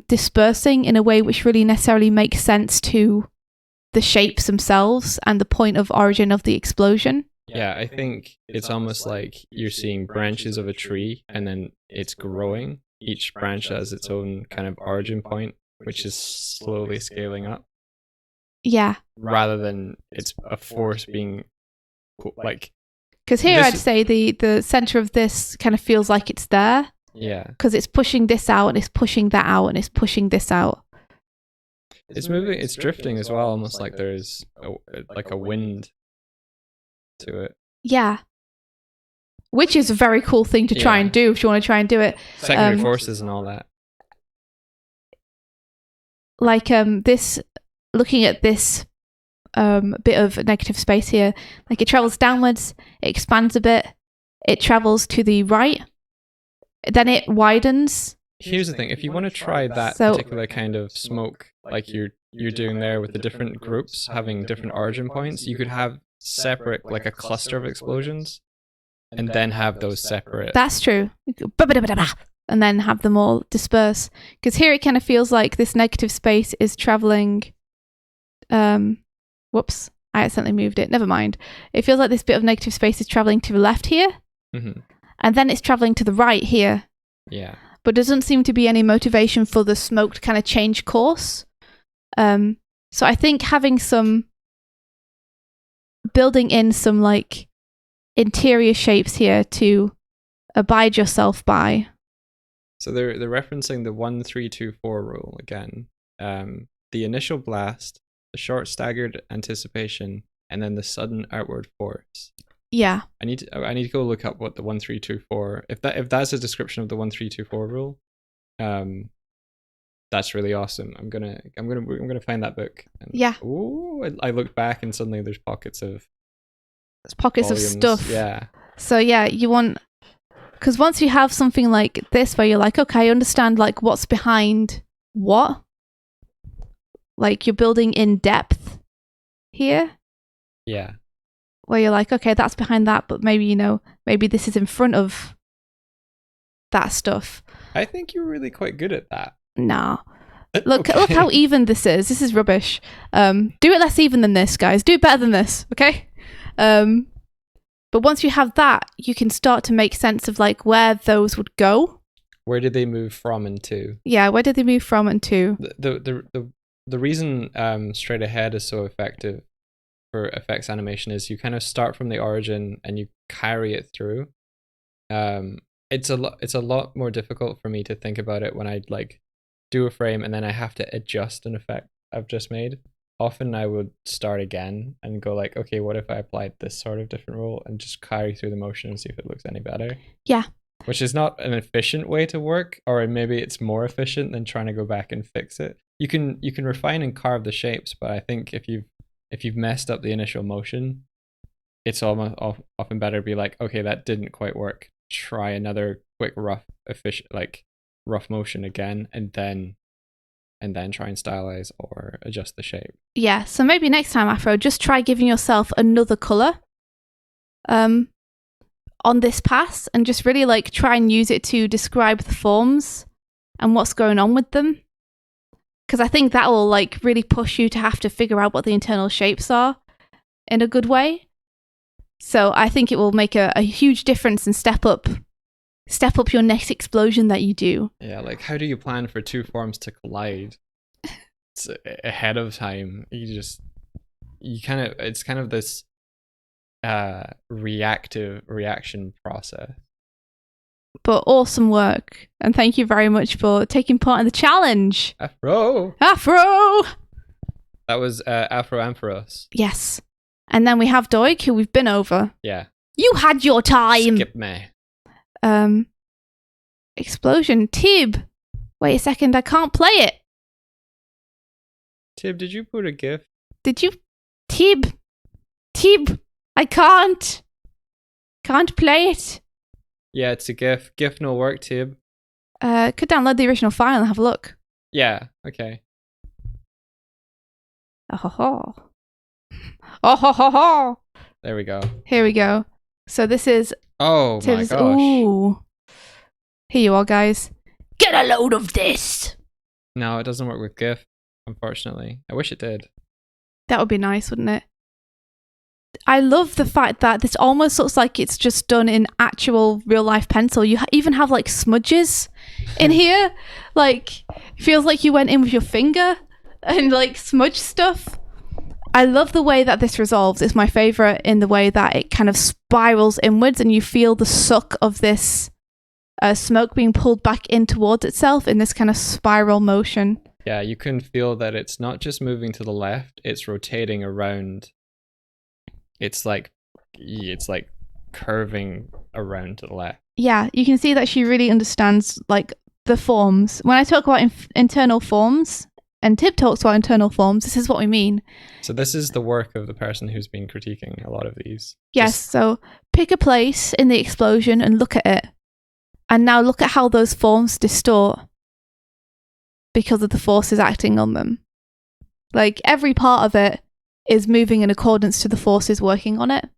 dispersing in a way which really necessarily makes sense to the shapes themselves and the point of origin of the explosion. Yeah, I think it's almost like you're seeing branches of a tree and then it's growing. Each branch has its own kind of origin point, which is slowly scaling up. Yeah. Rather than it's a force being like. Because here I'd say the center of this kind of feels like it's there. Yeah. Because it's pushing this out and it's pushing that out and it's pushing this out. It's moving, it's drifting as well, almost like there's a wind to it. Yeah. Which is a very cool thing to try and do if you want to try and do it. Secondary forces and all that. Like this, looking at this bit of negative space here, like it travels downwards, it expands a bit, it travels to the right, then it widens. Here's the thing, if you want to try that particular kind of smoke, like you're doing there with the different groups having different origin points, you could have separate, like a cluster of explosions, and then have those separate. That's true. And then have them all disperse. Because here it kind of feels like this negative space is traveling. Whoops, I accidentally moved it. Never mind. It feels like this bit of negative space is traveling to the left here. Mm-hmm. And then it's traveling to the right here. Yeah. But doesn't seem to be any motivation for the smoke to kind of change course. So I think having building in some like interior shapes here to abide yourself by. So they're referencing the 1-3-2-4 rule again. The initial blast the short staggered anticipation, and then the sudden outward force. Yeah. I need to go look up what the 1324. If that's a description of the 1324 rule, that's really awesome. I'm gonna find that book. And, yeah. Ooh, I looked back and suddenly there's pockets of stuff. Yeah. So yeah, you want, because once you have something like this where you're like, okay, I understand like what's behind what, like you're building in depth here. Yeah. Where you're like, okay, that's behind that, but maybe, maybe this is in front of that stuff. I think you're really quite good at that. Nah. Look how even this is. This is rubbish. Do it less even than this, guys. Do it better than this, okay? But once you have that, you can start to make sense of like where those would go. Where did they move from and to? Yeah, where did they move from and to? The reason straight ahead is so effective for effects animation is you kind of start from the origin and you carry it through. It's a lot more difficult for me to think about it when I like do a frame and then I have to adjust an effect I've just made. Often I would start again and go like, okay, what if I applied this sort of different rule and just carry through the motion and see if it looks any better? Yeah. Which is not an efficient way to work, or maybe it's more efficient than trying to go back and fix it. You can refine and carve the shapes, but I think if you've messed up the initial motion, it's almost often better to be like, okay, that didn't quite work. Try another quick rough motion again, and then try and stylize or adjust the shape. Yeah, so maybe next time, Afro, just try giving yourself another color on this pass and just really like try and use it to describe the forms and what's going on with them. Because I think that will like really push you to have to figure out what the internal shapes are in a good way. So I think it will make a huge difference and step up your next explosion that you do. Yeah, like how do you plan for two forms to collide? It's ahead of time. It's kind of this reaction process. But awesome work, and thank you very much for taking part in the challenge. Afro. That was Afro Ampharos. Yes, and then we have Doig, who we've been over. Yeah. You had your time. Skip me. Explosion. Tib. Wait a second, I can't play it. Tib, did you put a GIF? Did you? Tib, I can't play it. Yeah, it's a GIF. GIF no work, Tib. Could download the original file and have a look. Yeah, okay. Oh ho ho. Oh ho ho ho. There we go. Here we go. So this is... Oh my gosh. Ooh. Here you are, guys. Get a load of this! No, it doesn't work with GIF, unfortunately. I wish it did. That would be nice, wouldn't it? I love the fact that this almost looks like it's just done in actual real-life pencil. You even have, like, smudges in here. Like, it feels like you went in with your finger and, like, smudged stuff. I love the way that this resolves. It's my favourite in the way that it kind of spirals inwards and you feel the suck of this smoke being pulled back in towards itself in this kind of spiral motion. Yeah, you can feel that it's not just moving to the left, it's rotating around. It's like curving around to the left. Yeah, you can see that she really understands like the forms. When I talk about internal forms, and Tib talks about internal forms, this is what we mean. So this is the work of the person who's been critiquing a lot of these. Yes, so pick a place in the explosion and look at it. And now look at how those forms distort because of the forces acting on them. Like every part of it is moving in accordance to the forces working on it.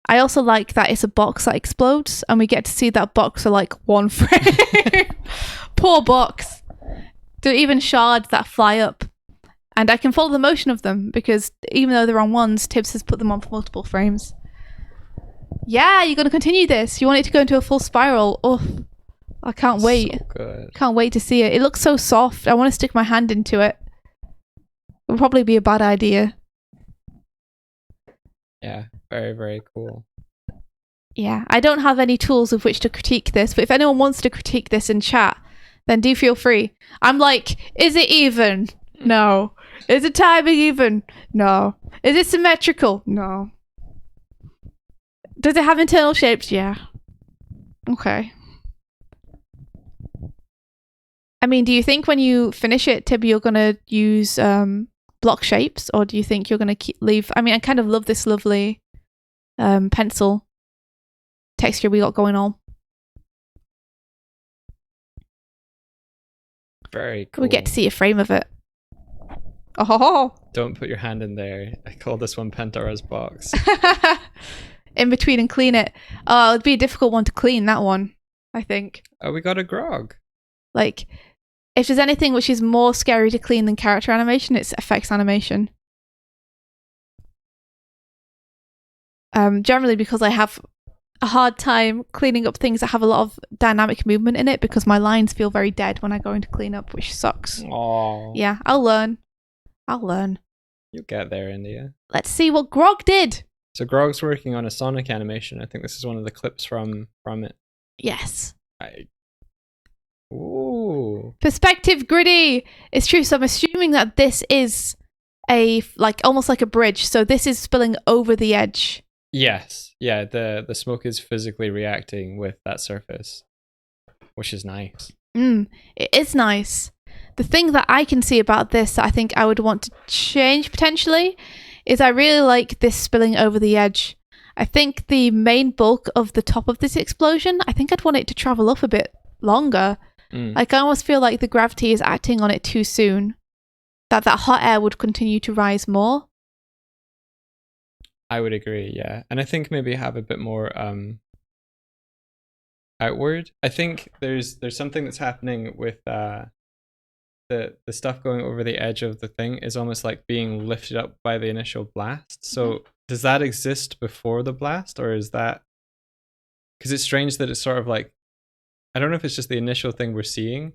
I also like that it's a box that explodes and we get to see that box for like one frame. Poor box. There are even shards that fly up. And I can follow the motion of them because even though they're on ones, Tibbs has put them on for multiple frames. Yeah, you're going to continue this. You want it to go into a full spiral. Oh, I can't wait. So good. Can't wait to see it. It looks so soft. I want to stick my hand into it. It would probably be a bad idea. Yeah, very, very cool. Yeah, I don't have any tools with which to critique this, but if anyone wants to critique this in chat, then do feel free. I'm like, is it even? No. Is the timing even? No. Is it symmetrical? No. Does it have internal shapes? Yeah. Okay. I mean, do you think when you finish it, Tib, you're going to use block shapes, or do you think you're going to leave... I mean, I kind of love this lovely pencil texture we got going on. Very cool. We get to see a frame of it. Oh! Don't put your hand in there. I call this one Pandora's box. In between and clean it. Oh, it'd be a difficult one to clean, that one, I think. Oh, we got a grog. Like, if there's anything which is more scary to clean than character animation, it's effects animation. Generally because I have a hard time cleaning up things that have a lot of dynamic movement in it, because my lines feel very dead when I go into clean up, which sucks. Aww. Yeah, I'll learn. You'll get there, India. Let's see what Grog did. So Grog's working on a Sonic animation. I think this is one of the clips from it. Yes. Ooh. Perspective gritty. It's true. So I'm assuming that this is almost like a bridge. So this is spilling over the edge. Yes. Yeah, the smoke is physically reacting with that surface, which is nice. It is nice. The thing that I can see about this that I think I would want to change potentially is I really like this spilling over the edge. I think the main bulk of the top of this explosion, I think I'd want it to travel up a bit longer. Like, I almost feel like the gravity is acting on it too soon. That hot air would continue to rise more. I would agree, yeah. And I think maybe have a bit more outward. I think there's something that's happening with the stuff going over the edge of the thing is almost like being lifted up by the initial blast. So does that exist before the blast, or is that... Because it's strange that it's sort of like... I don't know if it's just the initial thing we're seeing,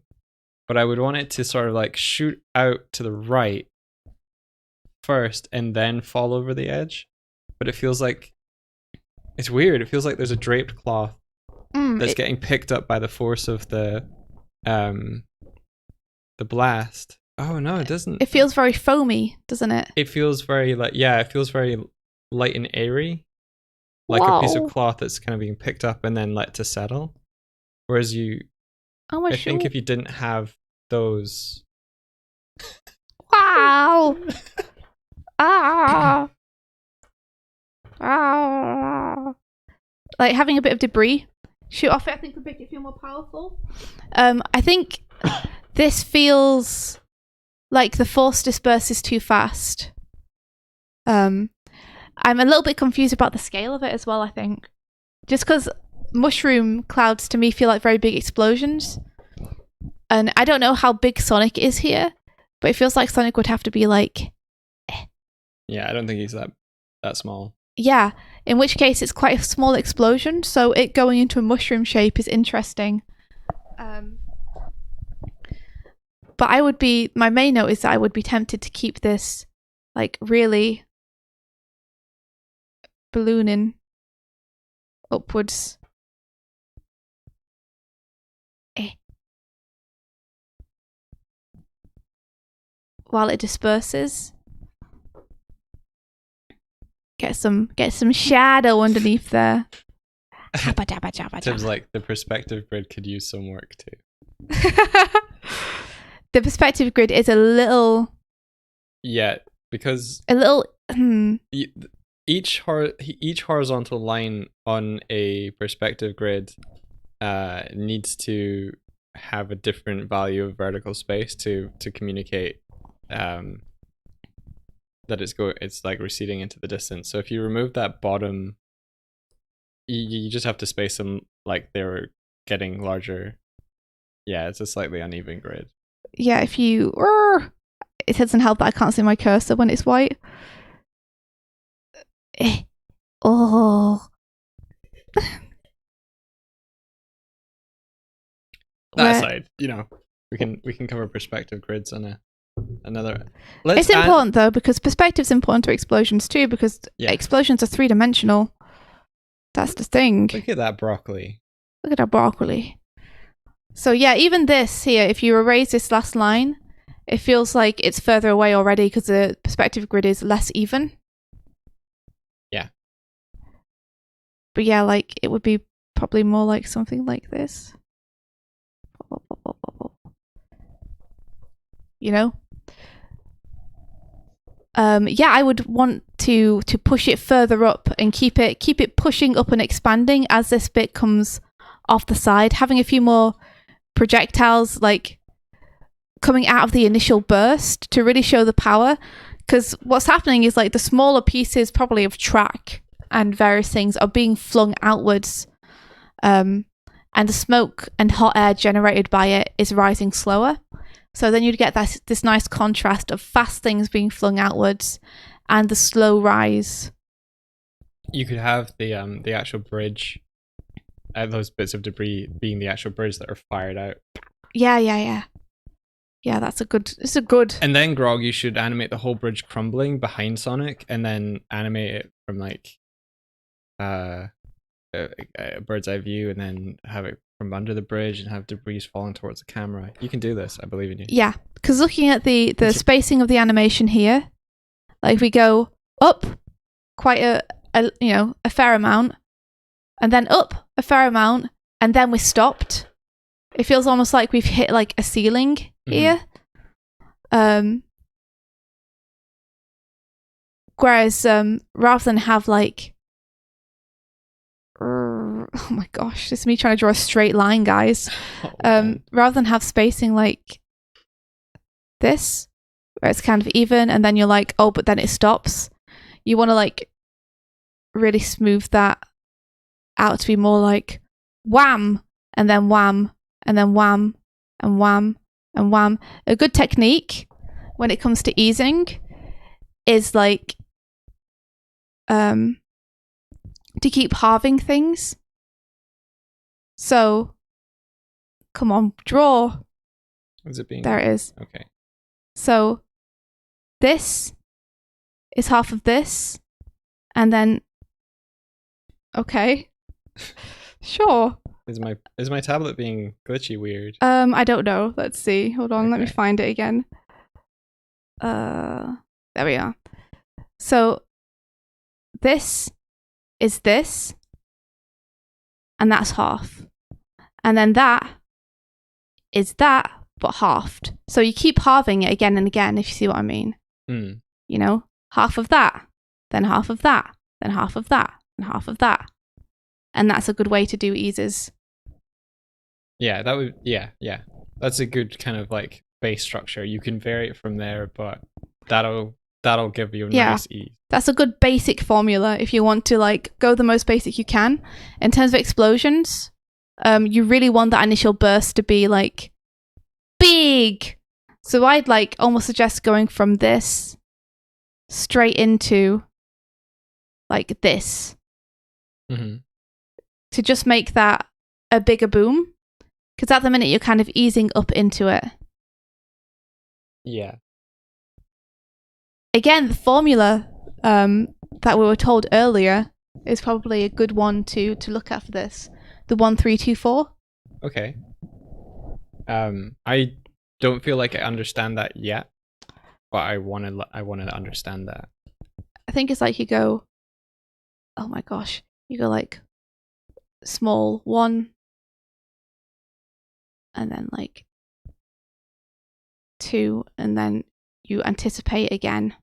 but I would want it to sort of like shoot out to the right first and then fall over the edge. But it feels like... It's weird. It feels like there's a draped cloth that's getting picked up by the force of the blast. Oh no, it doesn't. It feels very foamy, doesn't it? It feels very it feels very light and airy. Like a piece of cloth that's kind of being picked up and then let to settle. Whereas I think if you didn't have those... Wow! Like having a bit of debris shoot off it, I think would make it feel more powerful. I think this feels like the force disperses too fast. I'm a little bit confused about the scale of it as well, I think. Just because mushroom clouds to me feel like very big explosions. And I don't know how big Sonic is here, but it feels like Sonic would have to be like... Yeah, I don't think he's that small. Yeah, in which case it's quite a small explosion, so it going into a mushroom shape is interesting. But my main note is that I would be tempted to keep this like really ballooning upwards. While it disperses. Get some shadow underneath there. Seems like the perspective grid could use some work too. The perspective grid is a little... Yeah, because... A little... Each horizontal line on a perspective grid needs to have a different value of vertical space to communicate that it's like receding into the distance. So if you remove that bottom, you just have to space them like they were getting larger. Yeah, it's a slightly uneven grid. Yeah, if you... It doesn't help that I can't see my cursor when it's white. Oh. That aside, we can cover perspective grids on another. It's important though, because perspective's important to explosions too, because explosions are 3-dimensional. That's the thing. Look at that broccoli. Look at that broccoli. So yeah, even this here, if you erase this last line, it feels like it's further away already because the perspective grid is less even. Yeah. But yeah, like it would be probably more like something like this. You know? Yeah, I would want to push it further up and keep it pushing up and expanding as this bit comes off the side, having a few more projectiles like coming out of the initial burst to really show the power. Because what's happening is like the smaller pieces probably of track and various things are being flung outwards, and the smoke and hot air generated by it is rising slower. So then you'd get this nice contrast of fast things being flung outwards and the slow rise. You could have the actual bridge, those bits of debris being the actual bridge that are fired out. Yeah. Yeah, it's a good. And then Grog, you should animate the whole bridge crumbling behind Sonic, and then animate it from like a bird's eye view, and then have it from under the bridge and have debris falling towards the camera. You can do this. I believe in you. Yeah, because looking at the spacing of the animation here, like we go up quite a fair amount, and then up a fair amount, and then we stopped. It feels almost like we've hit like a ceiling here. Whereas rather than have like, oh my gosh, this is me trying to draw a straight line, guys. Rather than have spacing like this, where it's kind of even, and then you're like, oh, but then it stops. You want to like really smooth that out to be more like wham, and then wham, and then wham, and wham, and wham. A good technique when it comes to easing is like to keep halving things. So come on, draw. Is it being there? It is. Okay. So this is half of this, and then okay. Sure. Is my tablet being glitchy weird? I don't know. Let's see. Hold on, let me find it again. There we are. So this is this, and that's half. And then that is that, but halved. So you keep halving it again and again, if you see what I mean. You know, half of that, then half of that, then half of that, and half of that. And that's a good way to do eases. Yeah, that would, yeah. That's a good kind of like base structure. You can vary it from there, but that'll give you a nice ease. That's a good basic formula if you want to like go the most basic you can. In terms of explosions, you really want that initial burst to be like big. So I'd like almost suggest going from this straight into like this. To just make that a bigger boom. Because at the minute you're kind of easing up into it. Yeah. Again, the formula that we were told earlier is probably a good one to look at for this. The 1324. Okay. I don't feel like I understand that yet, but I want to understand that. I think it's like you go, oh my gosh, you go like small 1, and then like 2, and then you anticipate again.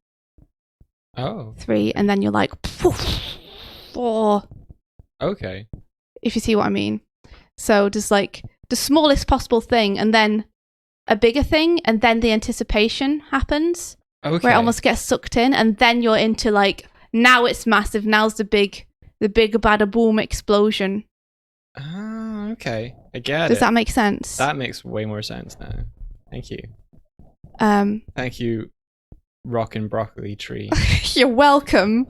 3, and then you're like 4. Okay. If you see what I mean. So just like the smallest possible thing, and then a bigger thing, and then the anticipation happens. Where it almost gets sucked in, and then you're into like, now it's massive, now's the big bada boom explosion. Okay. I get it. Does that make sense? That makes way more sense now. Thank you. Thank you, Rockin' Broccoli Tree. You're welcome.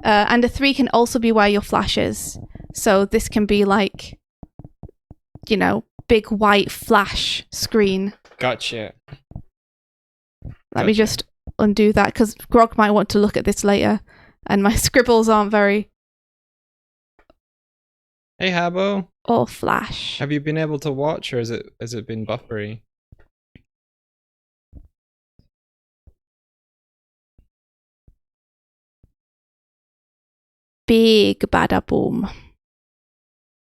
And a 3 can also be where your flash is. So this can be like, you know, big white flash screen. Gotcha. Let me just undo that, because Grog might want to look at this later, and my scribbles aren't very... Hey, Habbo. or flash. Have you been able to watch, or has it been buffery? Big bada boom.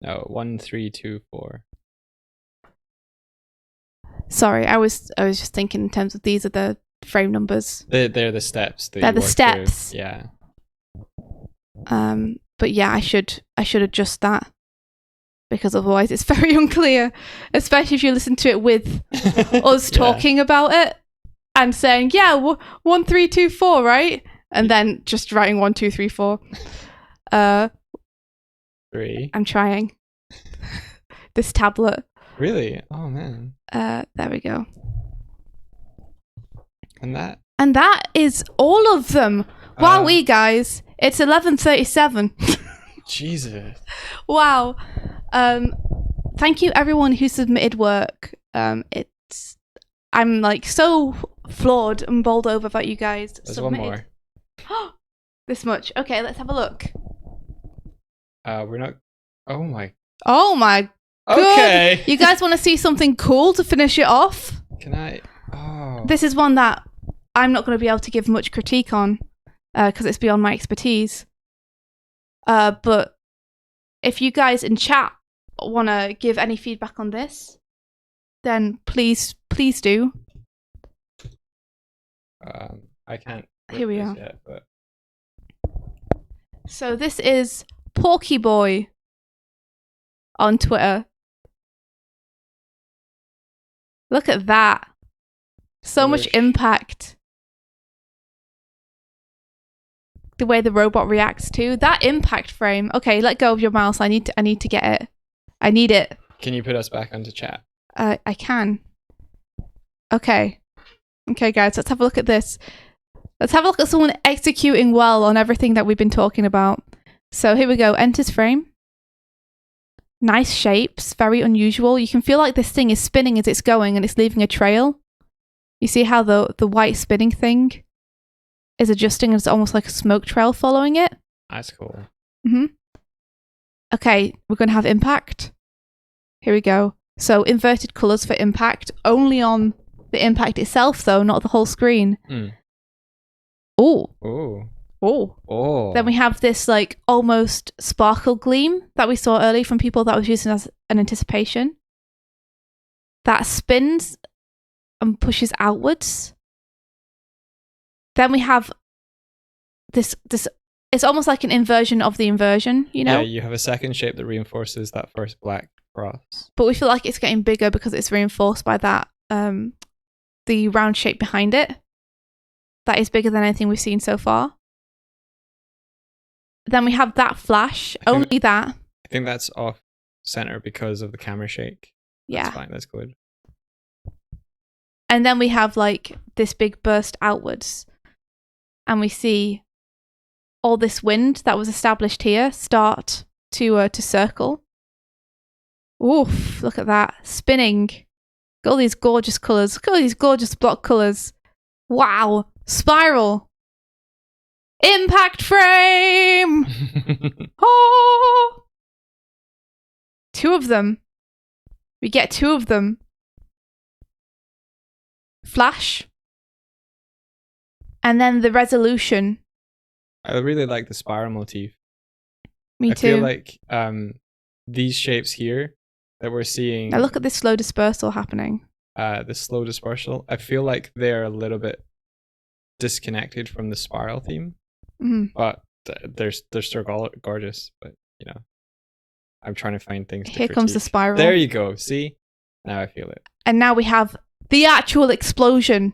No, 1, 3, 2, 4. Sorry, I was just thinking in terms of these are the frame numbers. They're the steps. They're the steps. Through. Yeah. But yeah, I should adjust that, because otherwise it's very unclear, especially if you listen to it with us talking about it and saying, yeah, 1, 3, 2, 4, right? And then just writing 1, 2, 3, 4. 3. I'm trying. This tablet. Really? Oh man. There we go. And that is all of them. Wow, guys, it's 11:37. Jesus. Wow. Thank you everyone who submitted work. I'm like so floored and bowled over that you guys There's submitted. one more. This much. Okay, let's have a look. We're not. Oh my. Okay. Good. You guys want to see something cool to finish it off? Can I? Oh. This is one that I'm not going to be able to give much critique on because it's beyond my expertise. But if you guys in chat want to give any feedback on this, then please do. I can't. Here we are. Yet, but... So this is Porky Boy on Twitter. Look at that. So much impact. The way the robot reacts to that impact frame. Okay, let go of your mouse. I need to get it. I need it. Can you put us back onto chat? I can. Okay. Okay, guys, let's have a look at this. Let's have a look at someone executing well on everything that we've been talking about. So here we go. Enters frame. Nice shapes. Very unusual. You can feel like this thing is spinning as it's going and it's leaving a trail. You see how the white spinning thing is adjusting and it's almost like a smoke trail following it? That's cool. Mm-hmm. Okay, we're going to have impact. Here we go. So inverted colours for impact. Only on the impact itself, though, not the whole screen. Oh. Oh. Oh. Oh. Then we have this like almost sparkle gleam that we saw earlier from people that was using as an anticipation. That spins and pushes outwards. Then we have this it's almost like an inversion of the inversion, you know? Yeah, you have a second shape that reinforces that first black cross. But we feel like it's getting bigger because it's reinforced by that the round shape behind it. That is bigger than anything we've seen so far. Then we have that flash, only that. I think that's off center because of the camera shake. Yeah. That's fine, that's good. And then we have like this big burst outwards. And we see all this wind that was established here start to circle. Oof, look at that. Spinning. Got all these gorgeous colours. Look at all these gorgeous block colours. Wow. Spiral. Impact frame. Oh. 2 of them. We get 2 of them. Flash. And then the resolution. I really like the spiral motif. Me too. I feel like these shapes here that we're seeing. Now look at this slow dispersal happening. The slow dispersal. I feel like they're a little bit disconnected from the spiral theme, but they're still gorgeous. But you know, I'm trying to find things. Here comes the spiral. There you go. See, now I feel it. And now we have the actual explosion.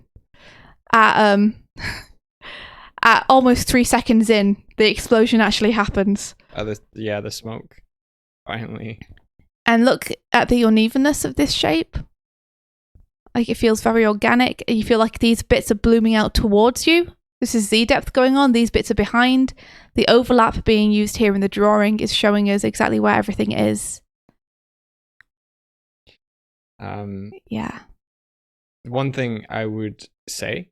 At almost 3 seconds in, the explosion actually happens. The smoke. Finally. And look at the unevenness of this shape. Like it feels very organic. You feel like these bits are blooming out towards you. This is Z-depth going on. These bits are behind. The overlap being used here in the drawing is showing us exactly where everything is. Yeah. One thing I would say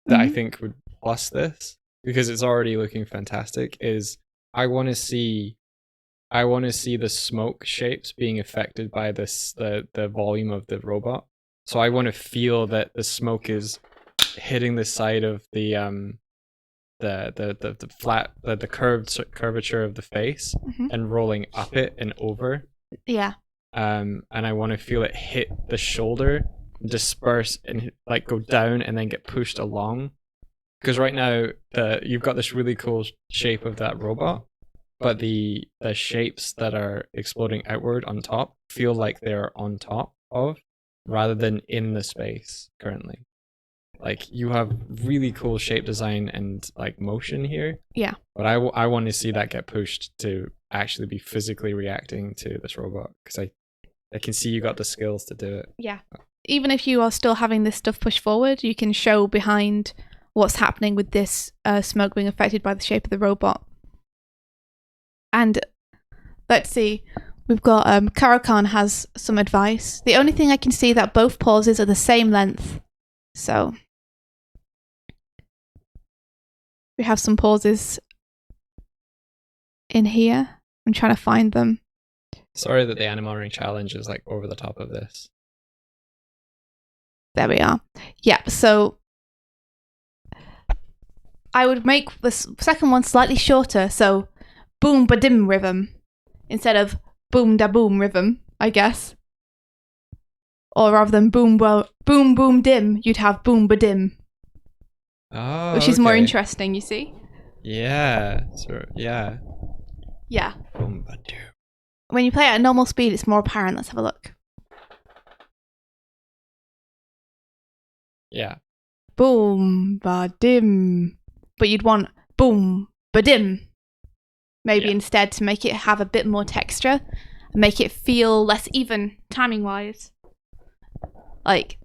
that I think would plus this, because it's already looking fantastic, is I want to see I want to see the smoke shapes being affected by the volume of the robot. So I want to feel that the smoke is hitting the side of the flat the curvature of the face and rolling up it and over. Yeah. And I want to feel it hit the shoulder, disperse and like go down and then get pushed along. Because right now you've got this really cool shape of that robot, but the shapes that are exploding outward on top feel like they're on top of rather than in the space currently. Like you have really cool shape design and like motion here. Yeah. But I want to see that get pushed to actually be physically reacting to this robot because I can see you got the skills to do it. Yeah. Even if you are still having this stuff pushed forward, you can show behind what's happening with this smoke being affected by the shape of the robot. And let's see, we've got Karakan has some advice. The only thing I can see that both pauses are the same length. So we have some pauses in here. I'm trying to find them. Sorry that the animating challenge is like over the top of this. There we are. Yeah, so I would make the second one slightly shorter, so boom ba dim rhythm instead of boom da boom rhythm, I guess. Or rather than boom boom dim, you'd have boom ba dim. Oh, which is more interesting, you see? Yeah. So yeah. Yeah. Boom ba dim. When you play at a normal speed, it's more apparent. Let's have a look. Yeah. Boom ba dim. But you'd want boom ba dim. Maybe instead to make it have a bit more texture and make it feel less even timing wise. Like,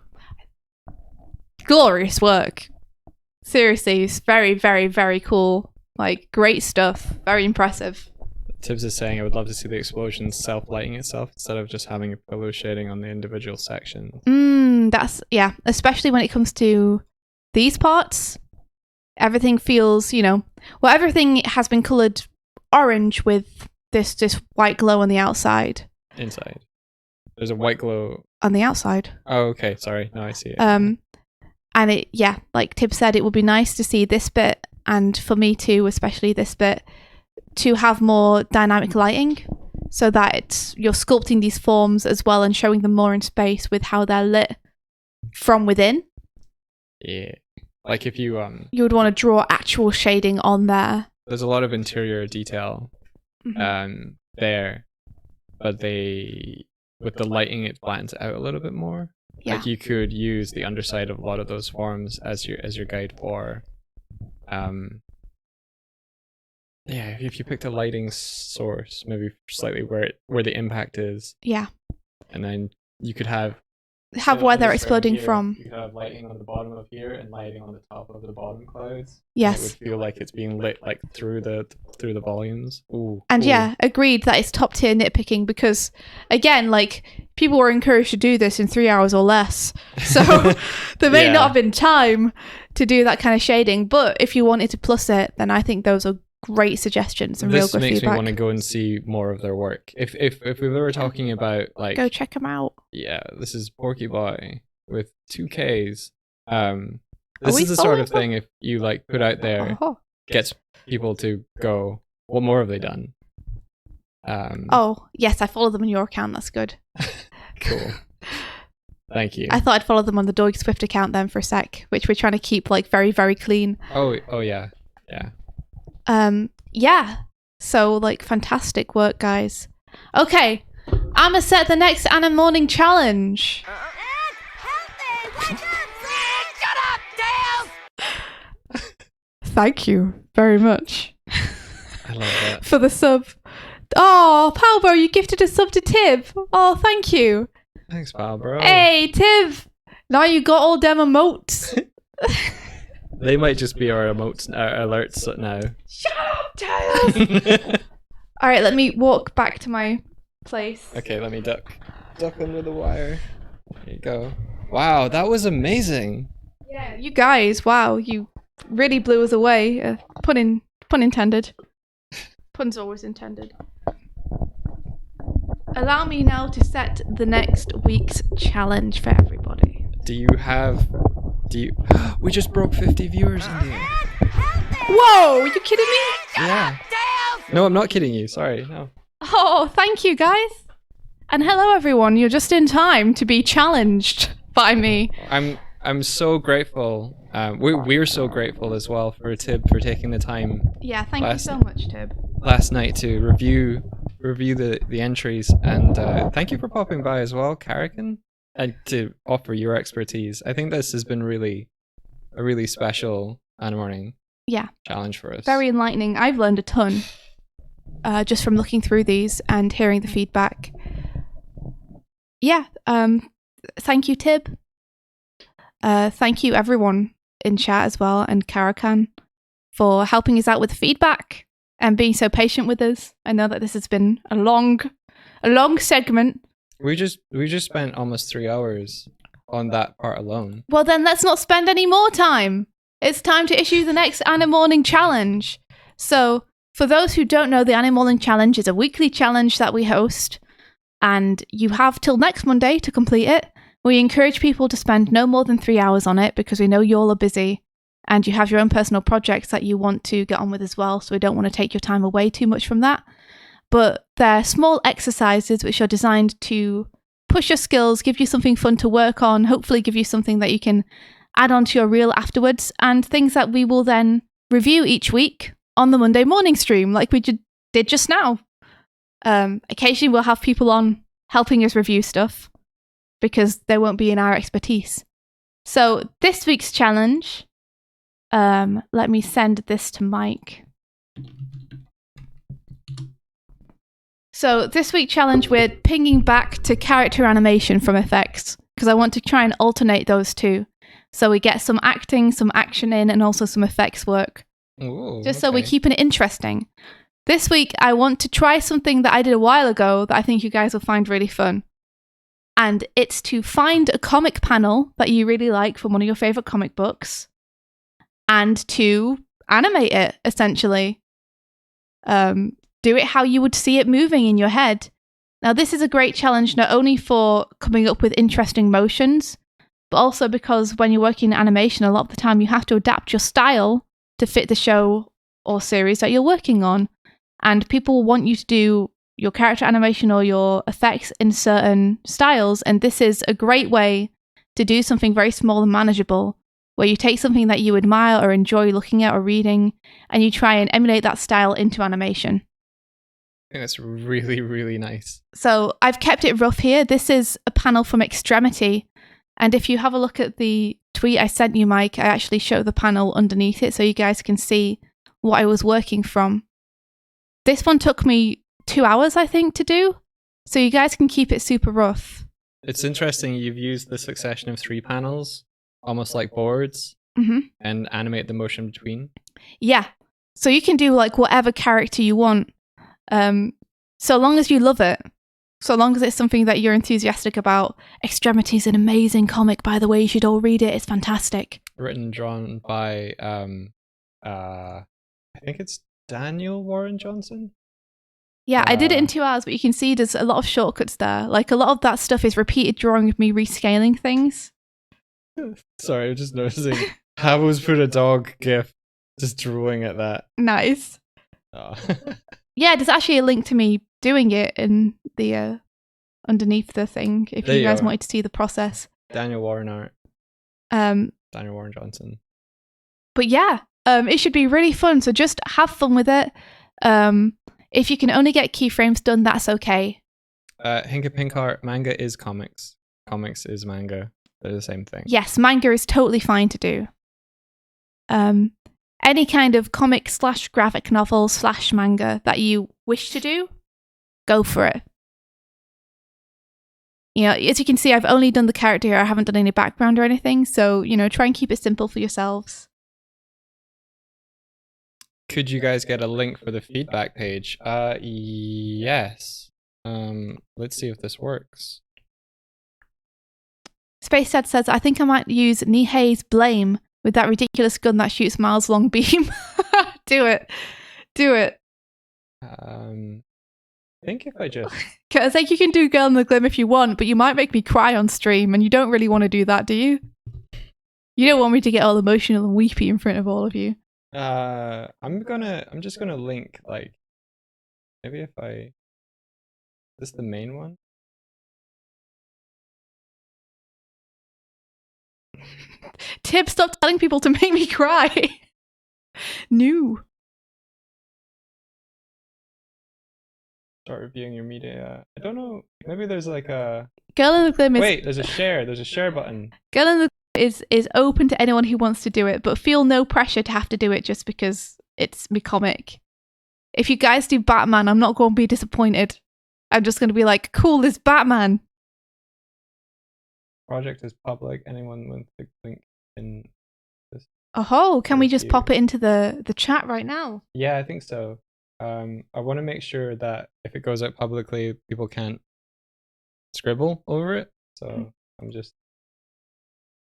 glorious work. Seriously, it's very, very, very cool. Like, great stuff. Very impressive. Tibbs is saying I would love to see the explosion self-lighting itself instead of just having a pillow shading on the individual sections. That's, yeah. Especially when it comes to these parts. Everything feels, everything has been coloured orange with this white glow on the outside. Inside. There's a white glow. On the outside. Oh, okay. Sorry. No, I see it. And it, yeah, like Tibbs said, it would be nice to see this bit, and for me too, especially this bit, to have more dynamic lighting so that you're sculpting these forms as well and showing them more in space with how they're lit from within. Yeah. Like if you would want to draw actual shading on there. There's a lot of interior detail there, but with the lighting it flattens it out a little bit more. Yeah. Like you could use the underside of a lot of those forms as your guide for if you picked a lighting source, maybe slightly where the impact is. Yeah. And then you could have where they're exploding from. You could have lighting on the bottom of here and lighting on the top of the bottom clouds. Yes. And it would feel like it's being lit like through the volumes. Ooh. And ooh. yeah, agreed that it's top tier nitpicking because, again, like, people were encouraged to do this in 3 hours or less. So there may not have been time to do that kind of shading. But if you wanted to plus it, then I think those are great suggestions and real good feedback. This makes me want to go and see more of their work. If we were talking about like go check them out. Yeah, this is Porky Boy with 2Ks. This is the sort of thing if you like put out there gets people to go, what more have they done? Oh, yes, I follow them on your account. That's good. Cool. Thank you. I thought I'd follow them on the Doig Swift account then for a sec, which we're trying to keep like very, very clean. Oh yeah. Yeah. Yeah. So like fantastic work, guys. Okay. I'ma set the next Anna Morning challenge. Thank you very much. I love that. For the sub. Oh, Palbro, you gifted a sub to Tiv. Oh, thank you. Thanks, Palbro. Hey, Tiv. Now you got all them emotes. They might just be our emotes, alerts now. Shut up, Tails! Alright, let me walk back to my place. Okay, let me duck under the wire. There you go. Wow, that was amazing. Yeah, you guys, wow, you really blew us away. Pun intended. Pun's always intended. allow me now to set the next week's challenge for everybody. We just broke 50 viewers in here. Whoa, are you kidding me? Yeah. No, I'm not kidding you. Sorry, no. Oh, thank you, guys. And hello, everyone. You're just in time to be challenged by me. I'm so grateful. We're so grateful as well for Tib for taking the time. Yeah, thank you so much, Tib. Last night to review the entries, and thank you for popping by as well, Karakin, and to offer your expertise. I think this has been a really special Animorning challenge for us. Very enlightening. I've learned a ton just from looking through these and hearing the feedback. Yeah, thank you, Tib. Thank you, everyone in chat as well, and Karakan for helping us out with feedback and being so patient with us. I know that this has been a long segment. We just spent almost 3 hours on that part alone. Well, then let's not spend any more time. It's time to issue the next Animorning challenge. So, for those who don't know, the Animorning challenge is a weekly challenge that we host, and you have till next Monday to complete it. We encourage people to spend no more than 3 hours on it because we know you all are busy and you have your own personal projects that you want to get on with as well, so we don't want to take your time away too much from that. But they're small exercises which are designed to push your skills, give you something fun to work on, hopefully give you something that you can add on to your reel afterwards, and things that we will then review each week on the Monday morning stream like we did just now. Occasionally we'll have people on helping us review stuff, because they won't be in our expertise. So this week's challenge, let me send this to Mike. So this week's challenge, we're pinging back to character animation from effects, because I want to try and alternate those two. So we get some acting, some action in, and also some effects work. Ooh, just so we're keeping it interesting. This week, I want to try something that I did a while ago that I think you guys will find really fun. And it's to find a comic panel that you really like from one of your favorite comic books and to animate it, essentially. Do it how you would see it moving in your head. Now, this is a great challenge not only for coming up with interesting motions, but also because when you're working in animation, a lot of the time you have to adapt your style to fit the show or series that you're working on. And people want you to do your character animation or your effects in certain styles, and this is a great way to do something very small and manageable, where you take something that you admire or enjoy looking at or reading, and you try and emulate that style into animation. I think that's really, really nice. So I've kept it rough here. This is a panel from Extremity, and if you have a look at the tweet I sent you, Mike, I actually show the panel underneath it so you guys can see what I was working from. This one took me 2 hours, I think, to do, so you guys can keep it super rough. It's interesting you've used the succession of 3 panels, almost like boards, and animate the motion between. Yeah, so you can do like whatever character you want, so long as you love it, so long as it's something that you're enthusiastic about. Extremity is an amazing comic, by the way, you should all read it, it's fantastic. Written, drawn by, I think it's Daniel Warren Johnson? Yeah, I did it in 2 hours, but you can see there's a lot of shortcuts there. Like, a lot of that stuff is repeated drawing of me rescaling things. Sorry, I'm just noticing. Havels put a dog gif, just drawing at that. Nice. Oh. Yeah, there's actually a link to me doing it in the underneath the thing, if you guys wanted to see the process. Daniel Warren art. Daniel Warren Johnson. But yeah, it should be really fun, so just have fun with it. If you can only get keyframes done, that's okay. Hinka Pink Art, manga is comics. Comics is manga. They're the same thing. Yes, manga is totally fine to do. Any kind of comic / graphic novel / manga that you wish to do, go for it. You know, as you can see, I've only done the character here. I haven't done any background or anything. So, you know, try and keep it simple for yourselves. Could you guys get a link for the feedback page? Yes. Let's see if this works. Space Dad says, I think I might use Nihei's Blame with that ridiculous gun that shoots miles long beam. Do it. Do it. think if I just... I think you can do Girl in the Glim if you want, but you might make me cry on stream, and you don't really want to do that, do you? You don't want me to get all emotional and weepy in front of all of you. I'm just gonna link, like, maybe if I... Is this the main one? Tib, stop telling people to make me cry. No. Start reviewing your media. I don't know. Maybe there's like a... Girl in the Glim is... Wait, there's a share. There's a share button. Girl in the Glim is open to anyone who wants to do it, but feel no pressure to have to do it just because it's me comic. If you guys do Batman, I'm not going to be disappointed. I'm just going to be like, cool, there's Batman. Project is public. Anyone with the link in this. Oh, can we just pop it into the chat right now? Yeah, I think so. I want to make sure that if it goes out publicly, people can't scribble over it. So I'm just...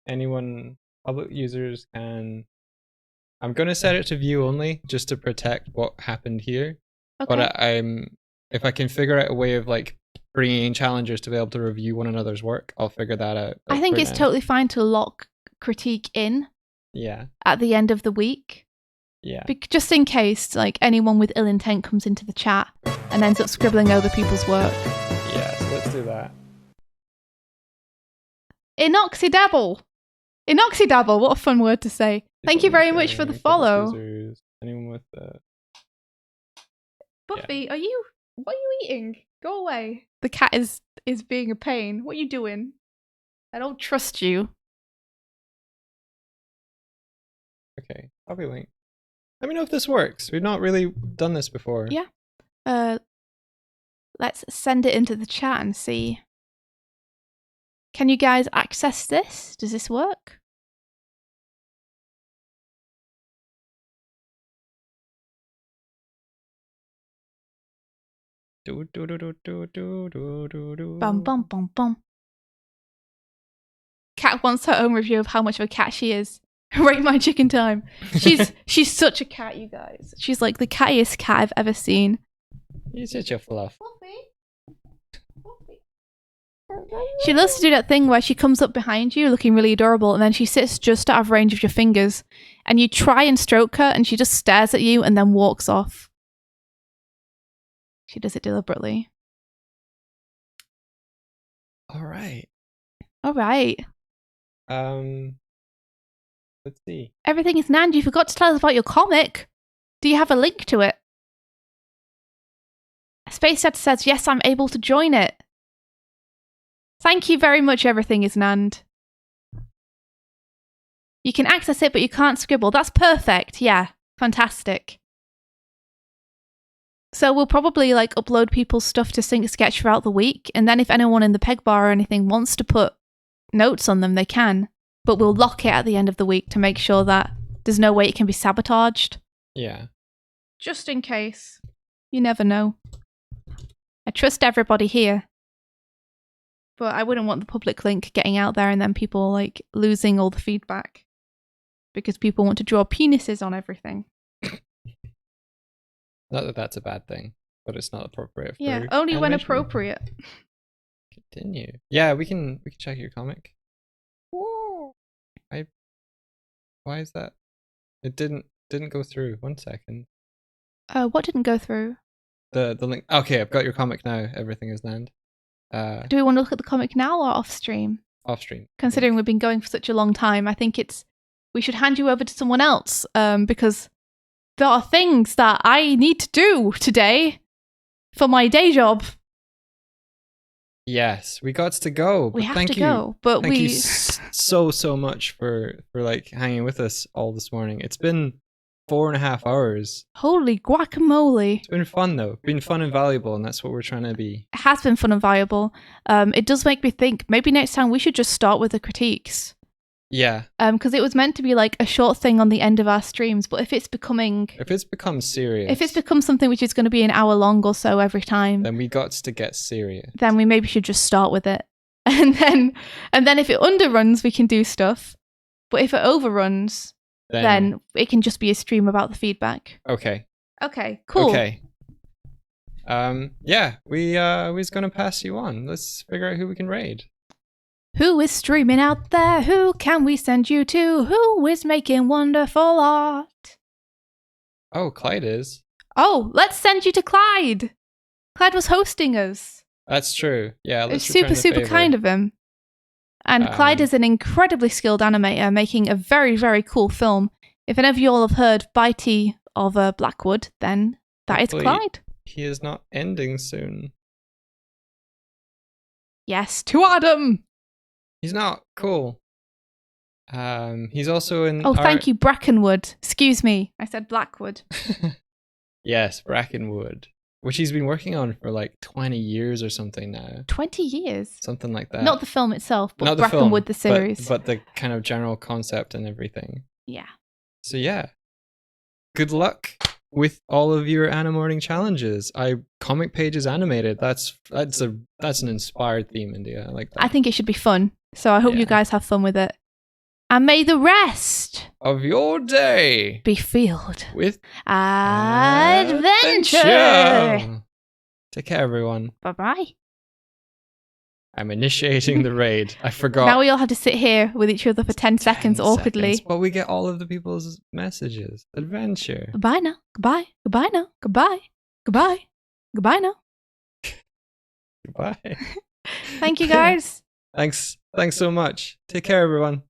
Anyone, public users can... I'm going to set it to view only just to protect what happened here. Okay. But if I can figure out a way of like bringing in challengers to be able to review one another's work, I'll figure that out. I think it's totally fine to lock critique in. Yeah. At the end of the week. Yeah. Just in case like anyone with ill intent comes into the chat and ends up scribbling over people's work. Yeah, so let's do that. Inoxidable. Inoxidable, what a fun word to say. Thank you very much for the follow. Users, anyone with the... Buffy, yeah. What are you eating? Go away. The cat is being a pain. What are you doing? I don't trust you. Okay, copy link. Let me know if this works. We've not really done this before. Yeah. Let's send it into the chat and see. Can you guys access this? Does this work? Bum bum bum bum. Cat wants her own review of how much of a cat she is. Rate my chicken time. She's such a cat, you guys. She's like the cattiest cat I've ever seen. You're such a fluff. She loves to do that thing where she comes up behind you looking really adorable and then she sits just out of range of your fingers and you try and stroke her and she just stares at you and then walks off. She does it deliberately. All right. Let's see. Everything is Nand. You forgot to tell us about your comic. Do you have a link to it? Space Dad says, yes, I'm able to join it. Thank you very much, Everything is Nand. You can access it, but you can't scribble. That's perfect. Yeah, fantastic. So we'll probably like upload people's stuff to Sync Sketch throughout the week, and then if anyone in the peg bar or anything wants to put notes on them, they can. But we'll lock it at the end of the week to make sure that there's no way it can be sabotaged. Yeah. Just in case. You never know. I trust everybody here. But I wouldn't want the public link getting out there and then people like losing all the feedback. Because people want to draw penises on everything. Not that that's a bad thing, but it's not appropriate for only animation. When appropriate. Continue. Yeah, we can check your comic. Why is that? It didn't go through. 1 second. What didn't go through? The link. Okay, I've got your comic now. Everything is Nand. Do we want to look at the comic now or off stream? Off stream. Considering we've been going for such a long time, I think we should hand you over to someone else because there are things that I need to do today for my day job. Yes, we got to go. We have to go, but thank you so much for like hanging with us all this morning. It's been 4.5 hours. Holy guacamole! It's been fun though. Been fun and valuable, and that's what we're trying to be. It has been fun and valuable. It does make me think maybe next time we should just start with the critiques. Yeah. Because it was meant to be like a short thing on the end of our streams, but if it's become serious, if it's become something which is going to be an hour long or so every time, then we got to get serious. Then we maybe should just start with it, and then if it underruns, we can do stuff. But if it overruns, then it can just be a stream about the feedback. Okay. Okay. Cool. Okay. Yeah, we was gonna pass you on. Let's figure out who we can raid. Who is streaming out there? Who can we send you to? Who is making wonderful art? Oh, Clyde is. Oh, let's send you to Clyde. Clyde was hosting us. That's true. Yeah, let's It's super, super kind of him. And Clyde is an incredibly skilled animator making a very, very cool film. If any of you all have heard Bitey of Blackwood, then that is Clyde. He is not ending soon. Yes, to Adam. He's not cool. He's also in. Oh, thank you, Brackenwood. Excuse me, I said Blackwood. Yes, Brackenwood, which he's been working on for like 20 years or something now. 20 years? Something like that. Not the film itself, but not Brackenwood, the, the series. But the kind of general concept and everything. Yeah. So yeah, good luck with all of your animating challenges. Comic pages animated. That's an inspired theme, India. I like that. I think it should be fun. So I hope you guys have fun with it. And may the rest of your day be filled with adventure. Take care, everyone. Bye-bye. I'm initiating the raid. I forgot. Now we all have to sit here with each other for 10 seconds awkwardly. But we get all of the people's messages. Adventure. Goodbye now. Goodbye. Goodbye now. Goodbye. Goodbye. Goodbye now. Goodbye. Thank you, guys. Thanks so much. Take care, everyone.